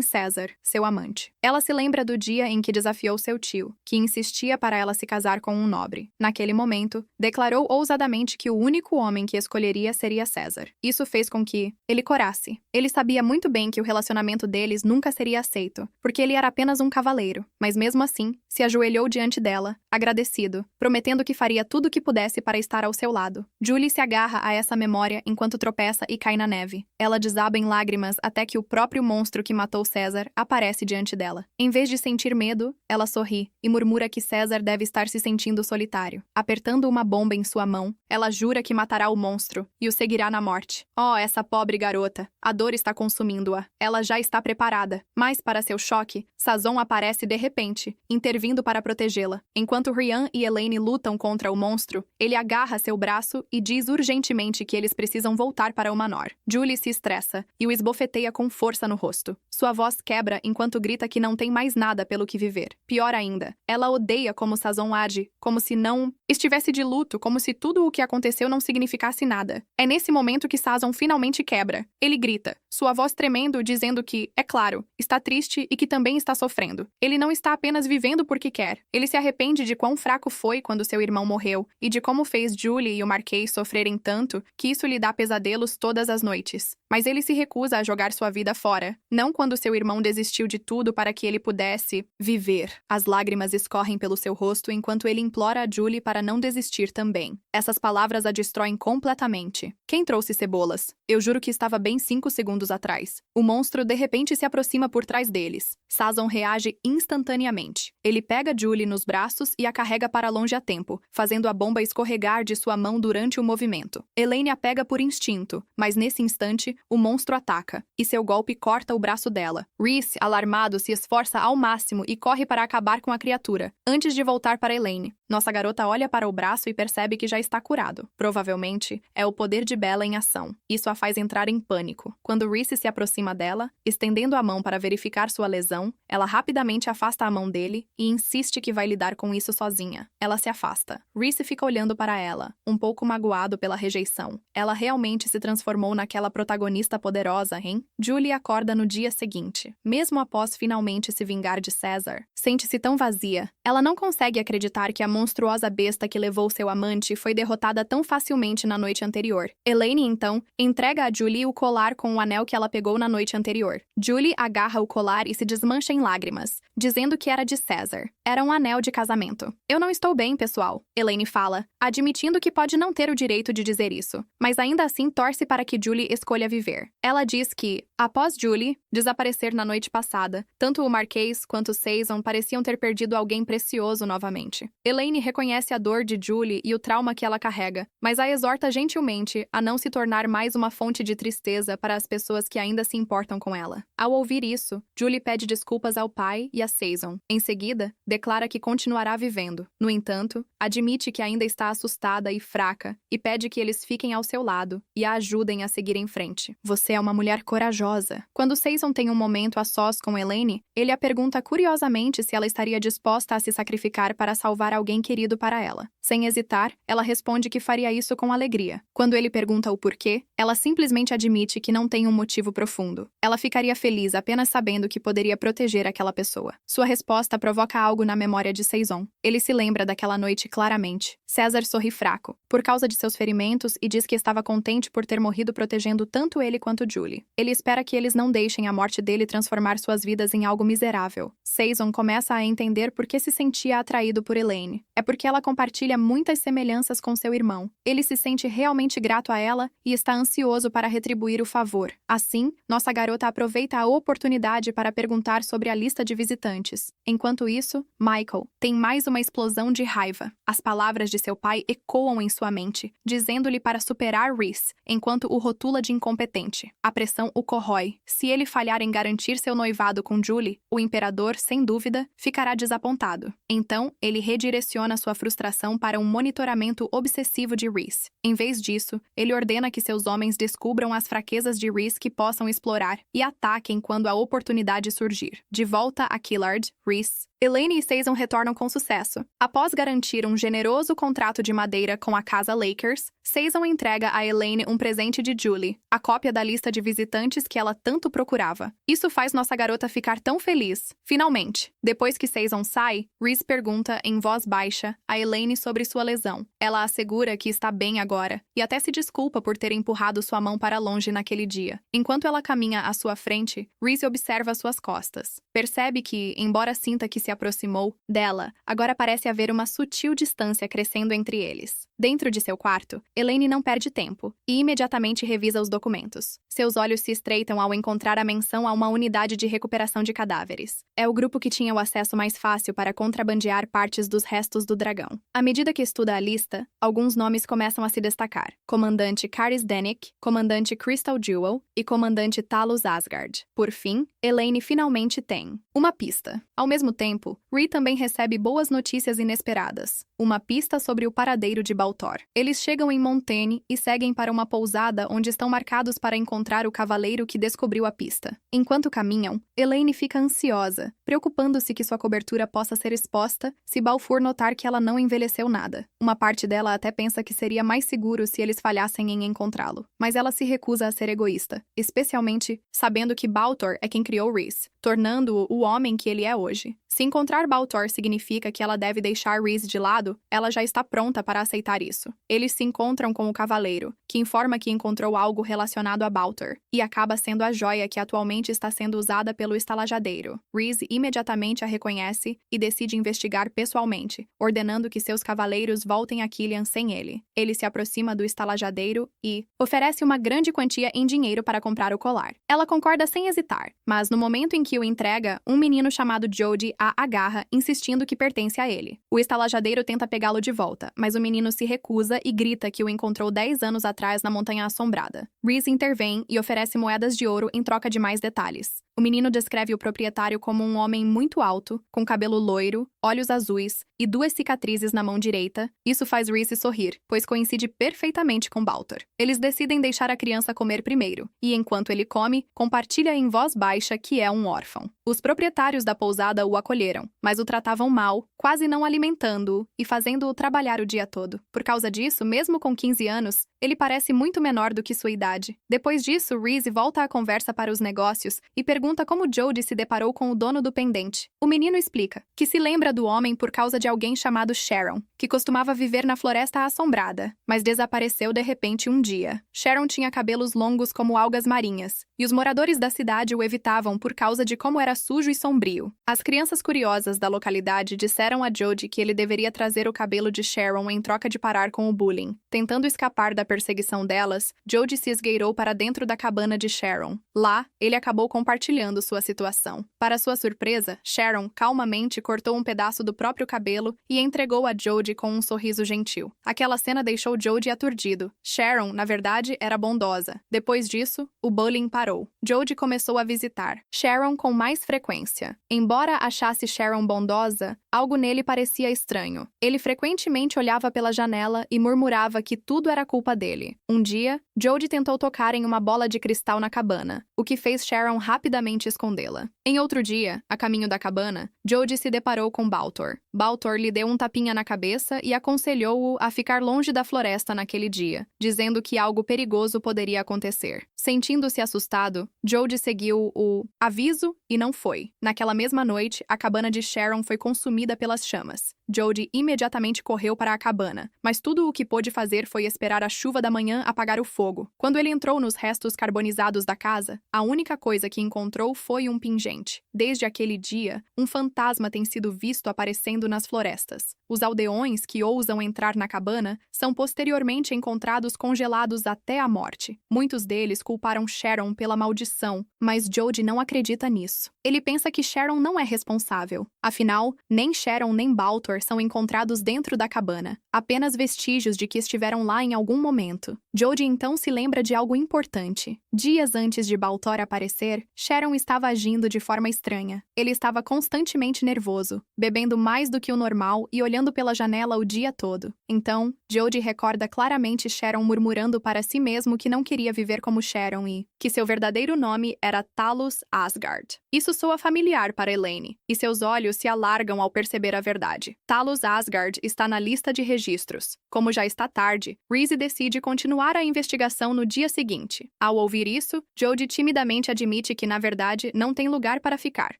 Speaker 1: César, seu amante. Ela se lembra do dia em que desafiou seu tio, que insistia para ela se casar com um nobre. Naquele momento, declarou ousadamente que o único homem que escolheria seria César. Isso fez com que ele corasse. Ele sabia muito bem que o relacionamento deles nunca seria aceito, porque ele era apenas um cavaleiro, mas mesmo assim, se ajoelhou diante dela, agradecido, prometendo que faria tudo o que pudesse para estar ao seu lado. Julie se agarra a essa memória enquanto tropeça e cai na neve. Ela desaba em lágrimas até que o próprio monstro que matou César aparece diante dela. Em vez de sentir medo, ela sorri e murmura que César deve estar se sentindo solitário. Apertando uma bomba em sua mão, ela jura que matará o monstro e o seguirá na morte. Oh, essa pobre garota! A dor está consumindo-a. Ela já está preparada. Mas, para seu choque, Sazon aparece de repente, intervindo para protegê-la. Enquanto Ryan e Elaine lutam contra o monstro, ele agarra seu braço e diz urgentemente que eles precisam voltar para o Manor. Julie se estressa e o esbofeteia com força no rosto. Sua voz quebra enquanto grita que não tem mais nada pelo que viver. Pior ainda, ela odeia como Sazon age, como se não estivesse de luto, como se tudo o que aconteceu não significasse nada. É nesse momento que Sazon finalmente quebra. Ele grita, sua voz tremendo, dizendo que, é claro, está triste e que também está sofrendo. Ele não está apenas vivendo porque quer. Ele se arrepende de quão fraco foi quando seu irmão morreu e de como fez Julie e o Marquês sofrerem tanto que isso lhe dá pesadelos todas as noites. Mas ele se recusa a jogar sua vida fora, não quando seu irmão desistiu de tudo para que ele pudesse viver. As lágrimas escorrem pelo seu rosto enquanto ele implora a Julie para não desistir também. Essas palavras a destroem completamente. Quem trouxe cebolas? Eu juro que estava bem 5 segundos atrás. O monstro de repente se aproxima por trás deles. Sazon reage instantaneamente. Ele pega Julie nos braços e a carrega para longe a tempo, fazendo a bomba escorregar de sua mão durante o movimento. Elaine a pega por instinto, mas nesse instante, o monstro ataca, e seu golpe corta o braço dela. Rhys, alarmado, se esforça ao máximo e corre para acabar com a criatura, antes de voltar para Elaine. Nossa garota olha para o braço e percebe que já está curado. Provavelmente, é o poder de Bella em ação. Isso a faz entrar em pânico. Quando Reese se aproxima dela, estendendo a mão para verificar sua lesão, ela rapidamente afasta a mão dele e insiste que vai lidar com isso sozinha. Ela se afasta. Reese fica olhando para ela, um pouco magoado pela rejeição. Ela realmente se transformou naquela protagonista poderosa, hein? Julie acorda no dia seguinte. Mesmo após finalmente se vingar de César, sente-se tão vazia. Ela não consegue acreditar que a monstruosa besta que levou seu amante foi derrotada tão facilmente na noite anterior. Elaine, então, entrega a Julie o colar com o anel que ela pegou na noite anterior. Julie agarra o colar e se desmancha em lágrimas, dizendo que era de César. Era um anel de casamento. Eu não estou bem, pessoal, Elaine fala, admitindo que pode não ter o direito de dizer isso, mas ainda assim torce para que Julie escolha viver. Ela diz que, após Julie desaparecer na noite passada, tanto o Marquês quanto Saison pareciam ter perdido alguém precioso novamente. Elaine reconhece a dor de Julie e o trauma que ela carrega, mas a exorta gentilmente a não se tornar mais uma fonte de tristeza para as pessoas que ainda se importam com ela. Ao ouvir isso, Julie pede desculpas ao pai e a Saison. Em seguida, declara que continuará vivendo. No entanto, admite que ainda está assustada e fraca e pede que eles fiquem ao seu lado e a ajudem a seguir em frente. Você é uma mulher corajosa. Quando Saison tem um momento a sós com Elaine, ele a pergunta curiosamente se ela estaria disposta a se sacrificar para salvar alguém querido para ela. Sem hesitar, ela responde que faria isso com alegria. Quando ele pergunta o porquê, ela simplesmente admite que não tem um motivo profundo. Ela ficaria feliz apenas sabendo que poderia proteger aquela pessoa. Sua resposta provoca algo na memória de Saison. Ele se lembra daquela noite claramente. César sorri fraco, por causa de seus ferimentos, e diz que estava contente por ter morrido protegendo tanto ele quanto Julie. Ele espera que eles não deixem a morte dele transformar suas vidas em algo miserável. Saison começa a entender por que se sentia atraído por Elaine. É porque ela compartilha muitas semelhanças com seu irmão. Ele se sente realmente grato a ela e está ansioso para retribuir o favor. Assim, nossa garota aproveita a oportunidade para perguntar sobre a lista de visitantes. Enquanto isso, Michael tem mais uma explosão de raiva. As palavras de seu pai ecoam em sua mente, dizendo-lhe para superar Reese, enquanto o rotula de incompetente. A pressão o corrói. Se ele falhar em garantir seu noivado com Julie, o imperador, sem dúvida, ficará desapontado. Então, ele redireciona sua frustração para um monitoramento obsessivo de Reese. Em vez disso, ele ordena que seus homens descubram as fraquezas de Reese que possam explorar e ataquem quando a oportunidade surgir. De volta a Killard, Reese, Elaine e Saison retornam com sucesso. Após garantir um generoso contrato de madeira com a casa Lakers, Saison entrega a Elaine um presente de Julie, a cópia da lista de visitantes que ela tanto procurava. Isso faz nossa garota ficar tão feliz. Finalmente, depois que Saison sai, Reese pergunta em voz baixa a Elaine sobre sua lesão. Ela assegura que está bem agora e até se desculpa por ter empurrado sua mão para longe naquele dia. Enquanto ela caminha à sua frente, Reese observa suas costas. Percebe que, embora sinta que se aproximou dela, agora parece haver uma sutil distância crescendo entre eles. Dentro de seu quarto, Elaine não perde tempo e imediatamente revisa os documentos. Seus olhos se estreitam ao encontrar a menção a uma unidade de recuperação de cadáveres. É o grupo que tinha o acesso mais fácil para contrabandear partes dos restos do dragão. À medida que estuda a lista, alguns nomes começam a se destacar. Comandante Caris Denick, Comandante Crystal Jewel e Comandante Talos Asgard. Por fim, Elaine finalmente tem uma pista. Ao mesmo tempo, Rhee também recebe boas notícias inesperadas. Uma pista sobre o paradeiro de Baltor. Eles chegam em Montaigne e seguem para uma pousada onde estão marcados para encontrar o cavaleiro que descobriu a pista. Enquanto caminham, Elaine fica ansiosa, preocupando-se que sua cobertura possa ser exposta se Balfour notar que ela não envelheceu nada. Uma parte dela até pensa que seria mais seguro se eles falhassem em encontrá-lo. Mas ela se recusa a ser egoísta, especialmente sabendo que Baltor é quem criou Rhys, tornando-o o homem que ele é hoje. Se encontrar Baltor significa que ela deve deixar Rhys de lado, ela já está pronta para aceitar isso. Eles se encontram com o cavaleiro, que informa que encontrou algo relacionado a Baltor, e acaba sendo a joia que atualmente está sendo usada pelo estalajadeiro. Rhys imediatamente a reconhece e decide investigar pessoalmente, ordenando que seus cavaleiros voltem a Killian sem ele. Ele se aproxima do estalajadeiro e oferece uma grande quantia em dinheiro para comprar o colar. Ela concorda sem hesitar, mas no momento em que o entrega, um menino chamado Jody a agarra, insistindo que pertence a ele. O estalajadeiro tenta pegá-lo de volta, mas o menino se recusa e grita que o encontrou 10 anos atrás na Montanha Assombrada. Rhys intervém e oferece moedas de ouro em troca de mais detalhes. O menino descreve o proprietário como um homem homem muito alto, com cabelo loiro, olhos azuis e 2 cicatrizes na mão direita. Isso faz Reese sorrir, pois coincide perfeitamente com Baltor. Eles decidem deixar a criança comer primeiro, e enquanto ele come, compartilha em voz baixa que é um órfão. Os proprietários da pousada o acolheram, mas o tratavam mal, quase não alimentando-o e fazendo-o trabalhar o dia todo. Por causa disso, mesmo com 15 anos, ele parece muito menor do que sua idade. Depois disso, Reese volta a conversa para os negócios e pergunta como Jody se deparou com o dono do pendente. O menino explica que se lembra do homem por causa de alguém chamado Sharon, que costumava viver na Floresta Assombrada, mas desapareceu de repente um dia. Sharon tinha cabelos longos como algas marinhas, e os moradores da cidade o evitavam por causa de como era sujo e sombrio. As crianças curiosas da localidade disseram a Jody que ele deveria trazer o cabelo de Sharon em troca de parar com o bullying. Tentando escapar da perseguição delas, Jody se esgueirou para dentro da cabana de Sharon. Lá, ele acabou compartilhando sua situação. Para sua surpresa, Sharon calmamente cortou um pedaço do próprio cabelo e entregou a Jody com um sorriso gentil. Aquela cena deixou Jody aturdido. Sharon, na verdade, era bondosa. Depois disso, o bullying parou. Jody começou a visitar Sharon com mais frequência. Embora achasse Sharon bondosa, algo nele parecia estranho. Ele frequentemente olhava pela janela e murmurava que tudo era culpa dele. Um dia, Jody tentou tocar em uma bola de cristal na cabana, o que fez Sharon rapidamente escondê-la. Em outro dia, a caminho da cabana, Jody se deparou com Baltor. Baltor lhe deu um tapinha na cabeça e aconselhou-o a ficar longe da floresta naquele dia, dizendo que algo perigoso poderia acontecer. Sentindo-se assustado, Jody seguiu o aviso e não foi. Naquela mesma noite, a cabana de Sharon foi consumida pelas chamas. Jody imediatamente correu para a cabana, mas tudo o que pôde fazer foi esperar a chuva da manhã apagar o fogo. Quando ele entrou nos restos carbonizados da casa, a única coisa que encontrou foi um pingente. Desde aquele dia, um fantasma tem sido visto aparecendo nas florestas. Os aldeões que ousam entrar na cabana são posteriormente encontrados congelados até a morte. Muitos deles culparam Sharon pela maldição, mas Jody não acredita nisso. Ele pensa que Sharon não é responsável. Afinal, nem Sharon nem Baltor são encontrados dentro da cabana, apenas vestígios de que estiveram lá em algum momento. Jody então se lembra de algo importante. Dias antes de Baltor aparecer, Sharon estava agindo de forma estranha. Ele estava constantemente nervoso, bebendo mais do que o normal e olhando pela janela o dia todo. Então, Jody recorda claramente Sharon murmurando para si mesmo que não queria viver como Sharon e que seu verdadeiro nome era Talos Asgard. Isso soa familiar para Elaine, e seus olhos se alargam ao perceber a verdade. Talos Asgard está na lista de registros. Como já está tarde, Reese decide continuar a investigação no dia seguinte. Ao ouvir isso, Jody timidamente admite que, na verdade, não tem lugar para ficar,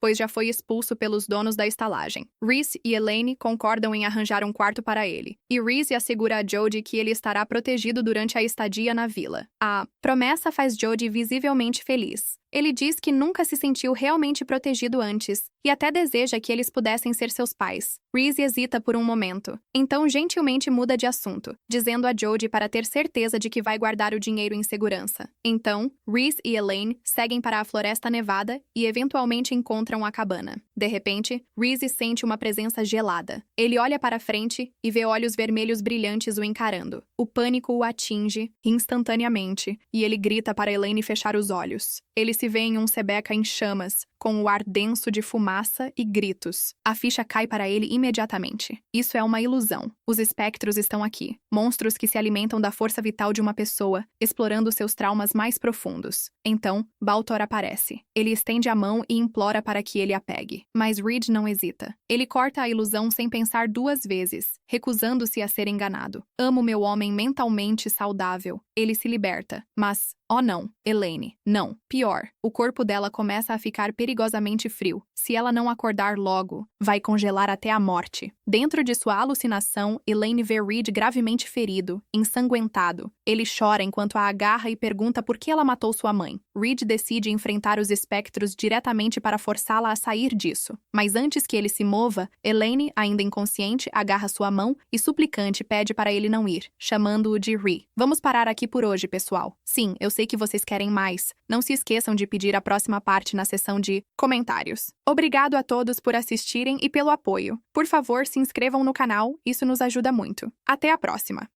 Speaker 1: pois já foi expulso pelos donos da estalagem. Reese e Elaine concordam em arranjar um quarto para ele, e Reese assegura a Jody que ele estará protegido durante a estadia na vila. A promessa faz Jody visivelmente feliz. Ele diz que nunca se sentiu realmente protegido antes e até deseja que eles pudessem ser seus pais. Reese hesita por um momento, então gentilmente muda de assunto, dizendo a Jody para ter certeza de que vai guardar o dinheiro em segurança. Então, Reese e Elaine seguem para a floresta nevada e eventualmente encontram a cabana. De repente, Reese sente uma presença gelada. Ele olha para frente e vê olhos vermelhos brilhantes o encarando. O pânico o atinge instantaneamente e ele grita para Elaine fechar os olhos. Ele se vê em um Sebeca em chamas, com o ar denso de fumaça e gritos. A ficha cai para ele imediatamente. Isso é uma ilusão. Os espectros estão aqui. Monstros que se alimentam da força vital de uma pessoa, explorando seus traumas mais profundos. Então, Baltor aparece. Ele estende a mão e implora para que ele a pegue. Mas Reed não hesita. Ele corta a ilusão sem pensar 2 vezes, recusando-se a ser enganado. Amo meu homem mentalmente saudável. Ele se liberta. Mas, oh não, Elaine, não. Pior, o corpo dela começa a ficar perigosamente frio. Se ela não acordar logo, vai congelar até a morte. Dentro de sua alucinação, Elaine vê Reed gravemente ferido, ensanguentado. Ele chora enquanto a agarra e pergunta por que ela matou sua mãe. Reed decide enfrentar os espectros diretamente para forçá-la a sair disso. Mas antes que ele se mova, Elaine, ainda inconsciente, agarra sua mão e suplicante pede para ele não ir, chamando-o de Ree. Vamos parar aqui por hoje, pessoal. Sim, eu sei que vocês querem mais. Não se esqueçam de pedir a próxima parte na seção de comentários. Obrigado a todos por assistirem e pelo apoio. Por favor, se inscrevam no canal, isso nos ajuda muito. Até a próxima!